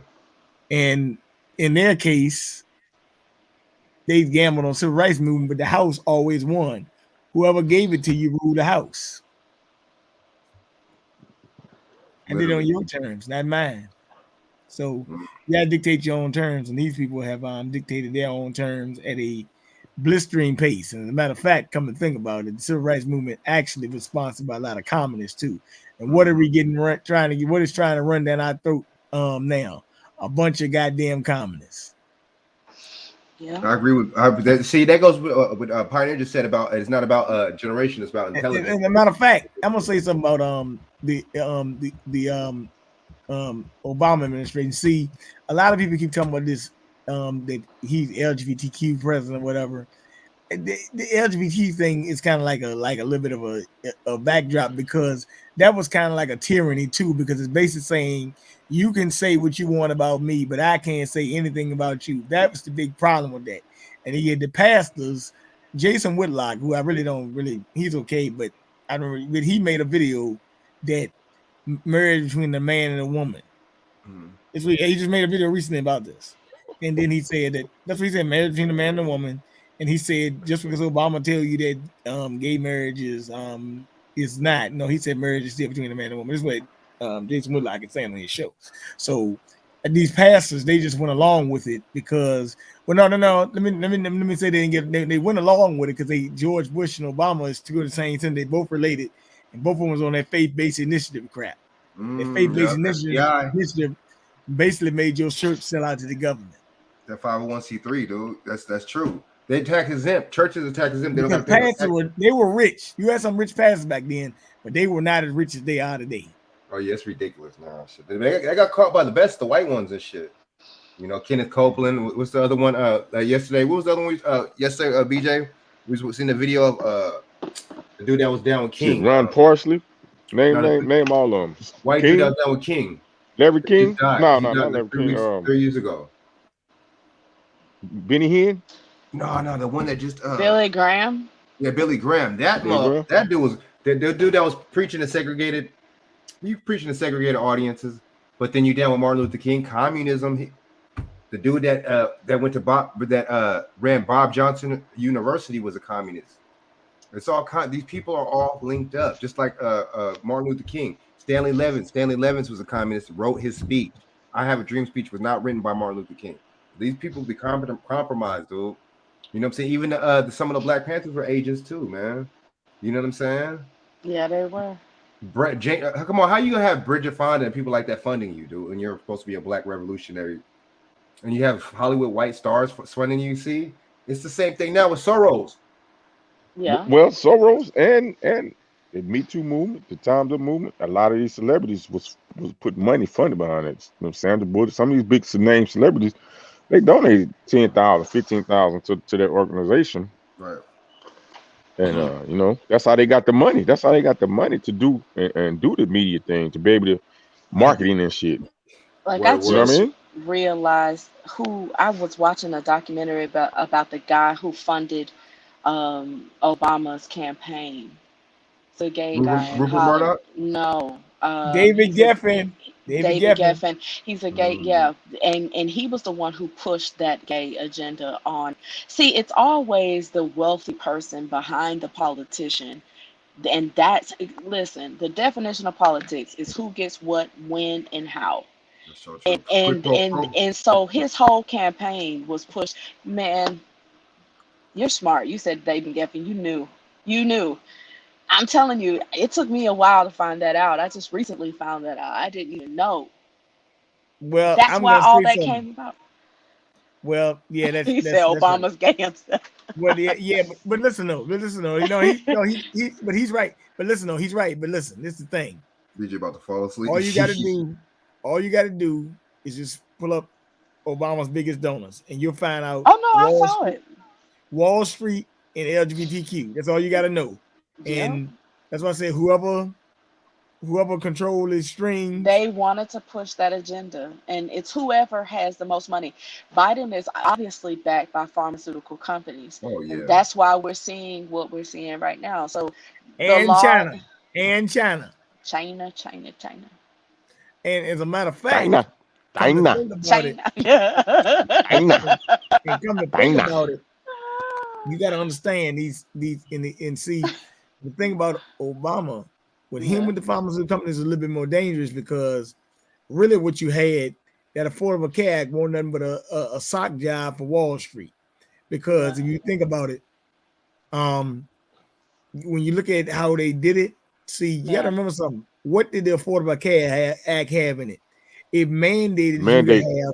And in their case, they gambled on civil rights movement, but the house always won. Whoever gave it to you ruled the house. And did it on your terms, not mine. So you gotta dictate your own terms, and these people have dictated their own terms at a blistering pace. And as a matter of fact, come to think about it, the civil rights movement actually was sponsored by a lot of communists too. And what are we trying to run down our throat now? A bunch of goddamn communists. Yeah, I agree with that. See, that goes with Pioneer just said about it's not about generation, it's about intelligence. And as a matter of fact, I'm gonna say something about the Obama administration. See, a lot of people keep talking about this that he's LGBTQ president or whatever. The LGBT thing is kind of like a little bit of a backdrop, because that was kind of like a tyranny too, because it's basically saying you can say what you want about me, but I can't say anything about you. That was the big problem with that. And he had the pastors, Jason Whitlock, who I really don't he's okay, but I don't. But he made a video that marriage between a man and a woman. He just made a video recently about this, and then he said that's what he said: marriage between a man and a woman. And he said, just because Obama tell you that gay marriage is not, no, he said marriage is still between a man and a woman. This is what Jason Whitlock is saying on his show. So these pastors, they just went along with it because, well, no. Let me say they went along with it because George Bush and Obama is to go to the same thing. They both related, and both of them was on that faith-based initiative crap. That faith-based initiative basically made your church sell out to the government. That 501c3, dude. That's true. They tax exempt. Churches are tax exempt. They don't have to pay. They were rich. You had some rich pastors back then, but they were not as rich as they are today. Oh yeah, it's ridiculous now. Shit. They got caught by the best, the white ones and shit. You know, Kenneth Copeland. What's the other one? Yesterday. What was the other one? Yesterday, BJ. We was seeing the video of the dude that was down with King. Ron Parsley. Name all of them. White King? dude that was down with King. Larry King? No, He not died Larry like King. 3 years ago. Benny Hinn? No, the one that just Billy Graham. Yeah, Billy Graham. That dude was the dude that was preaching to segregated. You preaching to segregated audiences, but then you down with Martin Luther King, communism. The dude that went to ran Bob Johnson University was a communist. It's all these people are all linked up, just like Martin Luther King. Stanley Levins was a communist. Wrote his speech. "I Have a Dream" speech was not written by Martin Luther King. These people be compromised, dude. You know what I'm saying? Even some of the Black Panthers were ages too, man. You know what I'm saying? Yeah, they were. Come on, how you gonna have Bridget Fonda and people like that funding you, dude? And you're supposed to be a Black revolutionary, and you have Hollywood white stars funding you. See, it's the same thing now with Soros. Yeah. Well, Soros and the Me Too movement, the Time's Up movement, a lot of these celebrities was putting money funded behind it. You know, Sandra Bullock, some of these big name celebrities, they donated $10,000, $15,000 to their organization. Right. And you know, that's how they got the money. That's how they got the money to do and do the media thing, to be able to marketing and shit. Like I You know what I mean? realized who I was watching a documentary about the guy who funded Obama's campaign. It's a gay guy. Rupert Murdoch? No. David Geffen. David Geffen. He's a gay, yeah, and he was the one who pushed that gay agenda on. See, it's always the wealthy person behind the politician, and listen. The definition of politics is who gets what, when, and how. So And so his whole campaign was pushed. Man, you're smart. You said David Geffen. You knew. I'm telling you, it took me a while to find that out. I just recently found that out. I didn't even know. Well, That's why all that came about. Well, yeah, that's He said Obama's gay himself. Well, yeah, but listen though. You know, he's right. But listen though, he's right. But listen, this is the thing. Did you about to fall asleep? All you gotta do is just pull up Obama's biggest donors, and you'll find out. Oh no, I saw it. Wall Street and LGBTQ. That's all you gotta know. And that's why I say whoever control his strings, they wanted to push that agenda, and it's whoever has the most money. Biden is obviously backed by pharmaceutical companies. Oh yeah, and that's why we're seeing what we're seeing right now. So China. And China. And as a matter of fact, China. And come to think about it, you got to understand these and see the thing about Obama with him with the pharmaceutical companies is a little bit more dangerous, because really what you had, that Affordable Care Act wasn't nothing but a sock job for Wall Street. Because if you think about it, when you look at how they did it, see, you got to remember something. What did the Affordable Care Act have in it? It mandated you to have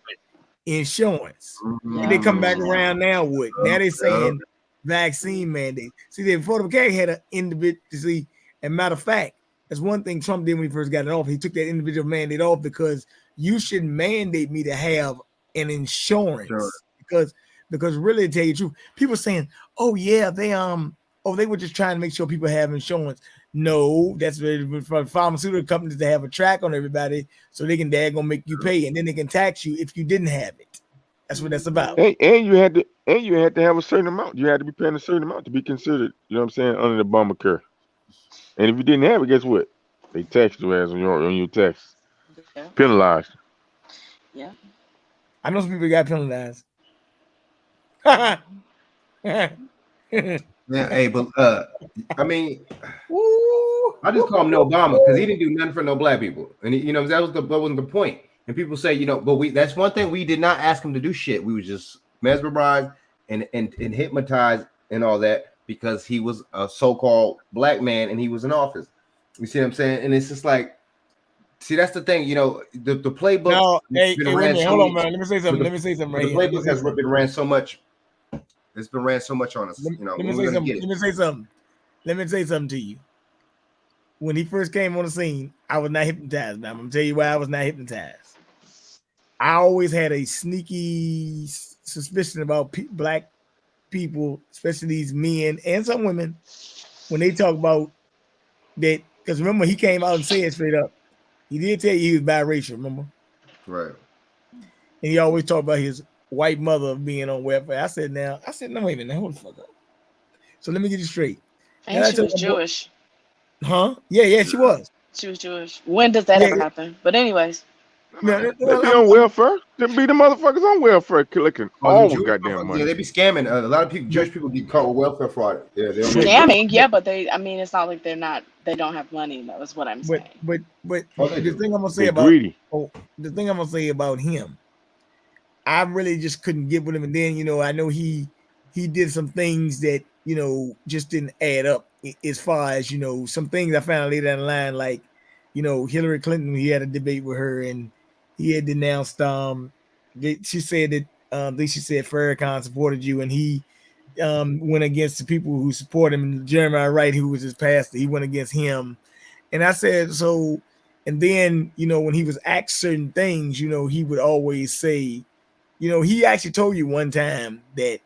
insurance. And they come back around now with. Now they're saying vaccine mandate. See, the Affordable Care had an individual. See, and matter of fact, that's one thing Trump did when he first got it off. He took that individual mandate off, because you should mandate me to have an insurance. Because really, to tell you the truth, people saying, "Oh yeah, they were just trying to make sure people have insurance." No, that's for pharmaceutical companies to have a track on everybody, so they can gonna make you pay, and then they can tax you if you didn't have it. That's what that's about. And you had to have a certain amount. You had to be paying a certain amount to be considered, you know what I'm saying, under the Obamacare. And if you didn't have it, guess what? They taxed you as on your tax. Yeah. Penalized. Yeah. I know some people got penalized. Yeah, hey, but I mean, I just call him no Obama because he didn't do nothing for no black people, and he, that wasn't the point. And people say, but that's one thing, we did not ask him to do shit. We was just mesmerized and hypnotized and all that because he was a so-called black man and he was in office. You see what I'm saying? And it's just like, see, that's the thing, the playbook. No, hey, wait a minute, hold on, man. Let me say something. Right the playbook has been ran so much. It's been ran so much on us. Let me say something. Let me say something to you. When he first came on the scene, I was not hypnotized. Now I'm gonna tell you why I was not hypnotized. I always had a sneaky suspicion about black people, especially these men and some women, when they talk about that Because remember, he came out and said straight up, he did tell you he was biracial, remember? Right. And he always talked about his white mother being on welfare. I said, no, wait a minute, hold the fuck up. So let me get you straight. And she was Jewish. Huh? Yeah, she was. She was Jewish. When does that ever happen? But anyways. They be on welfare. They be the motherfuckers on welfare collecting all the goddamn money. Yeah, they be scamming. A lot of people, Jewish people, be caught with welfare fraud. Yeah, scamming. Yeah, but it's not like they don't have money. That was what I'm saying. But the thing I'm gonna say about the thing I'm gonna say about him, I really just couldn't get with him. And then I know he did some things that just didn't add up as far as some things I found later down the line, like Hillary Clinton. He had a debate with her and he had denounced she said that I think she said Farrakhan supported you, and he went against the people who support him. And Jeremiah Wright, who was his pastor, he went against him. And I said, so, and then when he was asked certain things, he would always say, he actually told you one time that,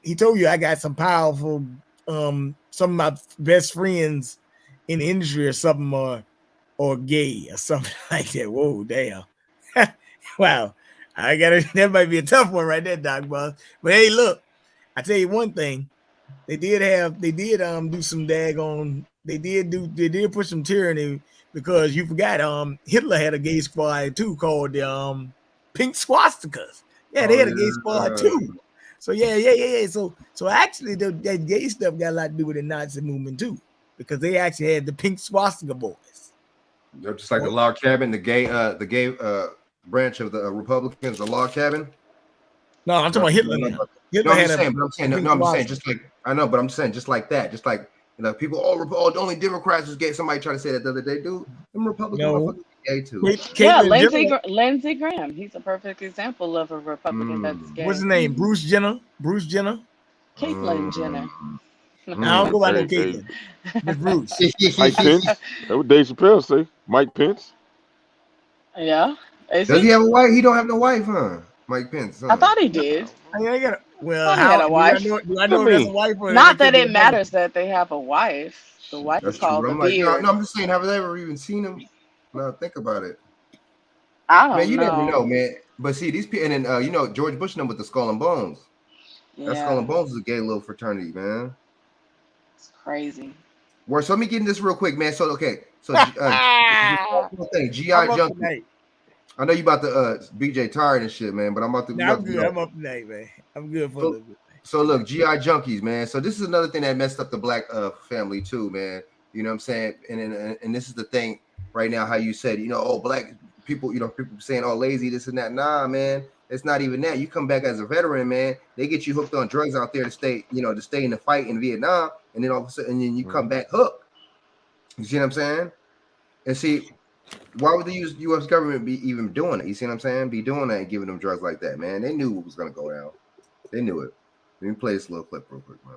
he told you I got some powerful some of my best friends in the industry or something, or gay or something like that. Whoa, damn. Wow. That might be a tough one right there, Doc Boss. But hey, look, I tell you one thing. They did do some daggone, they did push some tyranny, because you forgot Hitler had a gay squad too called the Pink Swastikas. Yeah, they had a gay squad too. So yeah. So actually that gay stuff got a lot to do with the Nazi movement too, because they actually had the Pink Swastika boys. They're just like the log cabin, the gay branch of the Republicans, the log cabin. No, I'm talking about Hitler. I'm saying just like I know, but I'm saying just like that, just like people. Only Democrats was gay. Somebody tried to say that the other day, dude. Them Republicans are gay too. Lindsey Graham. He's a perfect example of a Republican that's gay. What's his name? Bruce Jenner. Caitlyn Jenner. I don't go by no Caitlyn. Bruce. Mike Pence. That what Dave Chappelle say. Mike Pence. Yeah. Does he have a wife? He don't have no wife, huh? Mike Pence. Huh? I thought he did. Well, he had a wife. Do I know there's a wife? Not that it matters that they have a wife. The wife is called the beard. No, I'm just saying, have they ever even seen him? No, think about it. I don't know. You never know, man. But see, these people, and then George Bush with the Skull and Bones. Yeah. That Skull and Bones is a gay little fraternity, man. It's crazy. So let me get in this real quick, man. So G.I. Junkie. I know you about to BJ tired and shit, man, but I'm about to. I'm good. I'm up tonight, man. I'm good for a little bit. So look, G.I. Junkies, man. So this is another thing that messed up the black family too, man. You know what I'm saying? And this is the thing right now, how you said, black people, people saying, oh, lazy, this and that. Nah, man, it's not even that. You come back as a veteran, man. They get you hooked on drugs out there to stay in the fight in Vietnam, and then all of a sudden, you come back hooked. You see what I'm saying? And see, why would the U.S. government be even doing it? You see what I'm saying? Be doing that and giving them drugs like that, man. They knew what was gonna go down. They knew it. Let me play this little clip real quick, man.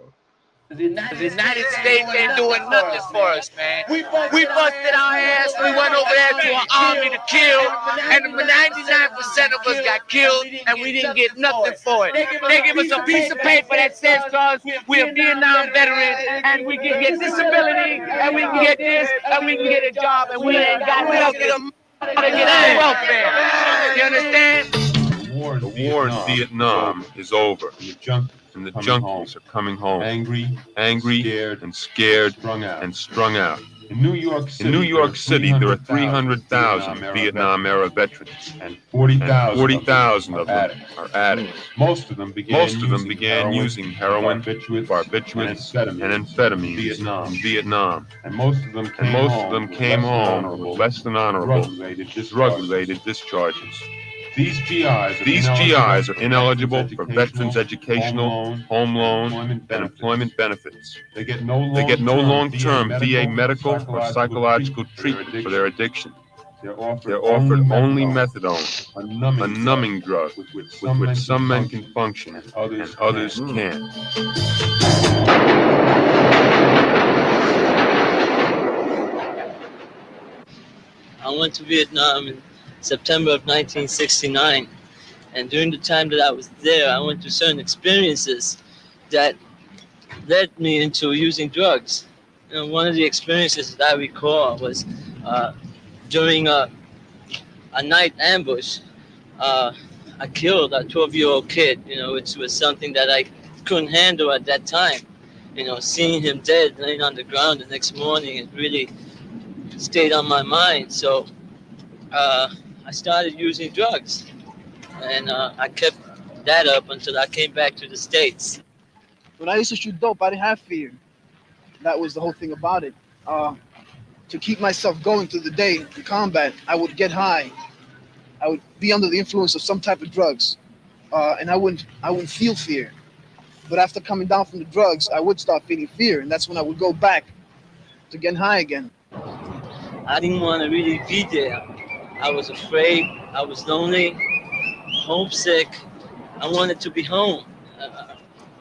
The United States ain't doing nothing for us, man. We busted our ass. We went over there to an army to kill, and 99% of us got killed, and we didn't get nothing for it. They give us a piece of paper that says to us, we're a Vietnam veteran, and we can get disability, and we can get this, and we can get a job, and we ain't got nothing to get our welfare. You understand? The war in Vietnam is over. And the junkies are coming home, angry, and scared, and strung out. In New York City, there are 300,000 Vietnam-era veterans, and 40,000 of them are addicts. Most of them began using heroin, barbiturates, and amphetamines in Vietnam. And most of them came home with less than honorable drug-related discharges. These GIs are ineligible for veterans' educational, home loan, and employment benefits. They get no long-term VA medical or psychological treatment for their addiction. They're offered only methadone, a numbing drug with which some men can function and others can't. I went to Vietnam in September of 1969, and during the time that I was there, I went through certain experiences that led me into using drugs. one of the experiences that I recall was during a night ambush. I killed a 12-year-old kid, which was something that I couldn't handle at that time. Seeing him dead laying on the ground the next morning, it really stayed on my mind. So I started using drugs, and I kept that up until I came back to the States. When I used to shoot dope, I didn't have fear. That was the whole thing about it. To keep myself going through the day in combat, I would get high. I would be under the influence of some type of drugs, and I wouldn't feel fear. But after coming down from the drugs, I would start feeling fear, and that's when I would go back to getting high again. I didn't want to really be there. I was afraid. I was lonely, homesick. I wanted to be home.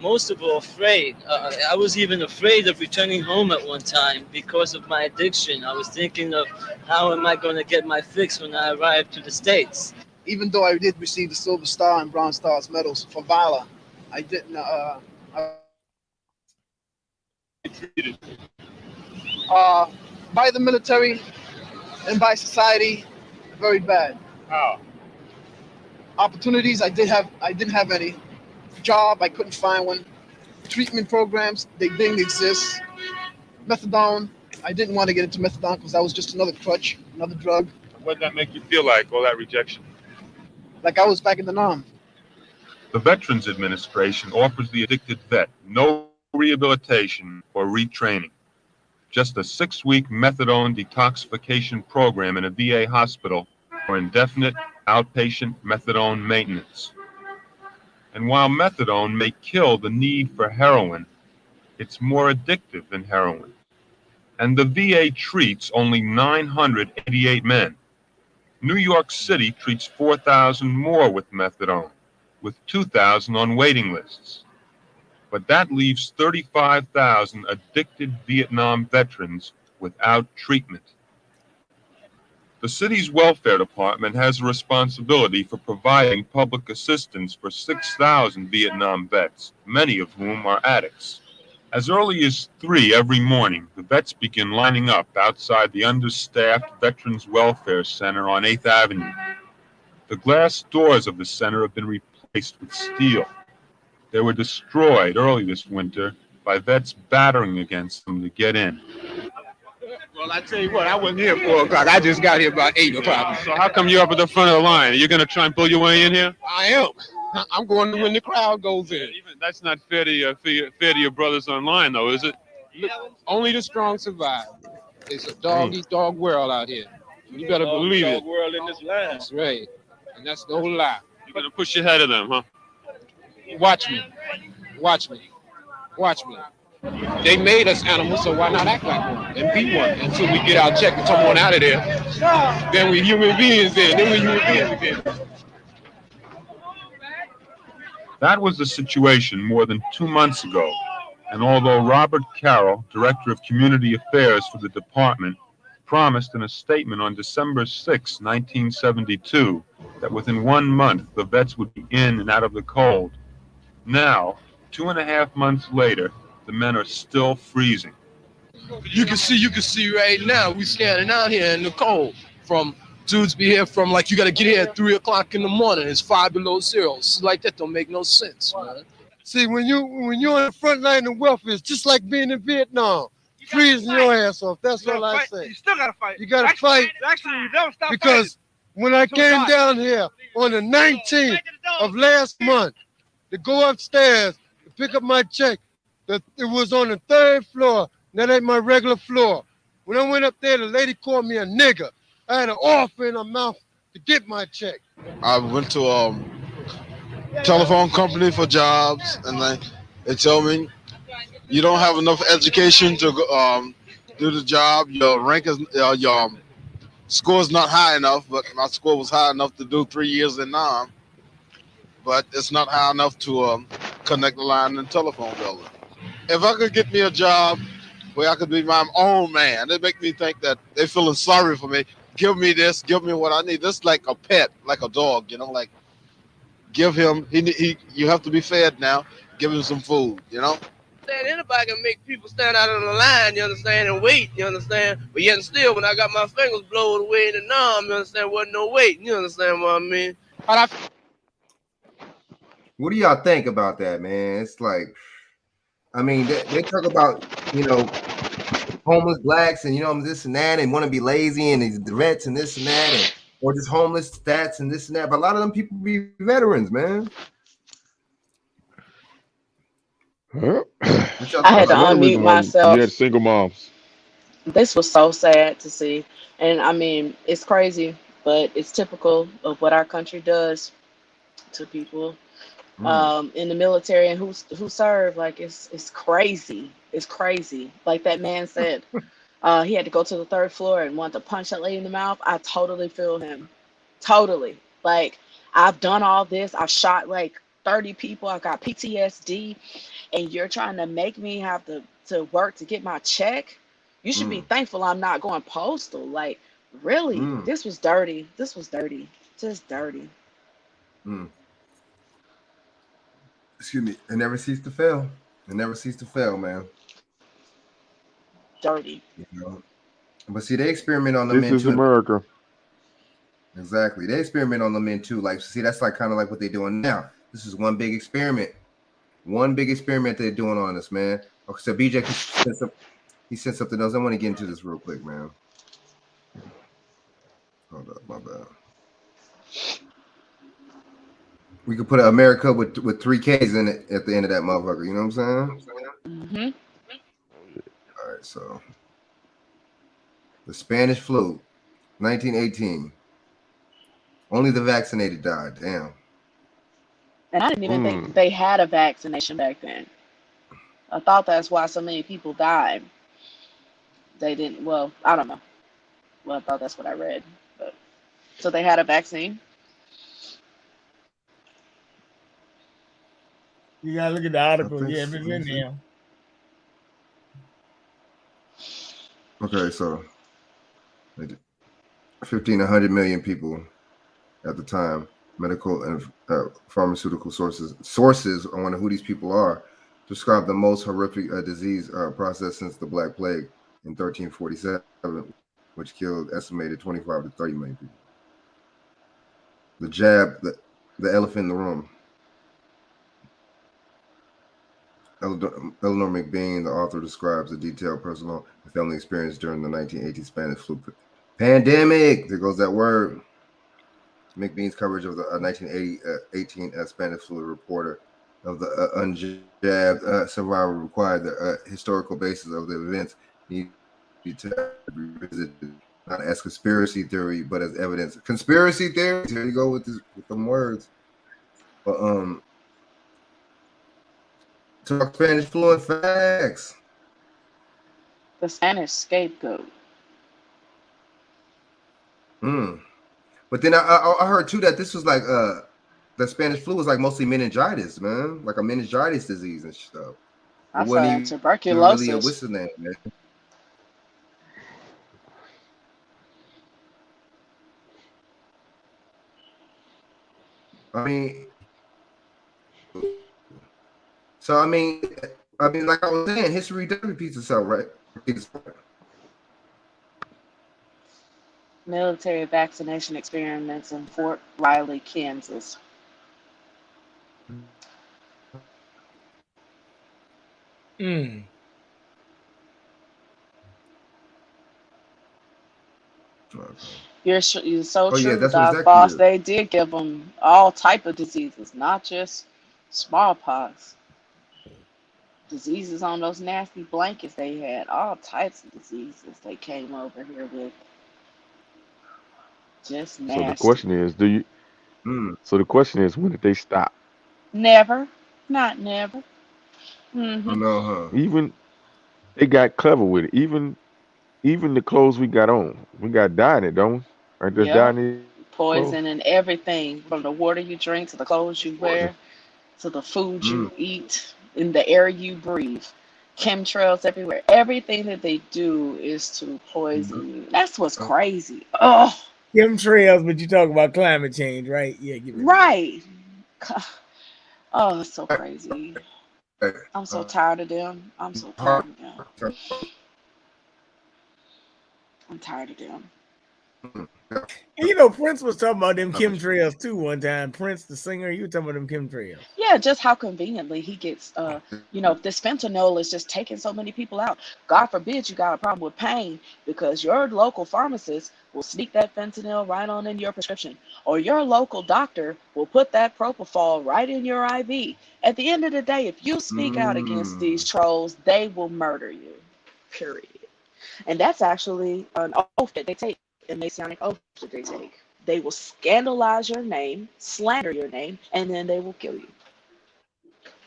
Most of all, afraid. I was even afraid of returning home at one time because of my addiction. I was thinking of how am I going to get my fix when I arrived to the States. Even though I did receive the Silver Star and Bronze Stars medals for valor, I didn't. By the military and by society, very bad. How? Opportunities, I didn't have any. Job, I couldn't find one. Treatment programs, they didn't exist. Methadone, I didn't want to get into methadone because that was just another crutch, another drug. What did that make you feel like, all that rejection? Like I was back in the Nam. The Veterans Administration offers the addicted vet no rehabilitation or retraining. Just a 6-week methadone detoxification program in a VA hospital for indefinite outpatient methadone maintenance. And while methadone may kill the need for heroin, it's more addictive than heroin. And the VA treats only 988 men. New York City treats 4,000 more with methadone, with 2,000 on waiting lists. But that leaves 35,000 addicted Vietnam veterans without treatment. The city's welfare department has a responsibility for providing public assistance for 6,000 Vietnam vets, many of whom are addicts. As early as 3 every morning, the vets begin lining up outside the understaffed Veterans Welfare Center on 8th Avenue. The glass doors of the center have been replaced with steel. They were destroyed early this winter by vets battering against them to get in. Well, I tell you what, I wasn't here at 4 o'clock. I just got here about 8 o'clock. So how come you're up at the front of the line? Are you going to try and pull your way in here? I am. I'm going to when the crowd goes in. That's not fair to your brothers online, though, is it? Look, only the strong survive. It's a dog-eat-dog world out here. You better believe it. World in this land. That's right. And that's the whole lie. You're going to push your head of them, huh? Watch me. Watch me. Watch me. They made us animals, so why not act like one and be one until we get our check and come on out of there. Then we human beings then. Then we human beings again. That was the situation more than 2 months ago. And although Robert Carroll, Director of Community Affairs for the department, promised in a statement on December 6, 1972, that within 1 month the vets would be in and out of the cold, now, 2.5 months later, the men are still freezing. You can see right now, we standing out here in the cold. From dudes be here from like you got to get here at 3 o'clock in the morning. It's 5 below zero. So like that don't make no sense, man. See, when you're on the front line of welfare, it's just like being in Vietnam. Freezing your ass off. That's all I say. You still gotta fight. You gotta fight. Actually, you don't stop because when I came down here on the 19th of last month to go upstairs to pick up my check, it was on the 3rd floor. That ain't my regular floor. When I went up there, the lady called me a nigger. I had an offer in her mouth to get my check. I went to a telephone company for jobs, and they told me you don't have enough education to do the job. Your rank is your score is not high enough, but my score was high enough to do 3 years in Nam. But it's not high enough to connect the line in the telephone building. If I could get me a job where I could be my own man, they make me think that they're feeling sorry for me. Give me this, give me what I need. This is like a pet, like a dog, like give him, you have to be fed now. Give him some food, understand? Anybody can make people stand out on the line, you understand, and wait, you understand? But yet and still, when I got my fingers blown away in the numb, you understand, wasn't no waiting, you understand what I mean? What do y'all think about that, man? It's like, I mean, they talk about, you know, homeless blacks and, you know, this and that, and want to be lazy and these vets and this and that, and, or just homeless stats and this and that. But a lot of them people be veterans, man. I had to unmute myself. You had single moms. This was so sad to see. And I mean, it's crazy, but it's typical of what our country does to people in the military and who serve. Like, it's crazy. It's crazy. Like that man said, he had to go to the 3rd floor and wanted to punch that lady in the mouth. I totally feel him. Totally. Like, I've done all this. I've shot like 30 people. I got PTSD. And you're trying to make me have to work to get my check. You should be thankful I'm not going postal. Like, really, this was dirty. This was dirty. Just dirty. Excuse me. It never ceased to fail. It never ceased to fail, man. Dirty. You know? But see, they experiment on the men too. This is America. Exactly. They experiment on the men too. Like, see, that's like kind of like what they're doing now. This is one big experiment. One big experiment they're doing on us, man. Okay, so BJ, he said something else. I want to get into this real quick, man. Hold up, my bad. We could put America with 3 Ks in it at the end of that motherfucker. You know what I'm saying? All right, so the Spanish flu, 1918. Only the vaccinated died. Damn. And I didn't even think they had a vaccination back then. I thought that's why so many people died. They didn't. Well, I don't know. Well, I thought that's what I read. But so they had a vaccine. You gotta look at the article. Yeah, if it's in there. Okay, so 1,500 million people at the time. Medical and pharmaceutical sources. I wonder who these people are. Describe the most horrific disease process since the Black Plague in 1347, which killed estimated 25 to 30 million people. The jab, the elephant in the room. Eleanor McBean, the author, describes a detailed personal and family experience during the 1918 Spanish flu pandemic. There goes that word. McBean's coverage of the 1918 Spanish flu reporter of the unjabbed survivor required the historical basis of the events need to be revisited, not as conspiracy theory, but as evidence. Conspiracy theory. Here you go with them words. But talk Spanish flu and facts. The Spanish scapegoat. But then I heard too that this was like the Spanish flu was like mostly meningitis, man, like a meningitis disease and stuff. I saw tuberculosis. Really what's the name, man? I mean, like I was saying, history does repeat itself, right? Military vaccination experiments in Fort Riley, Kansas. You're so true, Doc Boss. They did give them all type of diseases, not just smallpox. Diseases on those nasty blankets they had, all types of diseases they came over here with. Just nasty. So the question is, So the question is, when did they stop? Never, not never. Mm-hmm. Even they got clever with it. Even the clothes we got on, we got dye in it, don't we? Aren't there dye in it? Poison and everything, from the water you drink to the clothes you wear to the food you eat, in the air you breathe. Chemtrails everywhere. Everything that they do is to poison you. That's what's crazy. Oh, chemtrails, but you talk about climate change, right? Yeah, right. Oh, it's so crazy. I'm so tired of them. I'm so tired of them. I'm tired of them. And you know, Prince was talking about them chemtrails too one time. Prince, the singer, you were talking about them chemtrails. Yeah, just how conveniently he gets, this fentanyl is just taking so many people out. God forbid you got a problem with pain because your local pharmacist will sneak that fentanyl right on in your prescription, or your local doctor will put that propofol right in your IV. At the end of the day, if you speak out against these trolls, they will murder you, period. And that's actually an oath that they take. A Masonic oath that they take. They will scandalize your name, slander your name, and then they will kill you.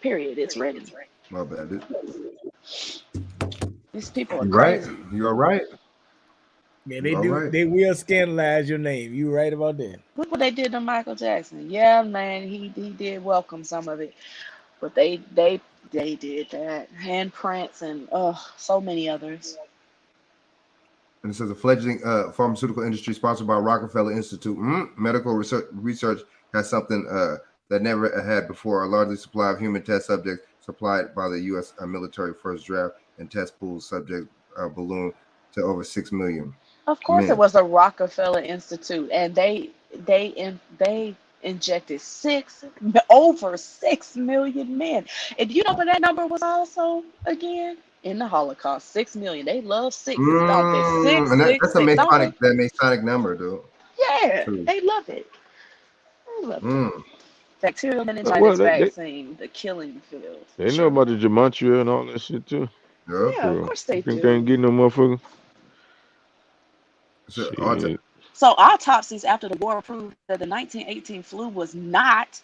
Period. It's written. My bad. These people are You crazy. right. You are right. Yeah, they do. Right. They will scandalize your name. You right about that. Look what they did to Michael Jackson. Yeah, man, he did welcome some of it, but they did that. And Prince and so many others. And it says a fledgling pharmaceutical industry sponsored by Rockefeller Institute. Medical research has something that never had before. A largely supply of human test subjects supplied by the U.S. Military first draft and test pool subject balloon to over 6 million. Of course, it was the Rockefeller Institute, and they injected over 6 million men. And you know what that number was also again? In the Holocaust, 6 million. They love six, don't they? Six, and six, that's a Masonic number, dude. Yeah, True. they love it. They love it. Bacterial meningitis vaccine, the killing field. They know about the gematria and all that shit too. Yeah, of course they do. They ain't getting no motherfucker. So autopsies after the war proved that the 1918 flu was not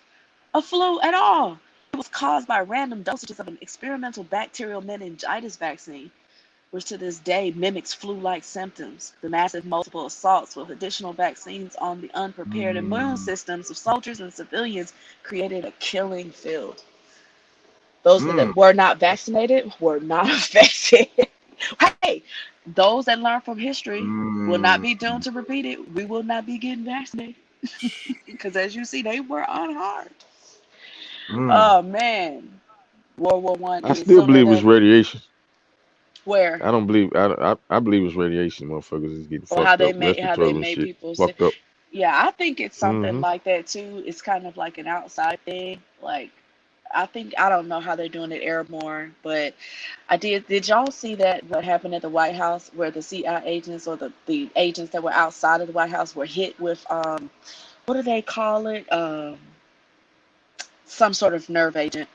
a flu at all. It was caused by random dosages of an experimental bacterial meningitis vaccine, which to this day mimics flu-like symptoms. The massive multiple assaults with additional vaccines on the unprepared immune systems of soldiers and civilians created a killing field. Those that were not vaccinated were not affected. Hey, those that learn from history will not be doomed to repeat it. We will not be getting vaccinated. Because as you see, they were unharmed. Oh man, World War I. I still believe it's radiation. Where? I don't believe. I believe it's radiation. Motherfuckers is getting fucked how up. They made people fucked up. Yeah, I think it's something like that too. It's kind of like an outside thing. Like I don't know how they're doing it airborne, but I did. Did y'all see that what happened at the White House where the CIA agents or the agents that were outside of the White House were hit with what do they call it? Some sort of nerve agent.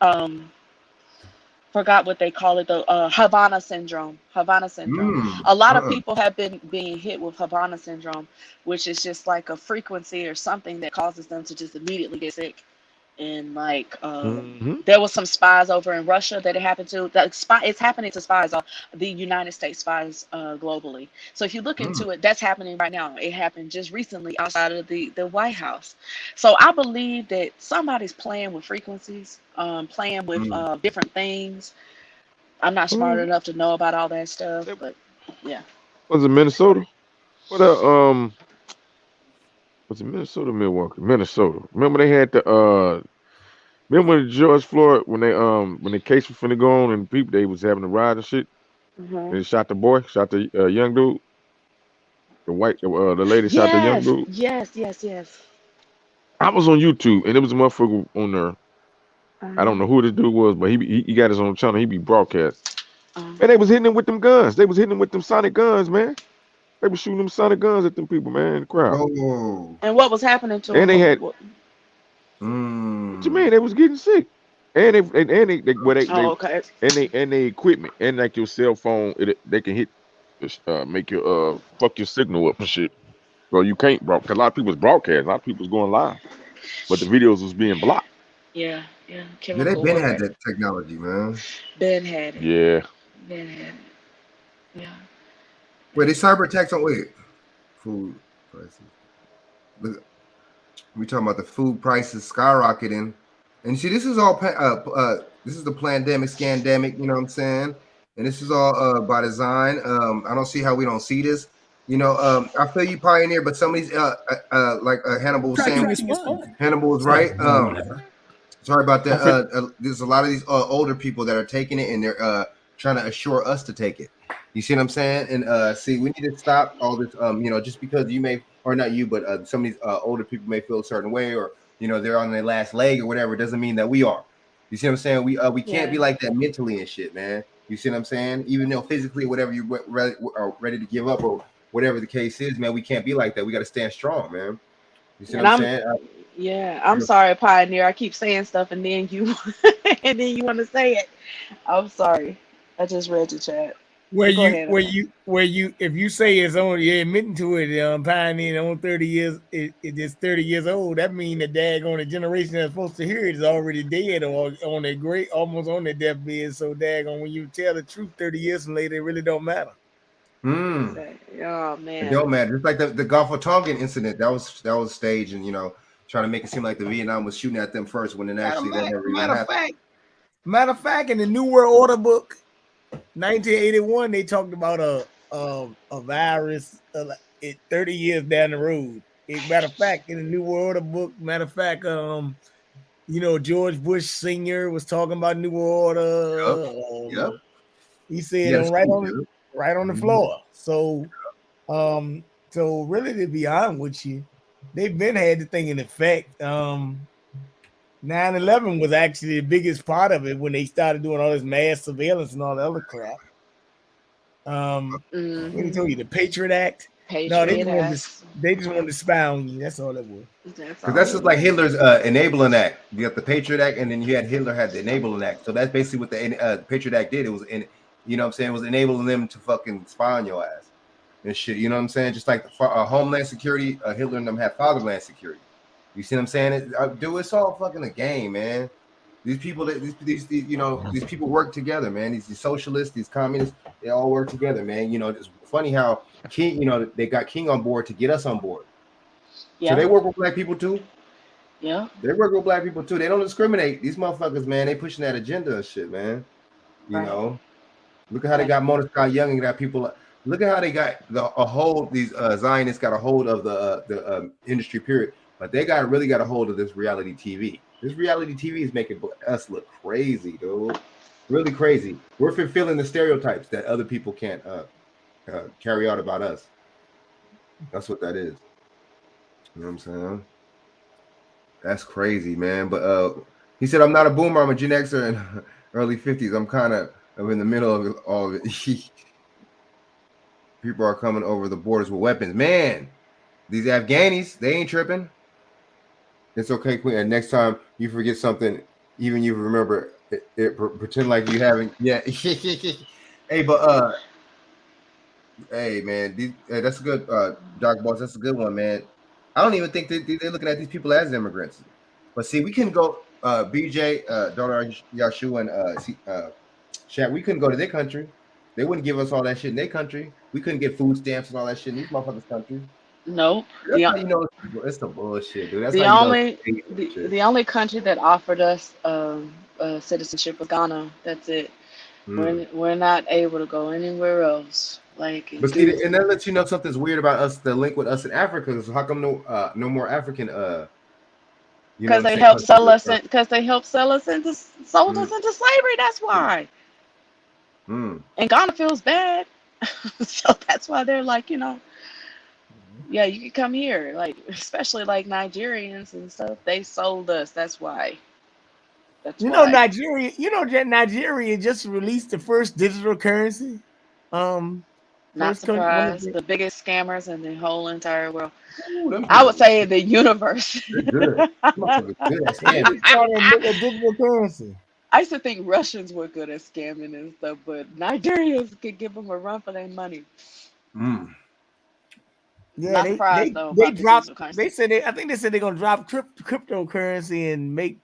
Forgot what they call it, the Havana syndrome. A lot of people have been being hit with Havana syndrome, which is just like a frequency or something that causes them to just immediately get sick. And like there was some spies over in Russia that it happened to. It's happening to spies, the United States spies globally. So if you look into it, that's happening right now. It happened just recently outside of the White House. So I believe that somebody's playing with frequencies, playing with different things. I'm not smart enough to know about all that stuff, but yeah. Was it Minnesota? What was it Minnesota, Milwaukee? Minnesota. Remember they had the remember when George Floyd when the case was finna go on and people they was having a ride and shit. They shot the the young dude. The lady shot the young dude. Yes. I was on YouTube and there was a motherfucker on there. I don't know who this dude was, but he got his own channel. He be broadcast. And they was hitting him with them guns. They was hitting him with them sonic guns, man. They were shooting them sonic guns at them people, man, in the crowd. And what was happening to them? And they had what you mean? They was getting sick. And they equipment and like your cell phone, they can hit make your fuck your signal up and shit. So you can't because a lot of people was broadcast, a lot of people was going live. But the videos was being blocked. Yeah. They been had that technology, man. Ben had it. Yeah. Ben had it. Yeah. Wait, they cyber attacks on food prices. Look, we talking about the food prices skyrocketing, and you see, this is all this is the pandemic, scandemic. You know what I'm saying? And this is all by design. I don't see how we don't see this. You know, I feel you, Pioneer, but some of these like Hannibal was saying, Hannibal was right. Sorry about that. There's a lot of these older people that are taking it, and they're trying to assure us to take it. You see what I'm saying? And see, we need to stop all this. Just because you may, or not you, but some of these older people may feel a certain way, or they're on their last leg or whatever. It doesn't mean that we are. You see what I'm saying? We can't be like that mentally and shit, man. You see what I'm saying? Even though physically, whatever you are ready to give up or whatever the case is, man, we can't be like that. We got to stand strong, man. You see what I'm saying? I'm sorry, Pioneer. I keep saying stuff and then you want to say it. I'm sorry. I just read your chat. If you say it's only you're admitting to it, Pioneer on 30 years, it's 30 years old. That means the daggone the generation that's supposed to hear it is already dead or on a almost on their deathbed. So daggone when you tell the truth 30 years later, it really don't matter. Oh man, it don't matter. Just like the Gulf of Tonkin incident, that was staged, and trying to make it seem like the Vietnam was shooting at them first when it actually that never even happened. Matter of fact, in the New World Order book, 1981, they talked about a virus 30 years down the road. Matter of fact, in the New World Order book, George Bush Sr. was talking about New World Order. Yep. He said right on the floor. So, so really, to be honest with you, they've been had the thing in effect. 9/11 was actually the biggest part of it when they started doing all this mass surveillance and all the other crap. What did I tell you? The Patriot Act. They just wanted to spy on you. That's all it was. Because that's just like Hitler's enabling act. You got the Patriot Act, and then Hitler had the enabling act. So that's basically what the Patriot Act did. It was it was enabling them to fucking spy on your ass and shit. You know what I'm saying? Just like Homeland Security, Hitler and them had Fatherland Security. You see what I'm saying? Dude, it's all fucking a game, man. These people, these people work together, man. These socialists, these communists, they all work together, man. It's funny how King, they got King on board to get us on board. Yeah. So they work with black people too. Yeah. They work with black people too. They don't discriminate. These motherfuckers, man, they pushing that agenda and shit, man. Look at how they got Mona Scott Young and got people. Look at how they got a hold. These Zionists got a hold of the industry, period. But they really got a hold of this reality TV. This reality TV is making us look crazy, dude. Really crazy. We're fulfilling the stereotypes that other people can't carry out about us. That's what that is. You know what I'm saying? That's crazy, man. But he said, I'm not a boomer. I'm a Gen Xer in early 50s. I'm kind of in the middle of all of it. People are coming over the borders with weapons. Man, these Afghanis, they ain't tripping. It's okay, Queen. And next time you forget something, even you remember it, pretend like you haven't. Yeah. Hey, but hey, man, that's a good Dark Boss. That's a good one, man. I don't even think they're looking at these people as immigrants. But see, we couldn't go. BJ, Donor Yahshua, and Shaq. We couldn't go to their country. They wouldn't give us all that shit in their country. We couldn't get food stamps and all that shit in these motherfuckers' countries. Nope. It's the bullshit, dude. That's the only country that offered us citizenship was Ghana. That's it. We're not able to go anywhere else. But see, and that lets you know something's weird about us. The link with us in Africa is how come no more African because they helped sell us into slavery. That's why. And Ghana feels bad, so that's why they're like, yeah, you can come here, especially Nigerians and stuff. They sold us. That's why. Nigeria. Nigeria just released the first digital currency. Not surprised. The biggest scammers in the whole entire world. I would say the universe. Good. Digital currency. I used to think Russians were good at scamming and stuff, but Nigerians could give them a run for their money. Yeah, they dropped. They said I think they said they're gonna drop cryptocurrency and make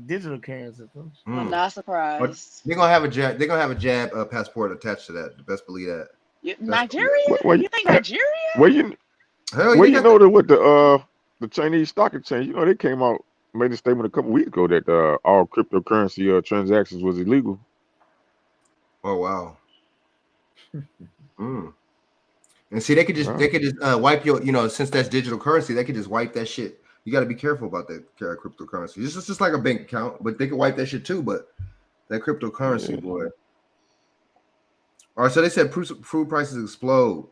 digital currency. I'm not surprised. But they're gonna have a jab. They're gonna have a jab passport attached to that. Best believe that. Nigeria? You think Nigeria? Well, you know that with the Chinese stock exchange, they came out, made a statement a couple weeks ago that all cryptocurrency transactions was illegal. Oh wow. And see, they could just wipe your, since that's digital currency, they could just wipe that shit you got to be careful about that cryptocurrency. It's just like a bank account, but they can wipe that shit too. But that cryptocurrency, boy. All right, so they said food prices explode.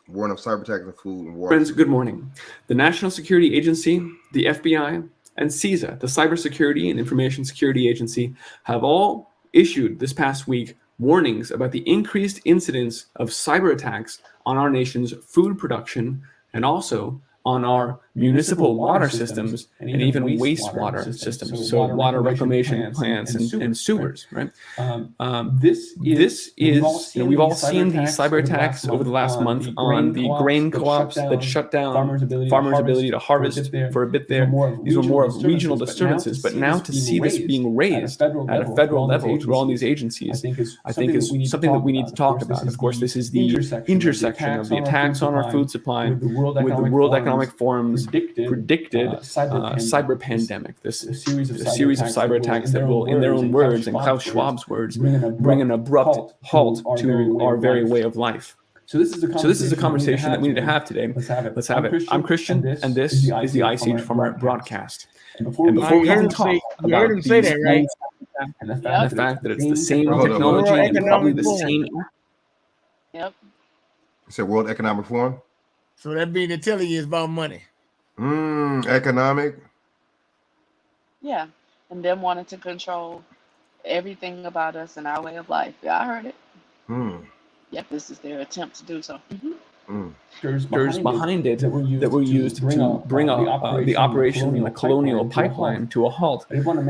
Warning of cyber attacks on food and water. Friends, good morning. The National Security Agency, the FBI, and CISA, the Cybersecurity and Information Security Agency, have all issued this past week warnings about the increased incidence of cyber attacks on our nation's food production and also on our municipal water systems and even wastewater systems, so water reclamation plants and sewers, right? This is, we've all seen these cyber attacks over the last month on the grain co-ops that shut down farmers' ability to harvest for a bit there. These were more of regional disturbances, but now to see this being raised at a federal level through all these agencies, I think is something that we need to talk about. Of course, this is the intersection of the attacks on our food supply with the World Economic Forum's predicted cyber pandemic, this series of cyber attacks that will, in their own words and Klaus Schwab's words, bring an abrupt halt to our very way of life. So this is a conversation that we need to have today. Let's have it. I'm Christian, and this is the Ice Age Farmer broadcast. And before we even talk about these and the fact that it's the same technology and probably the same. Yep. You said World Economic Forum? So that means they're telling you it's about money. Economic. Yeah. And them wanting to control everything about us and our way of life. Yeah, I heard it. Yep, this is their attempt to do so. There's behind it that were used to bring the operation in the Colonial Pipeline to a halt. I did want to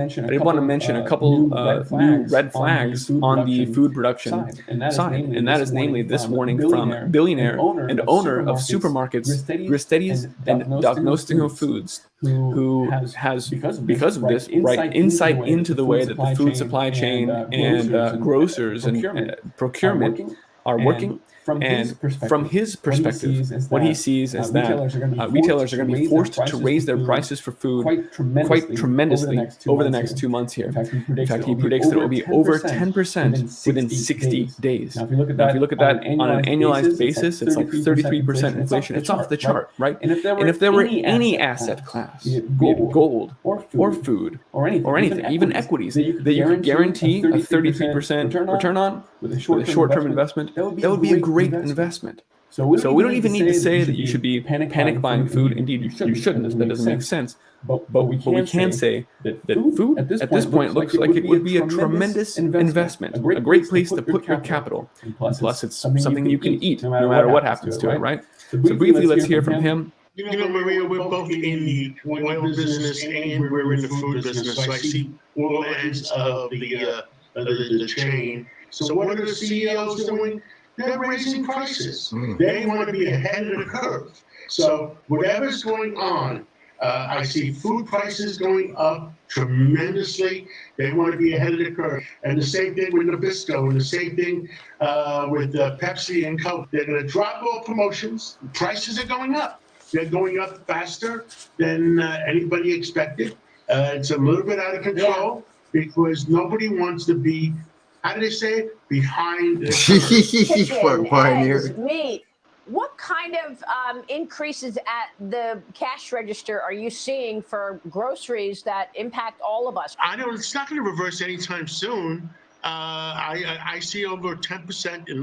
mention a couple new red flags on the food production side, and that is namely this warning from billionaire and owner of supermarkets Gristedes and Diagnostico Foods, who has, because of this, right insight into the way that the food supply chain and grocers and procurement are working. And from his perspective, what he sees is that retailers are going to be forced to raise their prices for food quite tremendously over the next 2 months here. In fact, he predicts that it will be over 10% within 60 days. Now, if you look at that on an annualized basis, it's like 33% inflation. It's off the chart, right? And if there were any asset class, be it gold or food or anything, even equities, that you could guarantee a 33% return on with a short-term investment, that would be a great investment. So we don't even need to say that you should be panic buying food. Indeed, you shouldn't. That doesn't make sense. But we can say that food at this point looks like it would be a tremendous investment, a great place to put your capital. Plus, it's something you can eat no matter what happens to it, right? So briefly, let's hear from him. You know, Maria, we're both in the oil business and we're in the food business. So I see all ends of the chain. So what are the CEOs doing? They're raising prices. They want to be ahead of the curve. So whatever's going on, I see food prices going up tremendously. They want to be ahead of the curve. And the same thing with Nabisco, and the same thing with Pepsi and Coke. They're going to drop all promotions. Prices are going up. They're going up faster than anybody expected. It's a little bit out of control because nobody wants to be, how do they say it? Behind the pioneer. Me. What kind of increases at the cash register are you seeing for groceries that impact all of us? I know it's not going to reverse anytime soon. I see over 10% in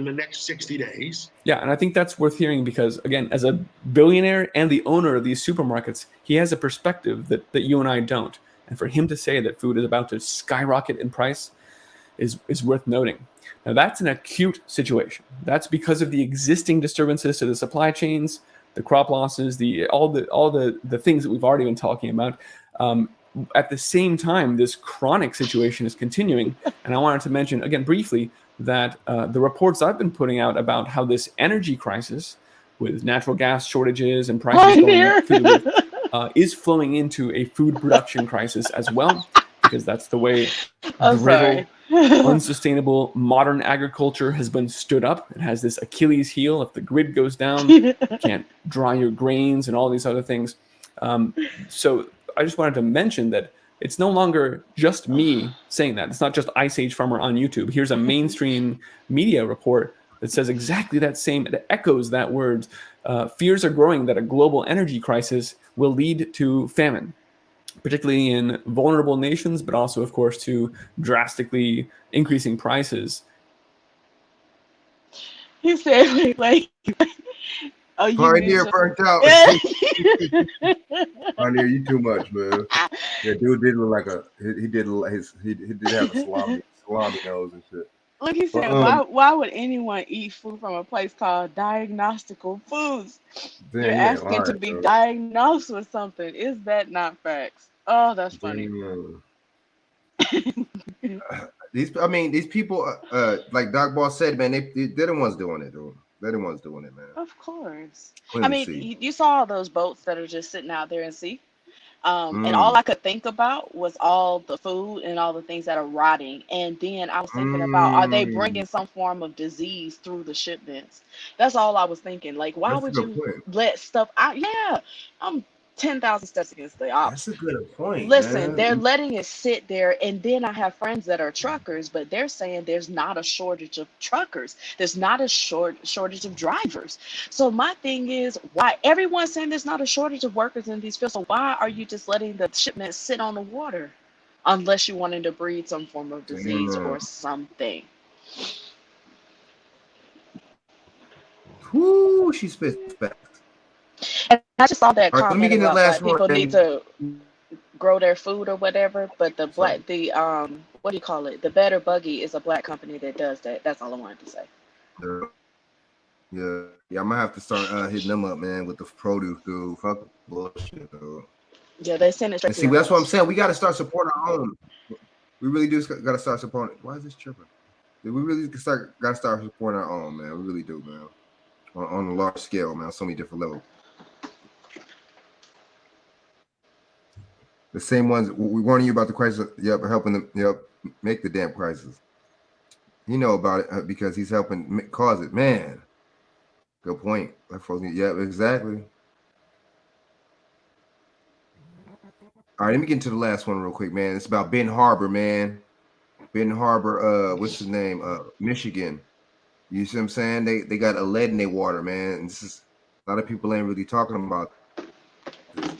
the next 60 days. Yeah, and I think that's worth hearing because, again, as a billionaire and the owner of these supermarkets, he has a perspective that you and I don't. And for him to say that food is about to skyrocket in price is worth noting. Now, that's an acute situation. That's because of the existing disturbances to the supply chains, the crop losses, all the things that we've already been talking about. At the same time, this chronic situation is continuing. And I wanted to mention, again, briefly, that the reports I've been putting out about how this energy crisis with natural gas shortages and prices going up through the roof, is flowing into a food production crisis as well, because that's the way brittle, unsustainable modern agriculture has been stood up. It has this Achilles heel. If the grid goes down, you can't dry your grains and all these other things. So I just wanted to mention that it's no longer just me saying that. It's not just Ice Age Farmer on YouTube. Here's a mainstream media report that says exactly that same, it echoes that word. Fears are growing that a global energy crisis will lead to famine, particularly in vulnerable nations, but also, of course, to drastically increasing prices. He said, like oh, you Pioneer mentioned. burnt out. Pioneer, you too much, man. Yeah, dude did look like he did have a salami nose and shit. Look, he said, why would anyone eat food from a place called Diagnostical Foods? Damn, You're asking to be diagnosed with something. Is that not facts? Oh, that's funny. These people, like Doc Boss said, man, they're the ones doing it, dude. They're the ones doing it, man. Of course. Clearly I mean, see. you saw all those boats that are just sitting out there in sea. And all I could think about was all the food and all the things that are rotting. And then I was thinking about, are they bringing some form of disease through the shipments? That's all I was thinking. Like, why would you let stuff out? Yeah, I'm 10,000 steps against the opposite. That's a good point. Listen, man. they're letting it sit there, and then I have friends that are truckers, but they're saying there's not a shortage of truckers. There's not a shortage of drivers. So my thing is, why everyone's saying there's not a shortage of workers in these fields? So why are you just letting the shipments sit on the water, unless you wanted to breed some form of disease or something? Whoo, she spits back. And I just saw that All right, let me comment get in the about last like people one. need to grow their food or whatever, but the what do you call it? The Better Buggy is a black company that does that. That's all I wanted to say. Yeah, I'm gonna have to start hitting them up, man, with the produce, dude. Fuck bullshit, dude. Yeah, they send it straight. See, that's what I'm saying. We got to start supporting our own. We really do got to start supporting. Why is this tripping? We really got to start supporting our own, man. We really do, man. On a large scale, man. On so many different levels. The same ones we warning you about the crisis. Yep, helping them. Yep, make the damn crisis. You know about it because he's helping cause it, man. Good point. Yeah, exactly. All right, let me get into the last one real quick, man. It's about Ben Harbor, man. Ben Harbor, what's his name? Michigan. You see what I'm saying? They got a lead in their water, man. And this is a lot of people ain't really talking about this.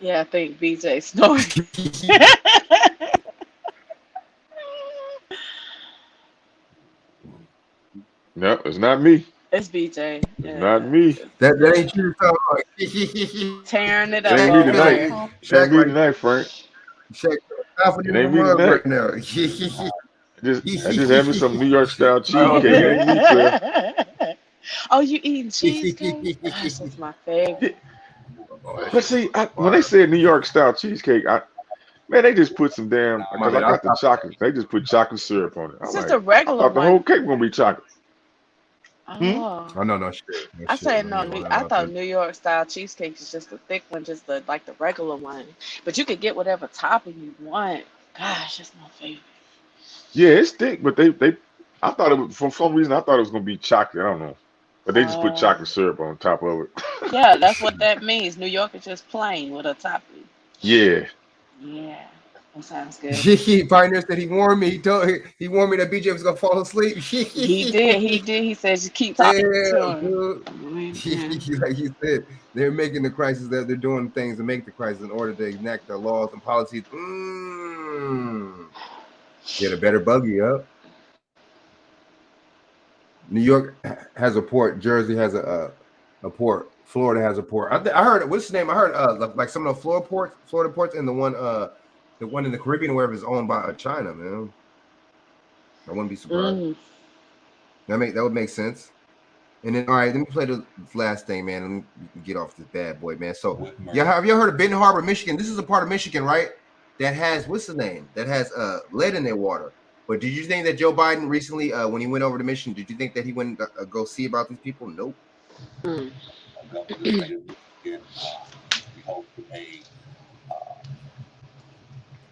Yeah, I think BJ snoring. No, it's not me. It's BJ. It's not me. That ain't you. Tearing it It up. ain't me tonight. It ain't me tonight, Frank. It ain't me tonight. Right now. I just had me some New York style cheesecake. It ain't me, Claire. Oh, you eating cheesecake? Gosh, that's my favorite. But see, when they say New York style cheesecake, man, they just put some damn. Because I got the chocolate. They just put chocolate syrup on it. It's just a regular I thought the whole cake was gonna be chocolate. Oh. Oh no, shit. I said no. I thought New York style cheesecake is just a thick one, just like the regular one. But you could get whatever topping you want. Gosh, that's my favorite. Yeah, it's thick, but they. I thought it was for some reason. I thought it was gonna be chocolate. I don't know, but they just put chocolate syrup on top of it. Yeah, that's what that means. New York is just plain with a topping. Yeah. Yeah, that sounds good. Pioneer said he warned me. He warned me that BJ was gonna fall asleep. He did. He said just keep talking to him. Like he said, they're making the crisis that they're doing things to make the crisis in order to enact the laws and policies. Get a better buggy up. New York has a port. Jersey has a port. Florida has a port. I heard what's his name? I heard like some of the Florida ports, and the one in the Caribbean or wherever is owned by China, man. I wouldn't be surprised. That would make sense. And then all right, let me play the last thing, man. Let me get off this bad boy, man. So yeah, have you heard of Benton Harbor, Michigan? This is a part of Michigan, right? That has what's the name? That has lead in their water. But did you think that Joe Biden recently, when he went over to Michigan, did you think that he went go see about these people? Nope. We hope to a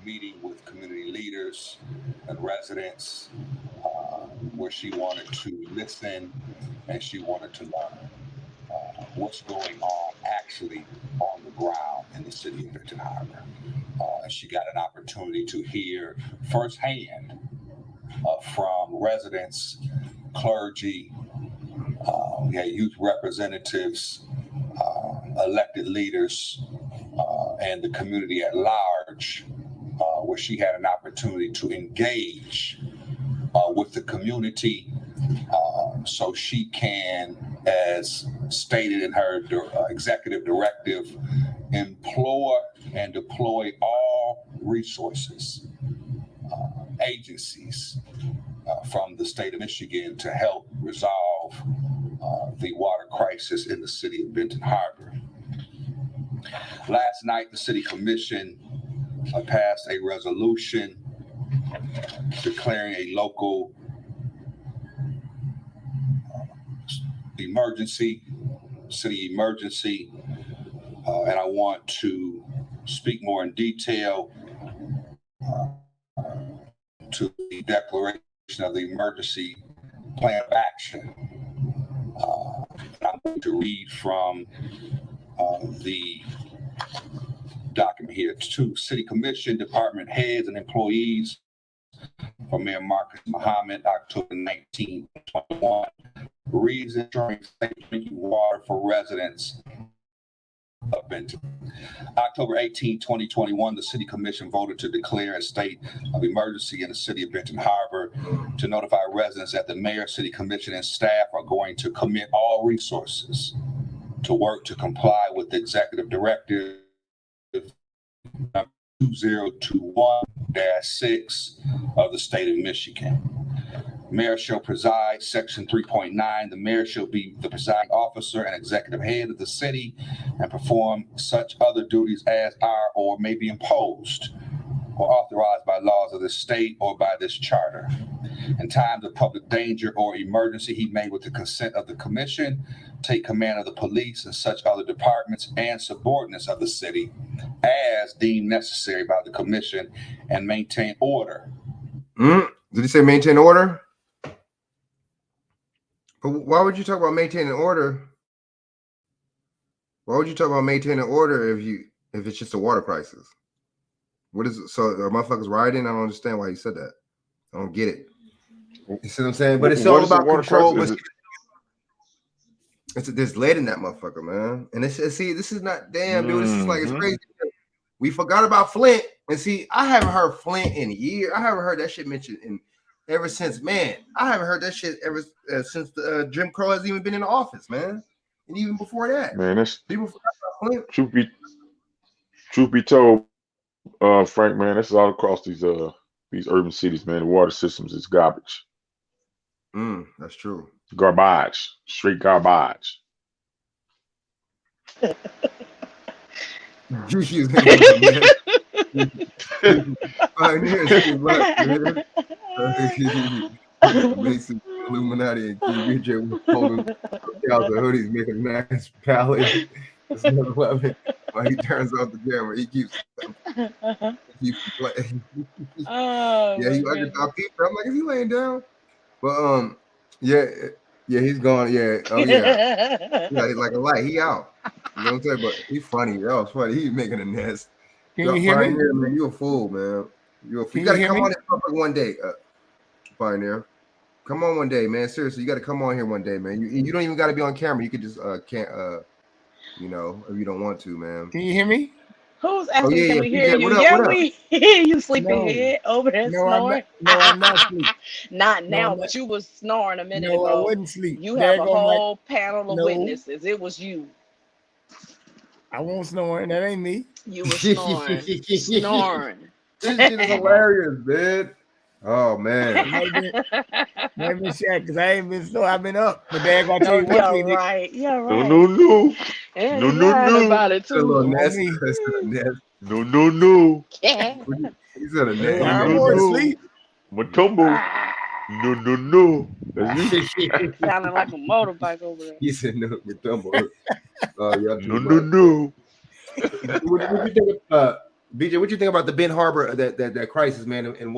meeting with community leaders and residents where she wanted to listen and she wanted to learn. what's going on actually on the ground in the city of Benton Harbor. And she got an opportunity to hear firsthand from residents, clergy, we had youth representatives, elected leaders, and the community at large, where she had an opportunity to engage with the community so she can, as stated in her executive directive, implore and deploy all resources, agencies from the state of Michigan to help resolve the water crisis in the city of Benton Harbor. Last night, the City Commission passed a resolution declaring a local emergency, city emergency, and I want to speak more in detail to the declaration of the emergency plan of action. I'm going to read from the document here. To City Commission, department heads, and employees from Mayor Marcus Muhammad, October 19, 2021. Reason ensuring safe drinking water for residents of Benton. October 18, 2021, the City Commission voted to declare a state of emergency in the city of Benton Harbor to notify residents that the mayor, City Commission, and staff are going to commit all resources to work to comply with the executive directive 2021-6 of the state of Michigan. Mayor shall preside, section 3.9, the mayor shall be the presiding officer and executive head of the city and perform such other duties as are or may be imposed or authorized by laws of the state or by this charter. In times of public danger or emergency, he may, with the consent of the commission, take command of the police and such other departments and subordinates of the city as deemed necessary by the commission and maintain order. Did he say maintain order? But why would you talk about maintaining order? Why would you talk about maintaining order if it's just a water crisis? What is it? So are motherfuckers rioting? I don't understand why he said that. I don't get it. You see what I'm saying? But it's all about control. There's lead in that motherfucker, man. And this is not damn, dude. This is like it's crazy. We forgot about Flint, and see, I haven't heard Flint in a year. I haven't heard that shit mentioned ever since, man. I haven't heard that shit ever since Jim Crow has even been in the office, man. And even before that, man, that's people forgot about Flint. Truth be told, Frank, man, this is all across these urban cities, man. The water systems is garbage. That's true. Garbage, straight garbage. Mason Illuminati and KBJ was holding out the hoodies, making a nice palette. Why he turns off the camera, he keeps playing. Oh, yeah, he underdog people. I'm like, is he laying down? But yeah, he's gone. Yeah, oh yeah, he's like a light. He out. You know what I'm saying? But he's funny. That was funny. He's making a nest. Can you hear me? Man, you a fool, man. You a fool. You gotta come on in public one day, Pioneer. Come on one day, man. Seriously, you gotta come on here one day, man. You don't even gotta be on camera. You could just you know, if you don't want to, man. Can you hear me? Who's asking? Can we hear you? We hear you, sleepyhead over there snoring. I'm not sleeping. Not now, but you was snoring a minute ago. No, I wouldn't sleep. You have a whole panel of witnesses. It was you. I won't snore, and that ain't me. You were snoring. Snoring. This shit is hilarious, man. Oh man. Might be sad because I ain't been snoring. I've been up. But Dad gonna tell you one thing. Right. Yeah, right. No. No. About it too. No. Yeah. He said a nest. I'm going to sleep. Matumbo. No. Sounding like a motorbike over there. He said no, Matumbo. No. What you think BJ, what you think about the Ben Harbor that crisis, man, in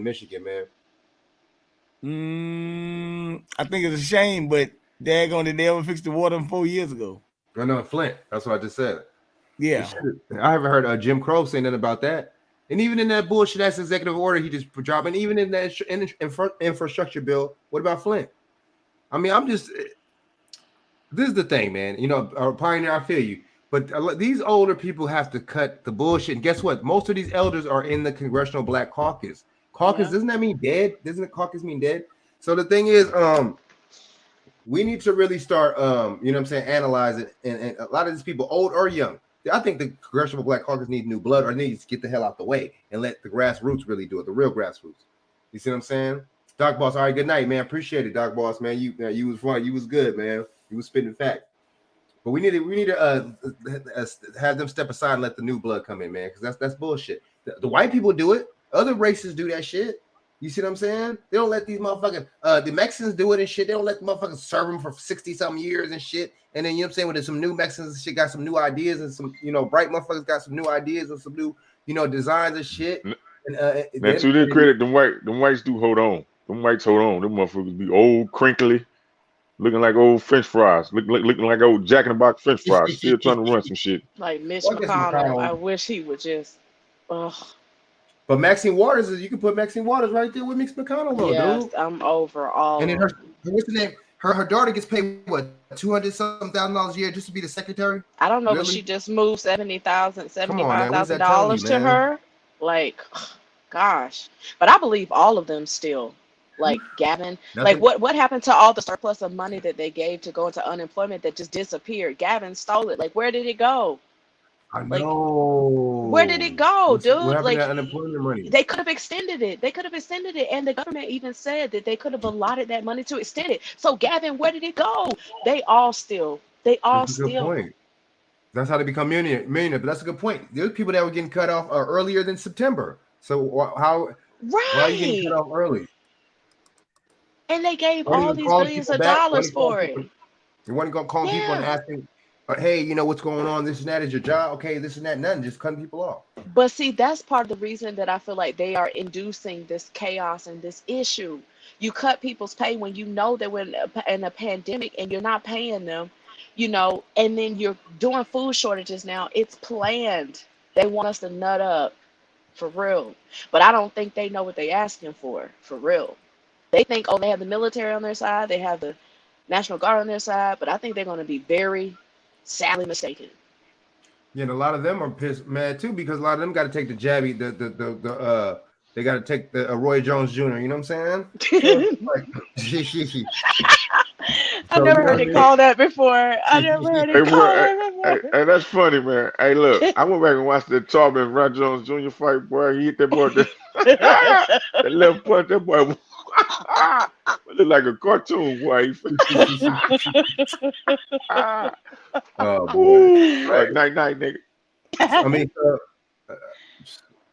Michigan, man? I think it's a shame, but Daggone, did they ever fix the water 4 years ago? I know, Flint. That's what I just said. Yeah. I haven't heard Jim Crow say nothing about that. And even in that bullshit, that's executive order he just dropped. And even in that infrastructure bill, what about Flint? I mean, this is the thing, man. You know, Pioneer, I feel you. But these older people have to cut the bullshit. And guess what? Most of these elders are in the Congressional Black Caucus. Caucus, doesn't that mean dead? Doesn't the caucus mean dead? So the thing is, we need to really start, you know what I'm saying, analyze it. And a lot of these people, old or young, I think the Congressional Black Caucus needs new blood or needs to get the hell out the way and let the grassroots really do it, the real grassroots. You see what I'm saying? Doc Boss, all right, good night, man. Appreciate it, Doc Boss, man. You was fun. You was good, man. You was spitting facts. But we need to have them step aside and let the new blood come in, man, because that's bullshit. The white people do it. Other races do that shit. You see what I'm saying? They don't let these motherfuckers, the Mexicans do it and shit. They don't let the motherfuckers serve them for 60-something years and shit. And then, you know what I'm saying, when there's some new Mexicans and shit got some new ideas and some, you know, bright motherfuckers got some new ideas and some new, you know, designs and shit. And, now, to their credit, them whites do hold on. Them whites hold on. Them motherfuckers be old, crinkly, looking like old French fries, looking like old Jack in the Box French fries, still trying to run some shit. Like Mitch McConnell, I wish he would just, ugh. But Maxine Waters you can put Maxine Waters right there with Mitch McConnell, though, yes, dude. I'm over all. And then what's the name? Her daughter gets paid what, $200,000 a year just to be the secretary? I don't know, really? but she just moved $75,000 to to her. Like, gosh. But I believe all of them still. Like Gavin, like what happened to all the surplus of money that they gave to go into unemployment that just disappeared? Gavin stole it. Like, where did it go? I know. Where did it go, dude? What happened Like, to unemployment money? they could have extended it. And the government even said that they could have allotted that money to extend it. So Gavin, where did it go? They all steal. That's a good point. That's how they become millionaire. But that's a good point. There's people that were getting cut off earlier than September. So why are you getting cut off early? And they gave all these billions of dollars for it. You want to go call people and asking, hey, you know what's going on? This and that is your job. Okay, this and that, nothing. Just cutting people off. But see, that's part of the reason that I feel like they are inducing this chaos and this issue. You cut people's pay when you know that we're in a pandemic and you're not paying them, you know, and then you're doing food shortages now. It's planned. They want us to nut up for real. But I don't think they know what they're asking for real. They think, oh, they have the military on their side. They have the National Guard on their side. But I think they're going to be very sadly mistaken. Yeah, and a lot of them are mad too because a lot of them got to take the jabby, they got to take the Roy Jones Jr. You know what I'm saying? I never heard it called that before. I never heard it called that before. Hey, that's funny, man. Hey, look, I went back and watched that Tubman and Roy Jones Jr. fight, boy. He hit that boy. That left punch, that boy. It looked like a cartoon, boy. Oh boy! Right, night, nigga. I mean,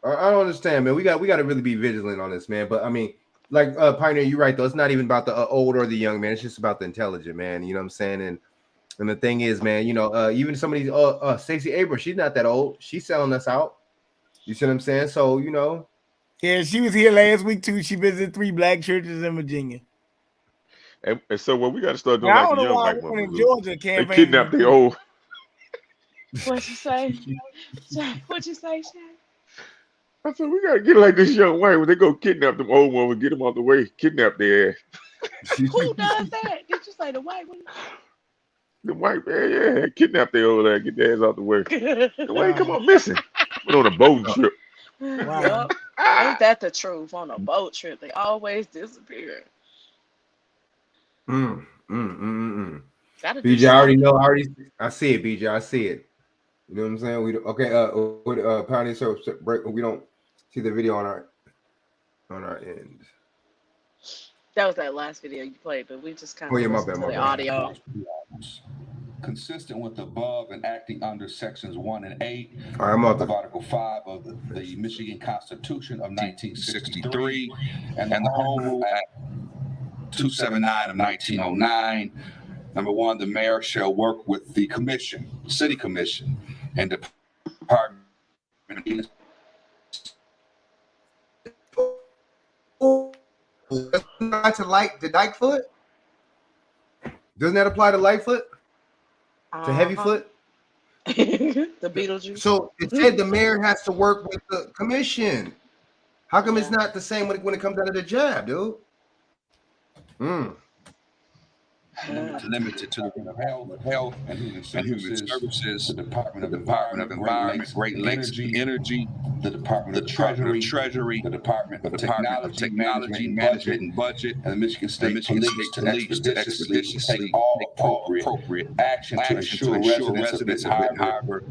I don't understand, man. We got to really be vigilant on this, man. But I mean, like Pioneer, you're right though. It's not even about the old or the young, man. It's just about the intelligent, man. You know what I'm saying? And the thing is, man, you know, even some of these, Stacey Abrams, she's not that old. She's selling us out. You see what I'm saying? So you know. Yeah, she was here last week too. She visited 3 black churches in Virginia. And so what we got to start doing, I like don't the know young why black women in women, Georgia campaign. they kidnap the old. What'd you say? What'd you say, Shaq? I said we gotta get like this young white when they go kidnap them old ones and get them out the way, kidnap their ass. Who does that? Did you say the white one? The white man, yeah, kidnap their old ass, get their ass out the way. The way come on missing. Went on a boating trip. Wow. Ain't that the truth? On a boat trip, they always disappear. BJ, I already know. I see it, BJ. I see it. You know what I'm saying? We okay. Pioneer, so break. We don't see the video on our end. That was that last video you played, but we just kind of my listened bad, to the audio. Consistent with above and acting under sections 1 and 8 of Article 5 of the Michigan Constitution of 1963 and the Home Rule Act 279 of 1909. Number 1, the mayor shall work with the commission, city commission, and department. Not to like the Dykefoot. Doesn't that apply to Lightfoot? To Heavyfoot? The Beetlejuice. So it said the mayor has to work with the commission. How come it's not the same when it comes down to the jab, dude? Limited to the health and human services, the Department of Environment, Great Lakes Energy, the Department of Treasury, the Department of Technology, Management and Budget, and the Michigan State Police to expeditiously take all appropriate action to ensure residents of Benton Harbor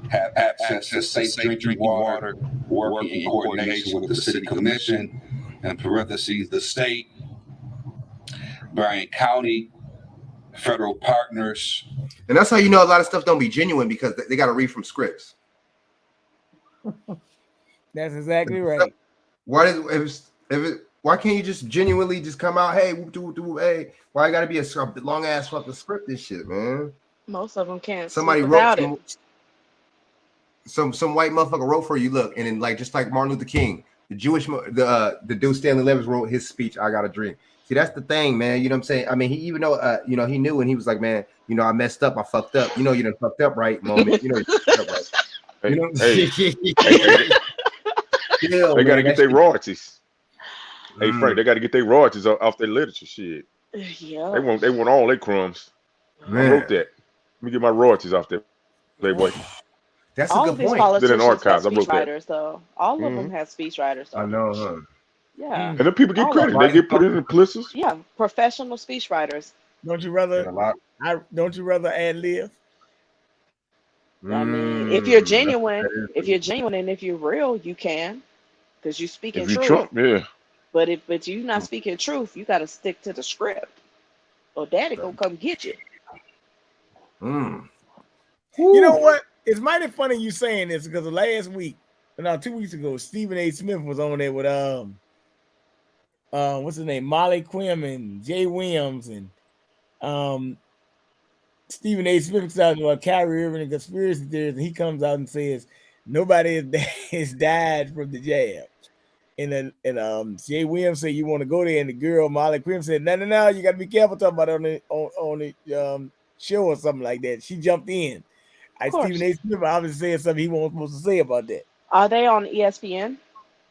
have access to safe drinking water, working in coordination with the City Commission, and parentheses, the state, Bryan County, federal partners. And that's how you know a lot of stuff don't be genuine, because they got to read from scripts. That's exactly right. Why can't you just genuinely just come out, hey, hey, why got to be a long ass fucking script and shit, man? Most of them can't. Somebody wrote some white motherfucker wrote for you. Look, and then like just like Martin Luther King, the dude Stanley Levins wrote his speech, "I Got a Dream." See, that's the thing, man. You know what I'm saying? I mean, he even though he knew, and he was like, man, I messed up, I fucked up. You done fucked up, right? Moment. You fucked up, right? They got to get their royalties. Hey, Frank, they got to get their royalties off their literature shit. Yeah. They want all their crumbs. Man. I wrote that. Let me get my royalties off there, Playboy. That's all a of good these point. politicians Did an archives. have I wrote that. speechwriters, though. All of them have speechwriters, though. I know, huh? Yeah. And then people get All credit. of They them. get put in the places. Yeah, professional speechwriters. Don't you rather? Don't you rather ad lib? I mean, if you're genuine, and if you're real, you can, because you speak in If you truth. Trump, yeah. But you're not speaking truth. You got to stick to the script, or Daddy gonna come get you. You know what? It's mighty funny you saying this, because last week, 2 weeks ago, Stephen A. Smith was on there with what's his name, Molly Quim and Jay Williams, and Stephen A. Smith was talking about Kyrie Irving and conspiracy theories, and he comes out and says nobody has died from the jab. And Jay Williams said, you want to go there, and the girl Molly Quim said, no, you got to be careful talking about it on the show or something like that. She jumped in. Stephen A. Smith obviously said something he wasn't supposed to say about that. Are they on ESPN?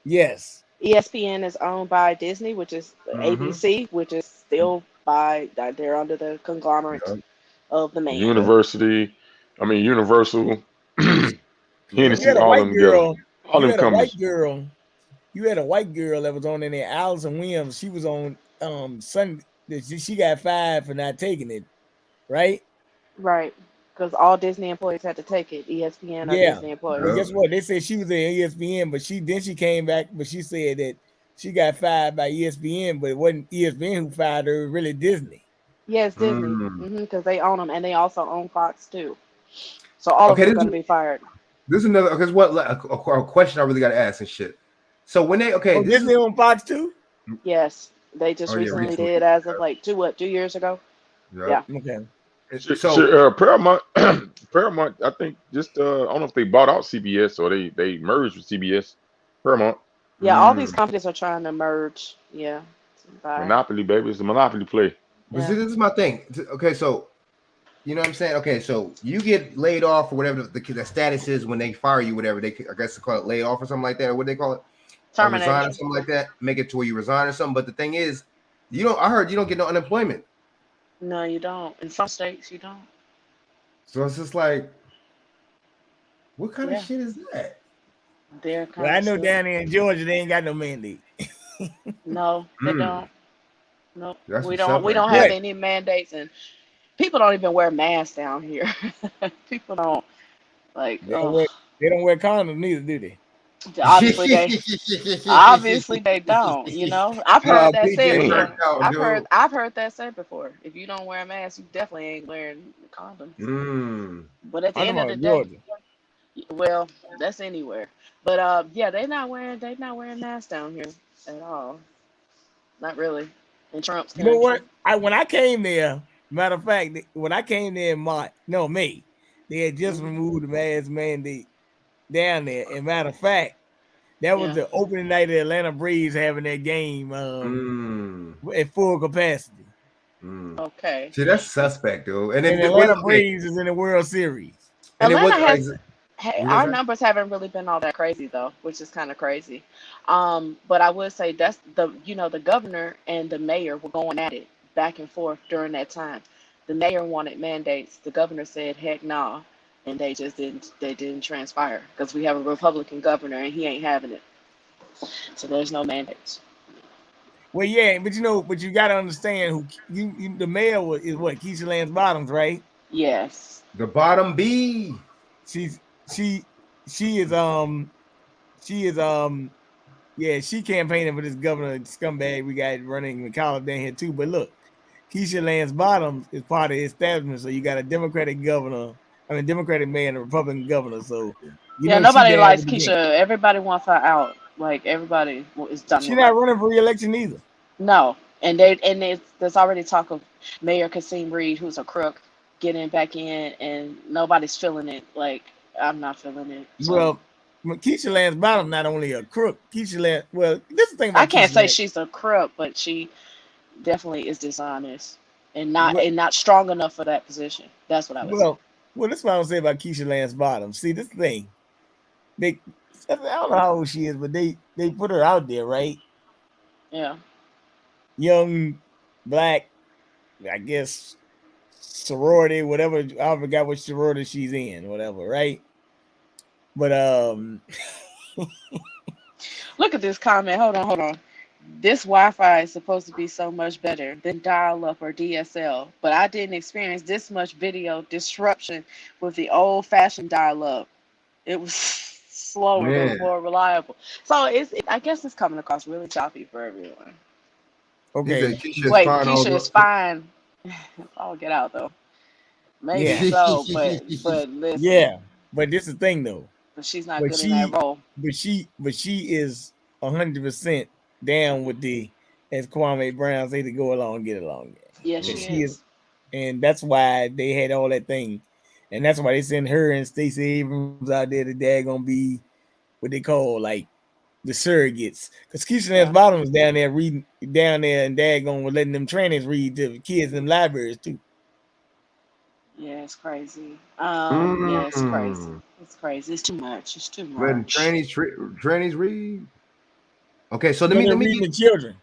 Yes. ESPN is owned by Disney, which is ABC, which is still they're under the conglomerate of the man. Universal, Hennessy, You had a all white them girl. all them companies. You had a white girl that was on in there, Allison Williams. She was on Sunday. She got fired for not taking it, right? Right. Because all Disney employees had to take it. ESPN or Disney employees. Well, guess what? They said she was in ESPN, but she came back, but she said that she got fired by ESPN, but it wasn't ESPN who fired her, it was really Disney. Yes, Disney. Because they own them, and they also own Fox too. So all of them are going to be fired. This is another, because what a question I really got to ask and shit. So when they Disney on Fox too? Yes, they just recently did, as of like 2 years ago. Yeah. Okay. So Paramount, I think just I don't know if they bought out CBS or they merged with CBS. Paramount. Yeah, all these companies are trying to merge. Yeah. Monopoly, baby. It's a monopoly play. But see, this is my thing. Okay, so you know what I'm saying? Okay, so you get laid off or whatever the status is when they fire you, whatever I guess they call it lay off or something like that, or what they call it? Terminate. Resign or something like that. Make it to where you resign or something. But the thing is, I heard you don't get no unemployment. No, you don't. In some states, you don't. So it's just like, what kind of shit is that? Well, I know down there in Georgia, they ain't got no mandate. No, they don't. No, That's we what's don't. up We right don't there. have any mandates, and people don't even wear masks down here. People don't like. They don't wear condoms neither, do they? Obviously they don't. You know, I've heard that said before. PJ, I've heard that said before. If you don't wear a mask, you definitely ain't wearing condoms. But at the end of the day, well, that's anywhere. But yeah, they're not wearing masks down here at all. Not really. In Trump's You know country. what? When I came there, matter of fact, when I came there in May, they had just removed the mask mandate down there. And matter of fact, that was the opening night of the Atlanta Braves having that game at full capacity. Okay. See, that's suspect, though. And And then Atlanta Braves is in the World Series. Atlanta has our numbers haven't really been all that crazy though, which is kind of crazy. But I would say that's the governor and the mayor were going at it back and forth during that time. The mayor wanted mandates. The governor said, "Heck nah," and they just didn't. They didn't transpire because we have a Republican governor and he ain't having it. So there's no mandates. Well, yeah, but you got to understand the mayor is what Keisha Lance Bottoms, right? Yes. The bottom B. She campaigning for this governor scumbag we got running the college down here too. But look, Keisha Lance Bottoms is part of the establishment, so you got a Democratic mayor and a Republican governor. So nobody likes Keisha. Everybody wants her out. Like everybody is done. She's not running for re-election either. No, and there's already talk of Mayor Kasim Reed, who's a crook, getting back in, and nobody's feeling it. Like I'm not feeling it. So. Well, Keisha Lance Bottoms not only a crook. Keisha Lance. Well, this is the thing about I can't Keisha say Lance. she's a crook, but she definitely is dishonest and not strong enough for that position. That's what I would say. Well, that's what I would say about Keisha Lance Bottoms. See, this thing, I don't know how old she is, but they put her out there, right? Yeah. Young, black, I guess, sorority, whatever. I forgot what sorority she's in, whatever, right? But look at this comment. Hold on. This Wi-Fi is supposed to be so much better than dial-up or DSL, but I didn't experience this much video disruption with the old-fashioned dial-up. It was slower but more reliable. So I guess it's coming across really choppy for everyone. Okay. Keisha is fine. I'll get out though. Maybe so, but listen. Yeah, but this is the thing though. But she's not good in that role. But she is 100% down with as Kwame Brown say, to go along and get along. Yeah, she is. And that's why they had all that thing. And that's why they send her and Stacey Abrams out there to daggone be what they call like the surrogates. Because Keisha Lance Bottoms was down there reading and daggone was letting them trannies read to kids in libraries too. Yeah, it's crazy. Yeah, it's crazy. It's crazy. It's too much. It's too much. Letting trannies read. Okay, so let me the children.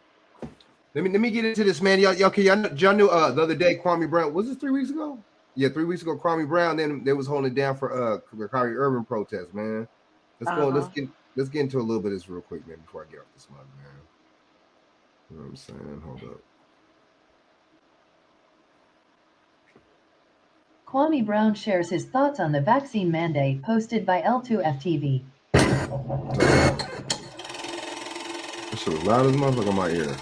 Let me get into this, man. Y'all knew the other day Kwame Brown, was this 3 weeks ago? Yeah, 3 weeks ago, Kwame Brown then they was holding it down for Kyrie Irving protest, man. Let's get into a little bit of this real quick, man, before I get off this one, man. You know what I'm saying? Hold up. Kwame Brown shares his thoughts on the vaccine mandate, posted by L2FTV. That shit was loud as a motherfucker in my ear.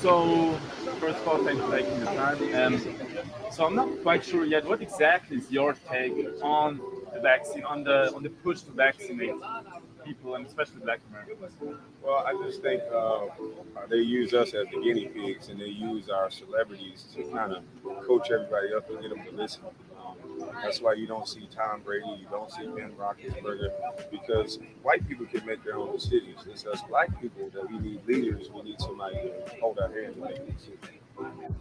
So, first of all, thanks for taking the time. So I'm not quite sure yet what exactly is your take on the vaccine, on the push to vaccinate people, and especially Black Americans. Well, I just think they use us as the guinea pigs, and they use our celebrities to kind of coach everybody up and get them to listen. That's why you don't see Tom Brady, you don't see Ben Roethlisberger, because white people can make their own decisions. It's us Black people that we need leaders. We need somebody to hold our hand like this.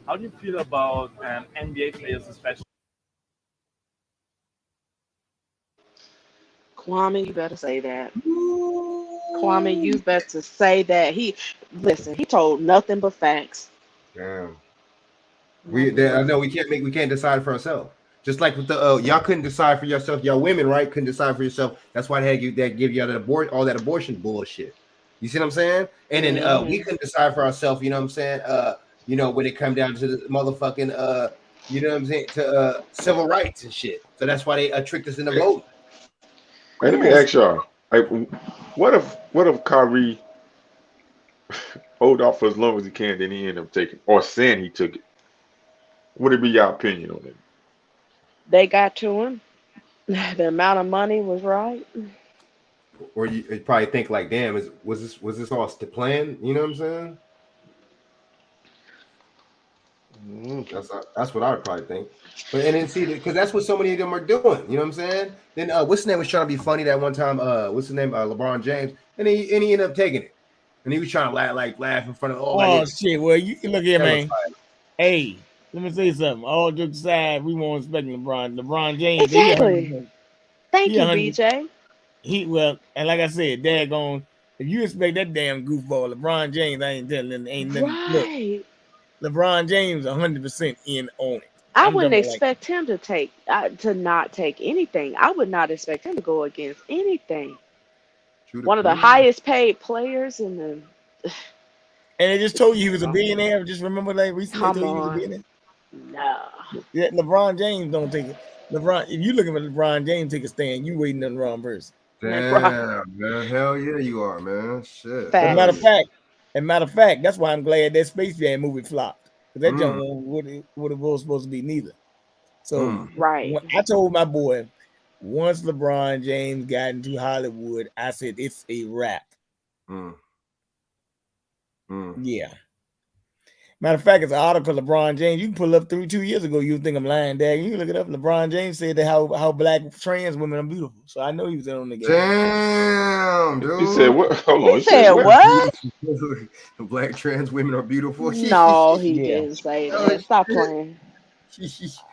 How do you feel about NBA players, especially? Kwame, you better say that. Kwame, you better say that. He told nothing but facts. Damn. I know we can't decide for ourselves. Just like with the y'all couldn't decide for yourself, y'all women, right? Couldn't decide for yourself. That's why they give you all that abortion bullshit. You see what I'm saying? And then we couldn't decide for ourselves, you know what I'm saying? When it come down to the motherfucking you know what I'm saying, to civil rights and shit. So that's why they tricked us into voting. Hey, let me ask y'all, like, what if Kyrie hold off for as long as he can, then he ended up taking, or saying he took it? What would be your opinion on it? They got to him. The amount of money was right. Or you probably think like, damn, was this all the plan? You know what I'm saying? That's what I would probably think. But and then see, because that's what so many of them are doing. You know what I'm saying? Then what's his name was trying to be funny that one time. What's his name? LeBron James, and he ended up taking it, and he was trying to laugh in front of. Oh shit! Well, you look here, man. Hey, let me say something. All jokes aside, we won't expect LeBron James. Exactly. Thank you, BJ. And like I said, daggone. If you expect that damn goofball, LeBron James, I ain't telling. Ain't nothing. Right. Look, LeBron James 100% in on it. I wouldn't expect him to not take anything. I would not expect him to go against anything. One of the highest paid players in the. And they just told you he was a billionaire. Just remember that recently. Come told you he was a on. billionaire. No. Yeah, LeBron James don't take it. LeBron, if you looking at LeBron James take a stand, you waiting on the wrong person. Damn, man. Hell yeah, you are, man. Shit. As a matter of fact, that's why I'm glad that Space Jam movie flopped. Because that junk would have was supposed to be neither. So right. I told my boy, once LeBron James got into Hollywood, I said it's a wrap. Yeah. Matter of fact, it's an article LeBron James. You can pull up 2 years ago. You think I'm lying, Dad. You can look it up. LeBron James said that how black trans women are beautiful. So I know he was in on the game. Damn, dude. He said what? Hold on. He said what? Black trans women are beautiful. No, he didn't say that. Stop playing.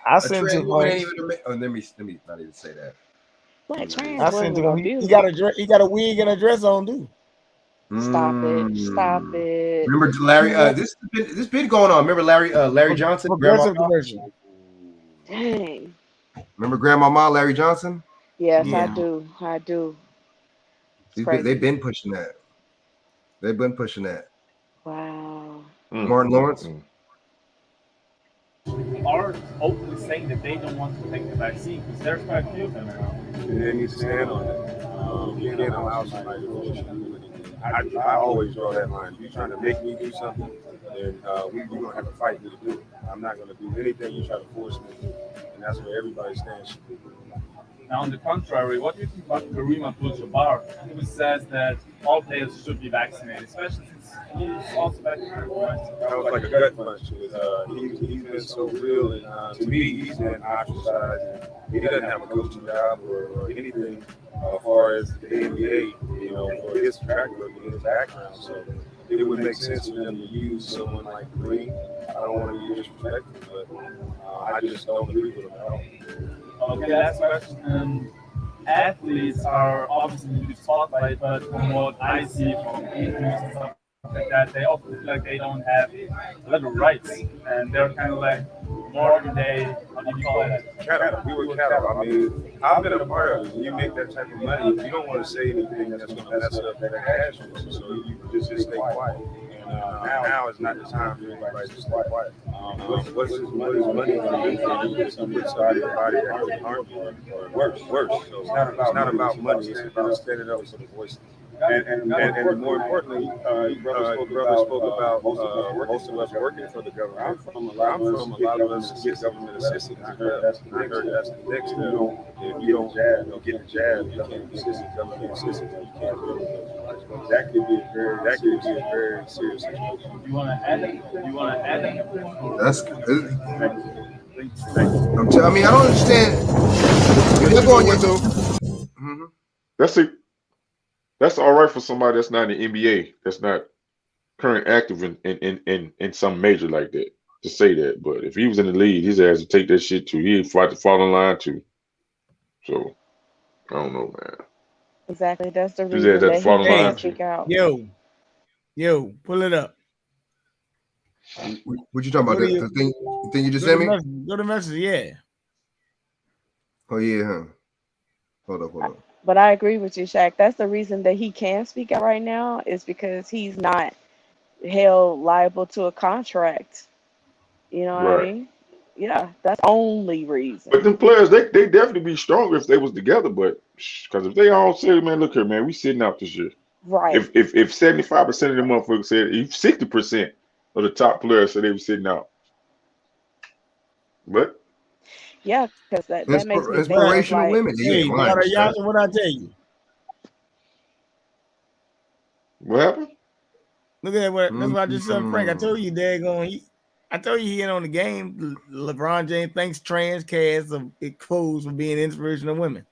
I sent to him. Let me not even say that. Black trans I sent women are him. beautiful. He got a wig and a dress on, dude. Stop it. Remember Larry? This been going on. Remember Larry Johnson? Progressive commercial. Dang. Remember Grandmama Larry Johnson? Yes, I do. They've been pushing that. Wow. Martin Lawrence. Are openly saying that they don't want to take the vaccine because there's quite a few of them around. And they need to stand on it. You can't allow somebody to push you. I always draw that line. If you're trying to make me do something, then we're going to have to fight me to do it. I'm not going to do anything you try to force me. And that's where everybody stands. Now, on the contrary, what do you think about Kareem Abdul-Jabbar, who says that all players should be vaccinated, especially since he's also vaccinated? That was like a gut punch. He's been so real, and to me, he's been ostracized. He doesn't have a coaching job or anything as far as the NBA, for his track record and his background. So it would make sense for them to use someone like Kareem. I don't want to be disrespectful, but I just don't agree with him at all. Okay, last question. Athletes are obviously in the spotlight, but from what I see from interviews and stuff like that, they often feel like they don't have a lot of rights, and they're kind of like more than how do you call it? Cattle. We were cattle. I mean, I've been a part of it. You make that type of money, you don't want to say anything that's going to mess up that cash flow, so you just stay quiet. Now is not the time for everybody to stay quiet. What's his money going to do for you if you inside your body that could harm you or worse? So it's not about money. It's about standing up for the voices. And more importantly, brother spoke about most of us working for the government. I'm from a lot of us get government assistance. I heard that's the next step. If you don't get the jab, you can't get government assistance. You can't do it. That could be a very serious situation. You want to add it? That's good. I mean, I don't understand. That's all right for somebody that's not in the NBA, that's not current active in some major like that to say that. But if he was in the league, his ass would take that shit too. He'd fight to fall in line too. So I don't know, man. Exactly. That's the His reason ass had that to he fall in line can't too. speak out. Yo, pull it up. What you talking about? The thing you just sent me? Go to message, yeah. Oh yeah, huh? Hold up. But I agree with you, Shaq. That's the reason that he can speak out right now is because he's not held liable to a contract. You know what I mean? Yeah, that's the only reason. But them players, they definitely be stronger if they was together. But because if they all say, man, look here, man, we sitting out this year. Right. If 75% of the motherfuckers said, if 60% of the top players said they were sitting out. But yeah, because that makes me think inspirational women. Hey, what I tell you? What happened? Look at that. That's what I just said, Frank. I told you, daggone. I told you he ain't on the game. LeBron James thanks trans cast of exposed for being inspirational women.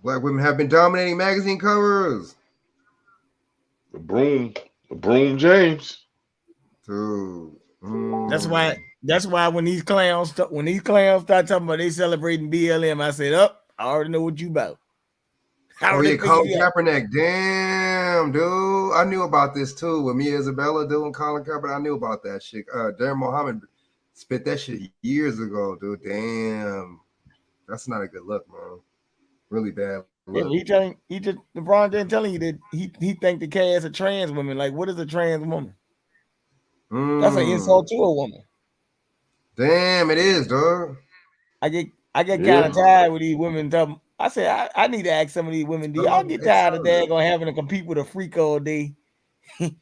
Black women have been dominating magazine covers. LeBron James. Dude. That's why when these clowns start talking about they celebrating BLM, I said, I already know what you about. Oh yeah, Colin Kaepernick. Damn, dude. I knew about this too. With Mia Isabella doing Colin Kaepernick, I knew about that shit. Darren Mohammed spit that shit years ago, dude. Damn. That's not a good look, man. Really bad look. Yeah, LeBron James telling you that he think the cast of trans women. Like, what is a trans woman? That's an insult to a woman. Damn, it is, dog. I get kind of tired with these women talking. I say I need to ask some of these women, do y'all get tired of daggone having to compete with a freak all day? With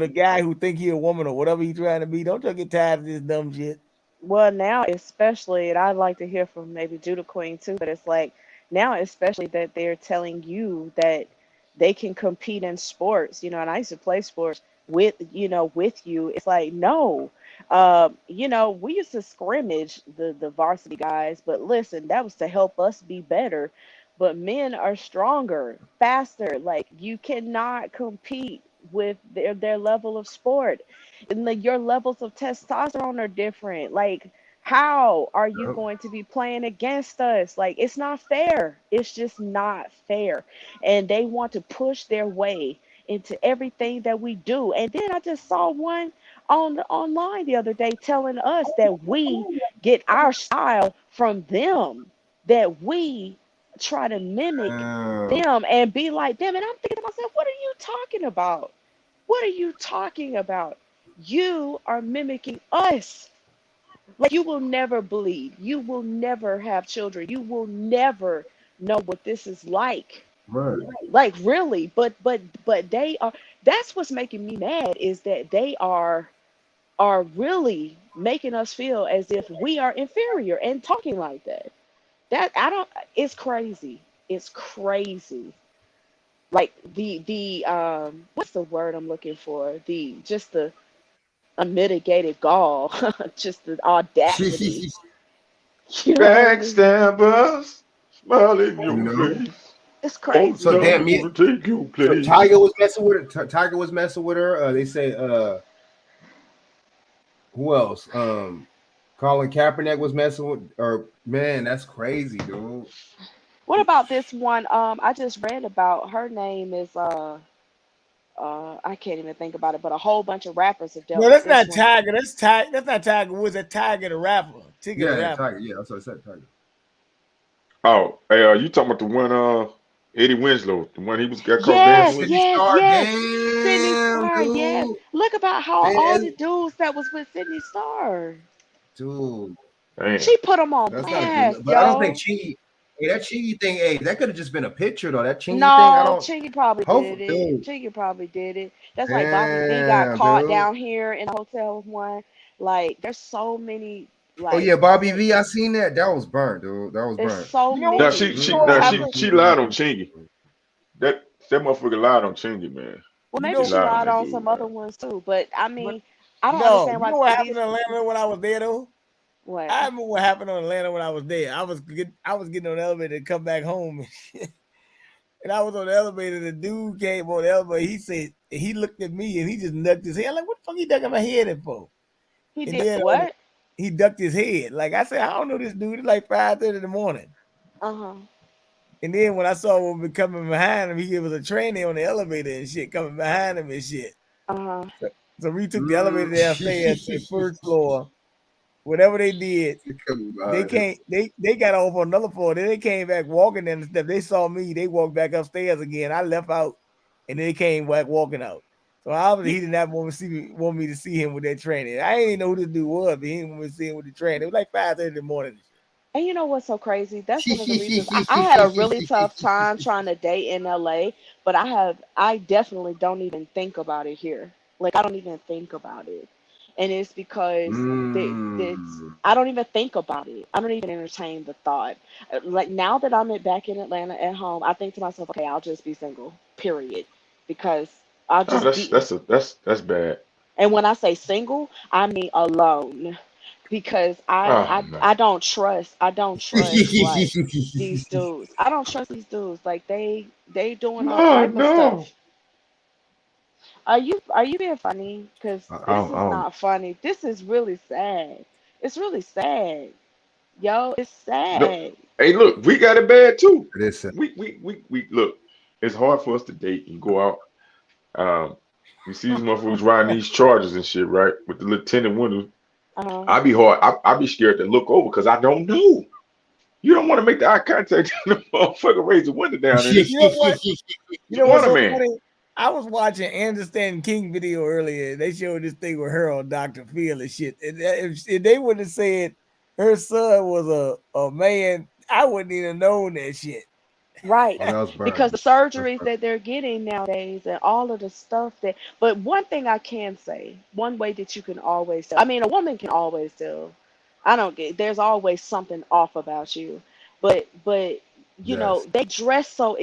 a guy who think he a woman or whatever he trying to be. Don't y'all get tired of this dumb shit? Well, now especially, and I'd like to hear from maybe Judah Queen too, but it's like now especially that they're telling you that they can compete in sports, and I used to play sports with you. It's like, no, we used to scrimmage the varsity guys, but listen, that was to help us be better. But men are stronger, faster. Like, you cannot compete with their level of sport, and your levels of testosterone are different. Like, how are you going to be playing against us? Like, it's not fair. It's just not fair. And they want to push their way into everything that we do. And then I just saw one online the other day telling us that we get our style from them, that we try to mimic them and be like them. And I'm thinking to myself, what are you talking about? What are you talking about? You are mimicking us. Like, you will never bleed. You will never have children. You will never know what this is like. Right. Like, really. But they are. That's what's making me mad, is that they are really making us feel as if we are inferior and talking like that. It's crazy. It's crazy. Like, the what's the word I'm looking for? The unmitigated gall, just the audacity. Backstabbers, smile in your face. It's crazy. So damn, take your place. So Tiger was messing with her. Tiger was messing with her. They say who else? Colin Kaepernick was messing with her. Man, that's crazy, dude. What about this one? I just read about, her name is I can't even think about it, but a whole bunch of rappers have dealt No, with that's this not one. Tiger. That's not Tiger Woods. That's Tiger the rapper. Yeah, Tiger. Yeah, that's what I said. Tiger. Oh, hey, you talking about the one Eddie Winslow, the one he got caught dancing with? Yes. Damn, Sydney Star, dude. yes. Look about how Man. all the dudes that was with Sydney Star. Dude. Damn. She put them on That's blast, not good. But yo. I don't think Chingy. Hey, that Chingy thing, that could have just been a picture though. That Chingy thing, No, Chingy probably did it. Dude. Chingy probably did it. That's like Bobby V got caught down here in a hotel with one. Like, there's so many. Like, Oh yeah, Bobby V. I seen that. That was burnt, dude. That was there's burnt. so many. Now she lied on Chingy. That motherfucker lied on Chingy, man. Well, maybe she lied on some other ones too. But I mean, I don't understand You why. know what happened in Atlanta when I was there though? What? I remember what happened in Atlanta when I was there. I was getting on the elevator to come back home, and shit. And I was on the elevator. The dude came on the elevator. He said, he looked at me and he just ducked his head. Like, what the fuck he ducking my head in for? He And did then, what? He ducked his head. Like, I said, I don't know this dude. It's like 5:30 in the morning. Uh-huh. And then when I saw him coming behind him, he was a trainee on the elevator and shit, coming behind him and shit. Uh-huh. So we took the elevator downstairs to the first floor. Whatever they did, they got off on another floor. Then they came back walking and stuff. They saw me. They walked back upstairs again. I left out, and they came back walking out. So obviously he did not want me to see him with that trainer. I didn't know who this dude was, but he didn't want me to see him with the trainer. It was like 5:30 in the morning. And you know what's so crazy? That's one of the reasons I had a really tough time trying to date in LA, but I definitely don't even think about it here. Like, I don't even think about it. And it's because I don't even think about it. I don't even entertain the thought. Like now that I'm back in Atlanta at home, I think to myself, okay, I'll just be single, period. Because I'll Oh, just be, that's bad. and when I say single, I mean alone. Because Oh no. I don't trust like these dudes. I don't trust these dudes. Like they doing all No, type of no. stuff. Are you being funny? Because I this don't, is I don't. not funny. This is really sad. It's really sad. Yo, it's No. sad. Hey, look, we got it bad too. It is. We look. It's hard for us to date and go out. You see these motherfuckers riding these chargers and shit, right? With the little tinted windows. I be hard. I be scared to look over because I don't know. You don't want to make the eye contact and the motherfucker raise the window down. And You know what? You know what's so man. funny? I was watching Anderson King video earlier. They showed this thing with her on Dr. Phil and shit. And if they would have said her son was a man, I wouldn't even known that shit. Right. Oh, that was burned. Because the surgeries that they're getting nowadays and all of the stuff that, but one thing I can say, one way that you can always tell, I mean, a woman can always tell. I don't get, there's always something off about you. But you know, Yes. they dress so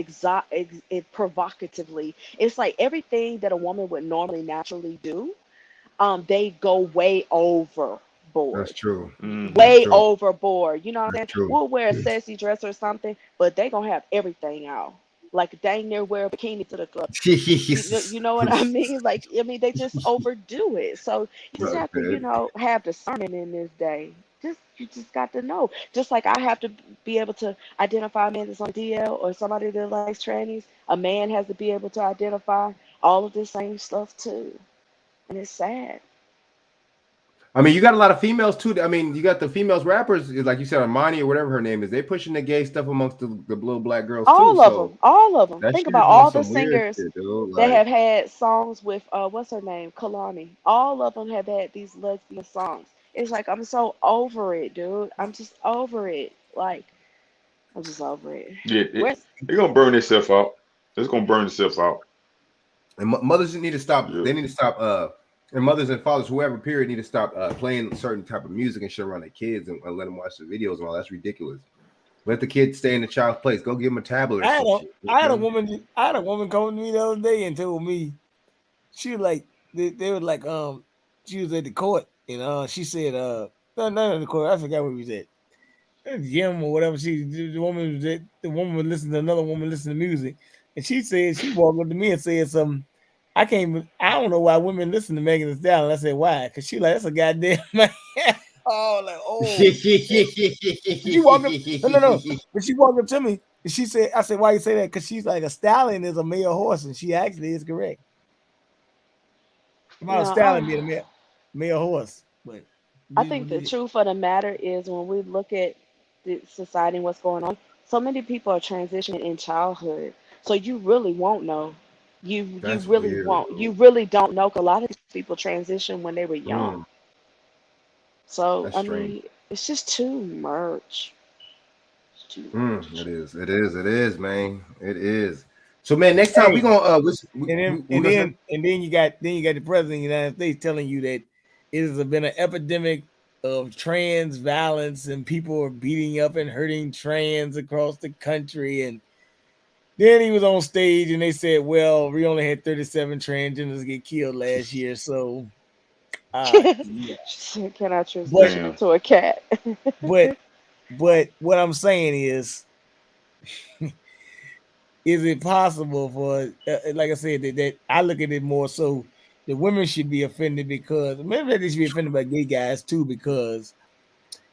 provocatively. It's like everything that a woman would normally naturally do, they go way overboard. That's true. That's Way true. overboard. You know what I'm saying? That's true. We'll wear a sexy dress or something, but they gonna have everything out. Like dang near wear a bikini to the club. You know what I mean? Like I mean they just overdo it. So you just have to, you know, have discernment in this day. You just got to know. Just like I have to be able to identify a man that's on DL or somebody that likes trannies, a man has to be able to identify all of this same stuff too. And it's sad. I mean, you got a lot of females too. I mean, you got the females rappers, like you said, Armani or whatever her name is. They pushing the gay stuff amongst the little black girls All too. of So them, all of them. that Think shit about is all on the some weird singers shit, dude. that Like, have had songs with what's her name, Kalani. All of them have had these lesbian songs. It's like I'm so over it, dude. I'm just over it. Like I'm just over it. Yeah, Where's they're gonna burn itself out. It's gonna burn itself out. and mothers need to stop. Yeah. They need to stop. And mothers and fathers, whoever, period, need to stop playing certain type of music and shit around their kids and let them watch the videos and all. That's ridiculous. Let the kids stay in the child's place. Go give them a tablet or I some shit. had a woman come to me the other day and told me she was like they were like she was at the court and she said not at the court, I forgot where we was at. The gym or whatever. The woman was listening to another woman listening to music, and she said she walked up to me and said something. I don't know why women listen to Megan Thee Stallion. I said why? Because she like that's a goddamn man. Oh, like she walked up. No. But she walked up to me and she said, I said, why you say that? Because she's like a stallion is a male horse, and she actually is correct. About a stallion being a male horse, but I think the truth of the matter is when we look at the society and what's going on, so many people are transitioning in childhood. So you really won't know. You That's really weird, won't. bro. You really don't know. 'Cause a lot of these people transition when they were young. So That's I strange. mean, it's just too much. It's too much. It is, man. It is. So, man, next time we gonna and then you got the president of the United States telling you that it has been an epidemic of trans violence and people are beating up and hurting trans across the country. And then he was on stage and they said, well, we only had 37 transgenders get killed last year. So yeah. Can I transition into a cat? but what I'm saying is it possible for, like I said, that I look at it more so the women should be offended because maybe they should be offended by gay guys too, because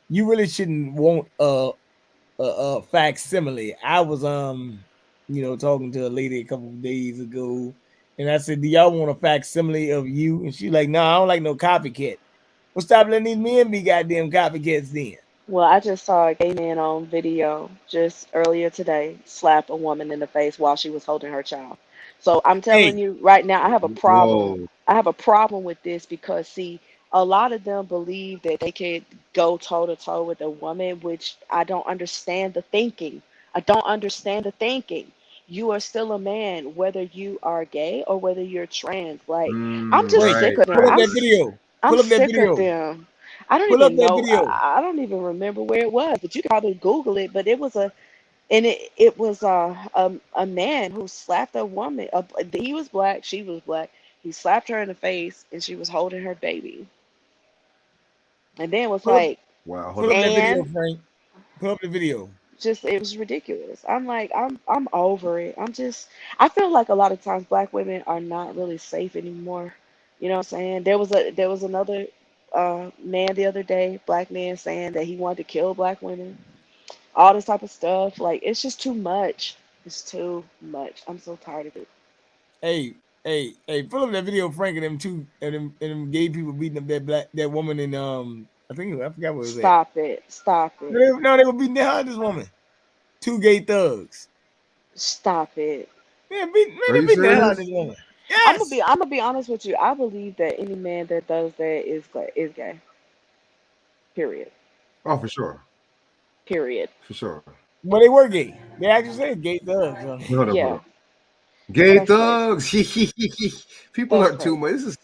you really shouldn't want a facsimile. I was talking to a lady a couple of days ago, and I said, "Do y'all want a facsimile of you?" And she's like, "No, I don't like no copycat." Well, stop letting these men be goddamn copycats then. Well, I just saw a gay man on video just earlier today slap a woman in the face while she was holding her child. So I'm telling you right now, I have a problem. Whoa. I have a problem with this because, see, a lot of them believe that they could go toe to toe with a woman, which I don't understand the thinking. I don't understand the thinking. You are still a man, whether you are gay or whether you're trans. Like, I'm just sick of it. Pull up that video. I'm Pull up that sick video. of them. I don't Pull up even that know. video. I don't even remember where it was, but you can probably Google it. But it was it was a man who slapped a woman. He was black, she was black. He slapped her in the face, and she was holding her baby. And then was Pull up, like, Wow, hold pull up up. that video, and Frank. Pull up the video. just it was ridiculous. I'm like, I'm over it. I feel like a lot of times black women are not really safe anymore. You know what I'm saying? There was another man the other day, black man, saying that he wanted to kill black women. All this type of stuff. Like it's just too much. It's too much. I'm so tired of it. Hey, pull up that video, of Frank, and them gay people beating up that woman in I forgot where it was at. Stop it. Stop it. No, they were beating the hell out of this woman. 2 gay thugs. Stop it. They Are beating you the hell out of serious? this woman. I'm Yes. gonna be honest with you. I believe that any man that does that is gay. Period. Oh, for sure. Period. For sure. But they were gay. They actually said gay thugs. Hold up, Yeah. hold up. Gay That's crazy. thugs. People That's are too crazy. much.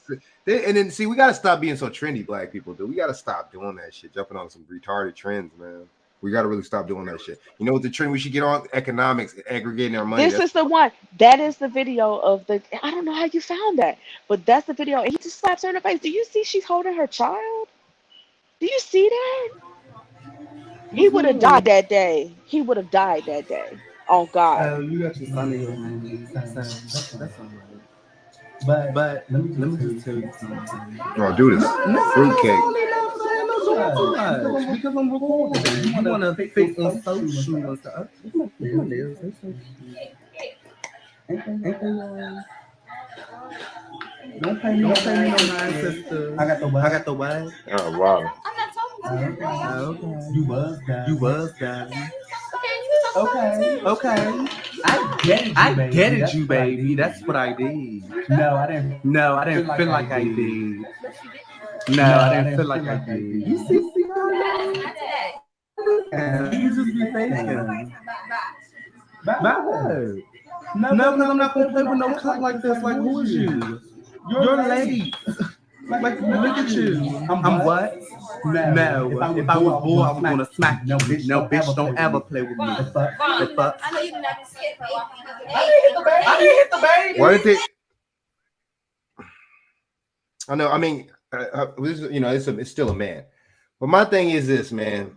And then see, we gotta stop being so trendy, black people. Do we gotta stop doing that shit, jumping on some retarded trends, man. We gotta really stop doing that shit. You know what the trend we should get on? Economics, aggregating our money. This is the one. That is the video of the. I don't know how you found that, but that's the video. And he just slaps her in the face. Do you see she's holding her child? Do you see that? He would have died that day. He would have died that day. Oh God. You got your son in your hand. That's all right. But let me just tell you something. Oh, do this. Fruitcake. Because I'm recording. You want to fake on social and stuff. Ain't they yours? Don't pay me no mind, sister. I got the what? Oh, wow. Okay. You was that. Okay. I get you, baby. That's what I did. No, I didn't feel like I did. No, I didn't feel like I did. You see, you just be faking. By what? No, because I'm not gonna play with no cunt like this. Like, who is you? You're late. Like, look at you. I'm what? No. If I was bored, I was gonna smack you. No, bitch, don't ever play with me. The fuck? I know you did not just skip, but I didn't hit the baby. Why did they? I know. I mean, you know, it's still a man. But my thing is this, man.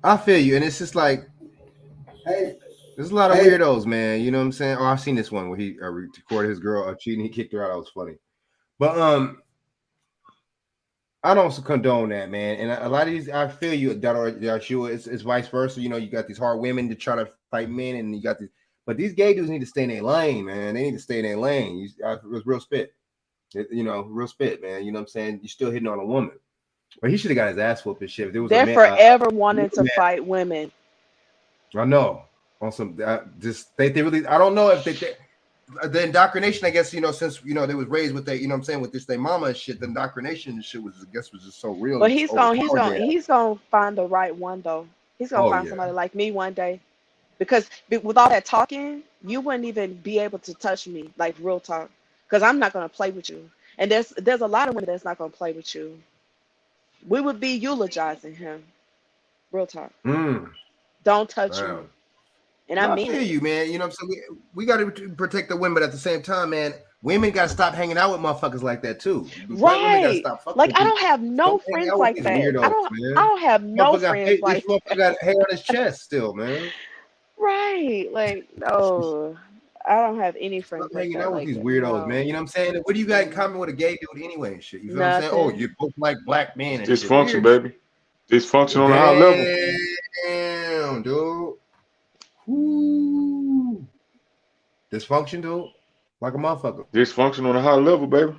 I feel you, and it's just like, there's a lot of weirdos, man. You know what I'm saying? Oh, I've seen this one where he recorded his girl cheating. He kicked her out. That was funny. But I don't condone that, man. And a lot of these, I feel you, Joshua. It's vice versa. You know, you got these hard women to try to fight men, and you got these. But these gay dudes need to stay in their lane, man. They need to stay in their lane. It was real spit. Real spit, man. You know what I'm saying? You're still hitting on a woman. But he should have got his ass whooped and shit. If there was They're a man, forever wanting to fight women. I know. On some, they really. I don't know if the indoctrination. I guess since they was raised with they, what I'm saying, with this their mama and shit. The indoctrination shit was just so real. But he's gonna find the right one though. He's gonna find somebody like me one day. Because with all that talking, you wouldn't even be able to touch me, like real talk. Because I'm not gonna play with you. And there's a lot of women that's not gonna play with you. We would be eulogizing him. Real talk. Don't touch me. And I mean, hear you, man. You know what I'm saying? We got to protect the women, but at the same time, man, women got to stop hanging out with motherfuckers like that too. Right. Like I don't have no friends like that. I don't have no friends like that. Motherfucker got hair on his chest still, man. Right. Like, no. I don't have any friends like hanging out with these weirdos, man. You know what I'm saying? What do you got in common with a gay dude anyway and shit? You feel what I'm saying? Oh, you both like black men and dysfunction, baby. Dysfunction on a high level. Damn, dude. Ooh. Dysfunction, dude. Like a motherfucker. Dysfunction on a high level, baby.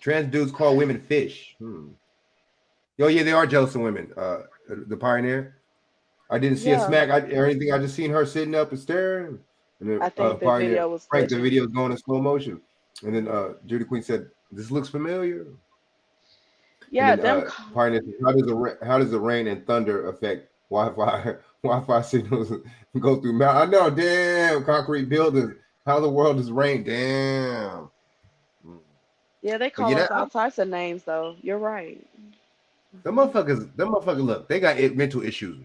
Trans dudes call women fish. Yo, yeah, they are jealous of women. The Pioneer. I didn't see a smack or anything. I just seen her sitting up and staring. And then, I think the Pioneer, video was Frank, the video is going in slow motion. And then Judy Queen said, "This looks familiar." Yeah, then, Pioneer, how does the rain and thunder affect Wi-Fi signals go through? I know, damn, concrete buildings. How the world is rain? Damn. Yeah, they But call yeah, us all types of names, though. You're right. them motherfuckers, look, they got mental issues.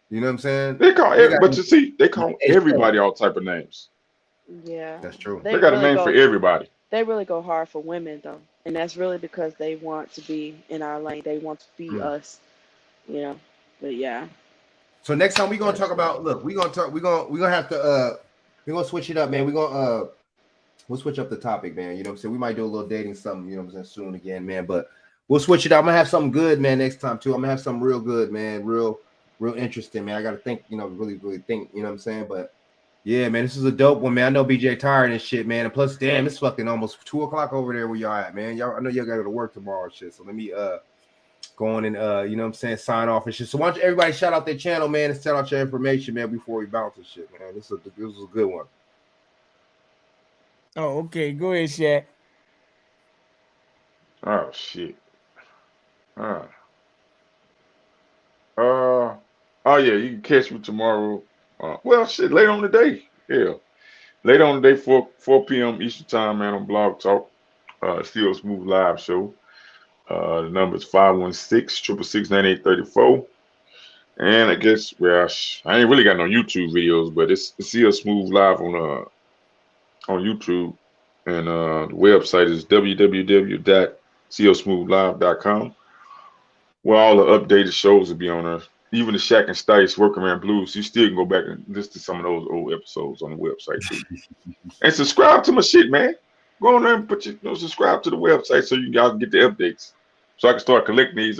You know what I'm saying? They call They got, but you see, they call everybody all type of names. Yeah, that's true. They got a name for everybody. They really go hard for women, though, and that's really because they want to be in our lane. They want to be us, you know. But yeah. So next time we're gonna talk about. Look, we're gonna have to we're gonna switch it up, man. We'll switch up the topic, man. You know what I'm saying? We might do a little dating something, you know what I'm saying, soon again, man. But we'll switch it up. I'm gonna have something good, man, next time too. I'm gonna have something real good, man. Real interesting, man. I gotta think, you know, really think, you know what I'm saying? But yeah, man, this is a dope one, man. I know BJ tired and shit, man. And plus, damn, it's fucking almost 2:00 over there where y'all at, man. Y'all, I know y'all gotta go to work tomorrow and shit. So let me go on and you know what I'm saying, sign off and shit. So why don't you everybody shout out their channel, man, and shout out your information, man, before we bounce and shit, man. This was a good one. Oh, okay. Go ahead, Shaq. Oh shit. Oh yeah, you can catch me tomorrow. Well, shit, later on today. Yeah, later on today, 4 p.m. Eastern time, man, on Blog Talk. Still Smooth Live show. The number is 516-666-9834. And I guess, well, I ain't really got no YouTube videos, but it's Still Smooth Live on YouTube, and the website is www.cosmoothlive.com, where all the updated shows will be on there. Even the Shaq and Stice Working Man Blues, you still can go back and listen to some of those old episodes on the website too. And subscribe to my shit, man. Go on there and subscribe to the website so y'all can get the updates, so I can start collecting these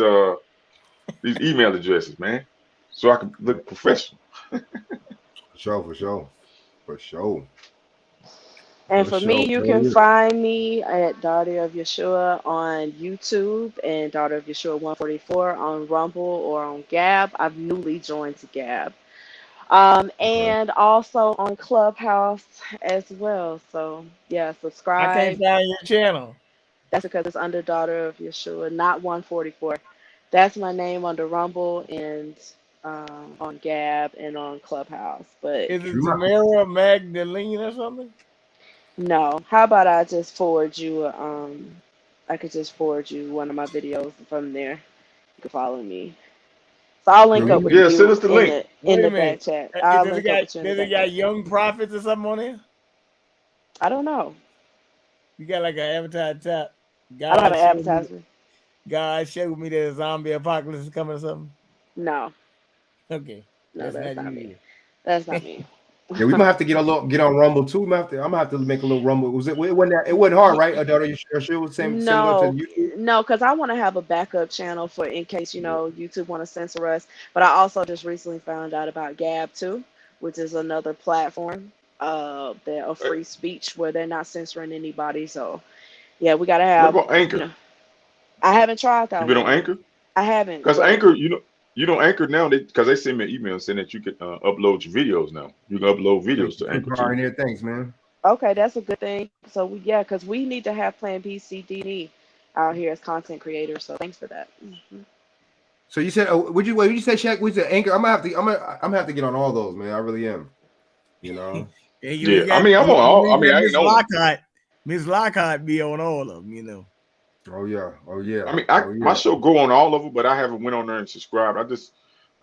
email addresses, man, so I can look professional. For sure. And for me, you can find me at Daughter of Yeshua on YouTube and Daughter of Yeshua 144 on Rumble or on Gab. I've newly joined Gab. And also on Clubhouse as well. So yeah, subscribe. I can't find your channel. That's because it's under Daughter of Yeshua, not 144. That's my name under Rumble and on Gab and on Clubhouse. But is it Tamara Magdalene or something? No. How about I just forward you? I could just forward you one of my videos from there. You can follow me. So I'll link up with you. Send us the link in the back chat. I'll link up with you. Does it got Young Prophets or something on there? I don't know. You got like an advertised top. I don't have an advertisement. God showed me that a zombie apocalypse is coming or something. No. Okay. No, that's not me. That's not me. Yeah, we might have to get on Rumble too. I'm gonna have to make a little Rumble. It wasn't hard, right? Daughter, you sure it was similar to YouTube? No, because I want to have a backup channel for in case YouTube want to censor us. But I also just recently found out about Gab too, which is another platform of free speech where they're not censoring anybody. So yeah, we gotta have. What about Anchor? I haven't tried that. You been on Anchor? I haven't. Because Anchor, you know Anchor now, because they send me an email saying that you can upload your videos now. You can upload videos to Anchor too. Thanks, man. Okay, that's a good thing. So because we need to have Plan B, C, D, and E out here as content creators. So thanks for that. Mm-hmm. So you said, would you say, Shaq? We said Anchor. I'm gonna have to get on all those, man. I really am. You know. Yeah, I mean, I'm on all. I mean, I ain't know. Miss Lockhart be on all of them, you know. Oh yeah. I mean, my show go on all of them, but I haven't went on there and subscribed. I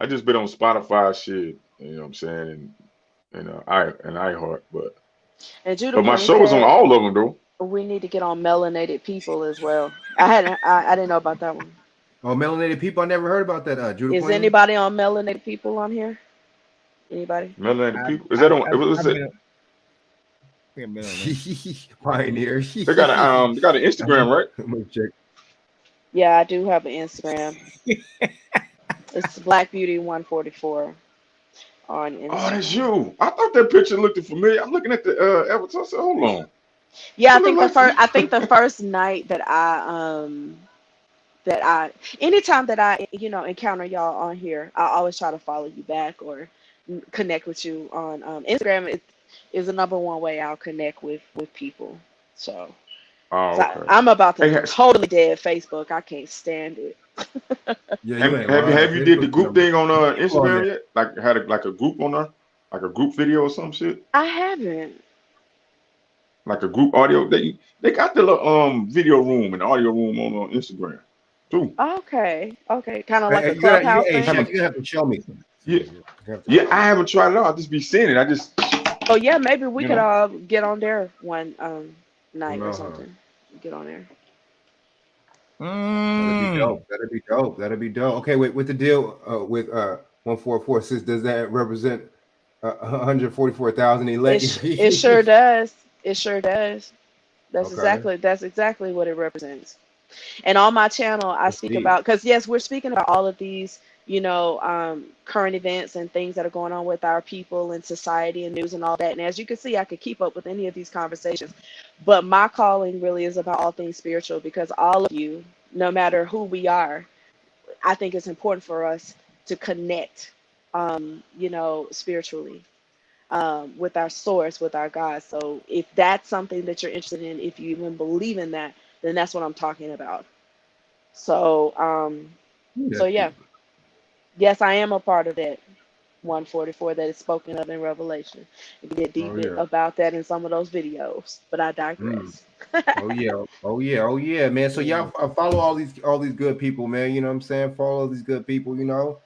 just been on Spotify shit. You know what I'm saying? And iHeart, but my show is on all of them though. We need to get on Melanated People as well. I didn't know about that one. Oh, Melanated People, I never heard about that. Judah is Queen? Anybody on Melanated People on here? Anybody? Melanated People? Is that on? What is it? Pioneer. They got an Instagram, right? Let me check. Yeah, I do have an Instagram. It's Black Beauty 144 on Instagram. Oh, that's you. I thought that picture looked familiar. I'm looking at the avatar. I said, hold on. Yeah, I think the first night that anytime that I encounter y'all on here, I always try to follow you back or connect with you on Instagram. Is the number one way I'll connect with people. So, okay. I'm about to totally dead Facebook. I can't stand it. Yeah, have you did the group thing on Instagram yet? Like had a group on there, like a group video or some shit? I haven't. like a group audio. They got the little video room and audio room on Instagram too. Okay, kind of like a You gotta, clubhouse hey, thing. Chef, you have to show me. Yeah, I haven't tried it out. I just be seeing it. I just Oh yeah, maybe we You could know. all get on there one night or Uh-huh. something. Get on there. That'd be dope. That'd be dope. That'd be dope. Okay, with the deal with 1446, does that represent 144,000 elect? It sure does. It sure does. That's Okay. exactly what it represents. And on my channel, I speak deep. about, because yes, we're speaking about all of these, current events and things that are going on with our people and society and news and all that. And as you can see, I could keep up with any of these conversations. But my calling really is about all things spiritual, because all of you, no matter who we are, I think it's important for us to connect, spiritually, with our source, with our God. So if that's something that you're interested in, if you even believe in that, then that's what I'm talking about. So, yeah, yes, I am a part of that 144 that is spoken of in Revelation. You can get deep about that in some of those videos, but I digress. Oh yeah, man. So y'all follow all these good people, man. You know what I'm saying? Follow these good people, So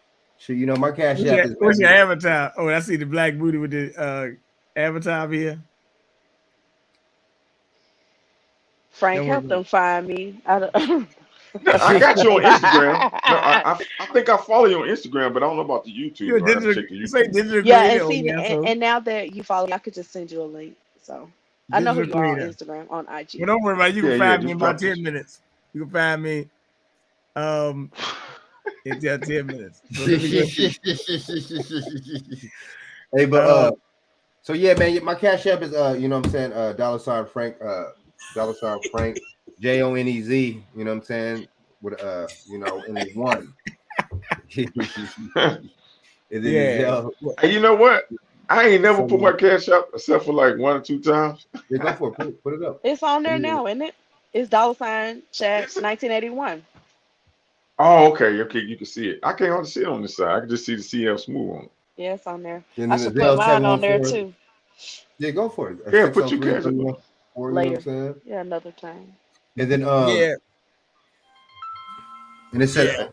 my cash app is What's your avatar? Oh, I see the black booty with the avatar here. Frank, help them find me. I got you on Instagram. No, I think I follow you on Instagram, but I don't know about the YouTube. I have to check the YouTube. Yeah, and see, and now that you follow me, I could just send you a link. So I know who you are on Instagram, on IG. Well, don't worry about it. You can find me in about 10 minutes. You can find me in 10 minutes. So let me Hey, but so yeah, man, my cash app is $ Frank, $Frank, JONEZ, you know what I'm saying? With in the one. Hey, you know what? I ain't never put my cash up except for like 1 or 2 times. Yeah, go for it. Put it up. It's on there now, isn't it? It's $ Chat 1981. Oh, okay. You can see it. I can't hardly see it on this side. I can just see the CL Smooth on it. Yeah, it's on there. And I then should the put mine on there 714. too. Yeah, go for it. Yeah, put your cash up. You know what I'm saying? Yeah, another time. And then yeah. And it said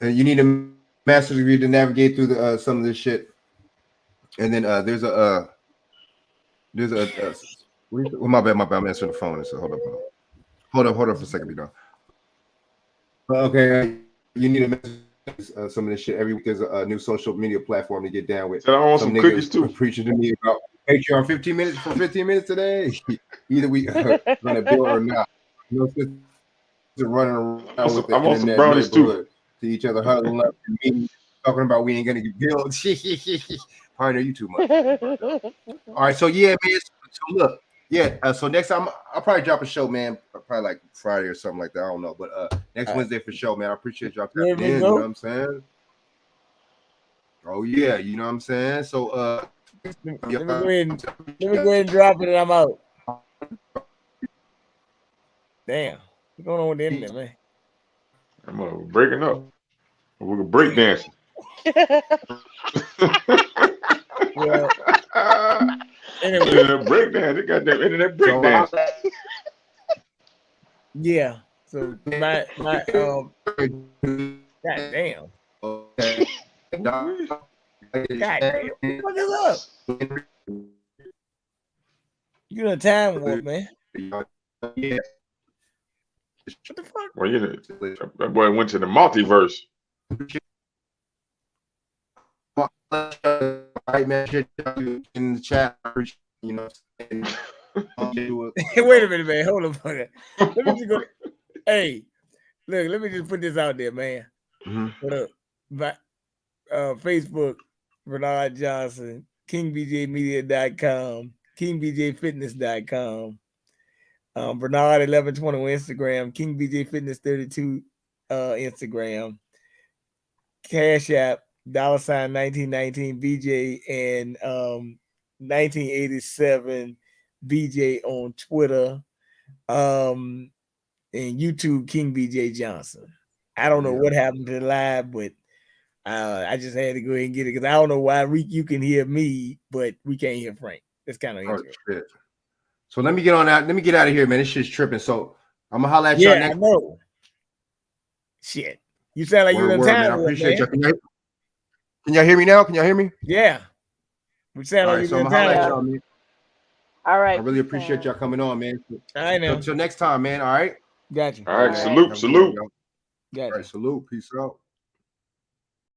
you need a master's degree to navigate through the some of this shit. And then there's a my bad. I'm answering the phone. So hold up for a second, Okay, you need to some of this shit every week. There's a new social media platform to get down with. So I want some cookies too. Preaching to me about Patreon 15 minutes for 15 minutes today. Either we gonna do it or not. Running around with the I want some internet brownies too. To each other, huddling up and meeting, talking about we ain't gonna get billed. Pioneer, you too much. All right, so yeah, man. So look, so next time I'll probably drop a show, man. Probably like Friday or something like that. I don't know, but next Wednesday for sure, man. I appreciate y'all tapping in. You know what I'm saying? Oh yeah, you know what I'm saying. So let me go ahead and drop it, and I'm out. Damn, what's going on with the internet, man? I'm breaking up. We're break dancing. Well, anyway, break dance. They got that internet break dance. Yeah. So my God damn. God damn. What is up? You in a time warp, man. Yeah. What the fuck? Well, that boy went to the multiverse. Right, man. In the chat, you know. Wait a minute, man. Hold on, fucker. Let me just go. Hey, look. Let me just put this out there, man. What up? Facebook, Bernard Johnson, KingBJMedia.com, KingBJFitness.com, Bernard 1120 on Instagram, KingBJFitness32 Instagram, Cash App, $1919 BJ, and 1987 BJ on Twitter, and YouTube, King BJ Johnson. I don't know what happened to the live, but I just had to go ahead and get it because I don't know why you can hear me, but we can't hear Frank. It's kind of interesting. So let me get on that. Let me get out of here, man. This shit's tripping. So I'm gonna holler at y'all Yeah, I next. know. Shit. You sound like you in Man. I town. appreciate y'all. Can y'all hear me now? Can y'all hear me? Yeah. We sound All like right, you so in I'm gonna holler at town. y'all, man. All right. I really appreciate y'all coming on, man. All right, now. Until next time, man. All right. Got you. All right, salute, salute. All right, salute. Peace out.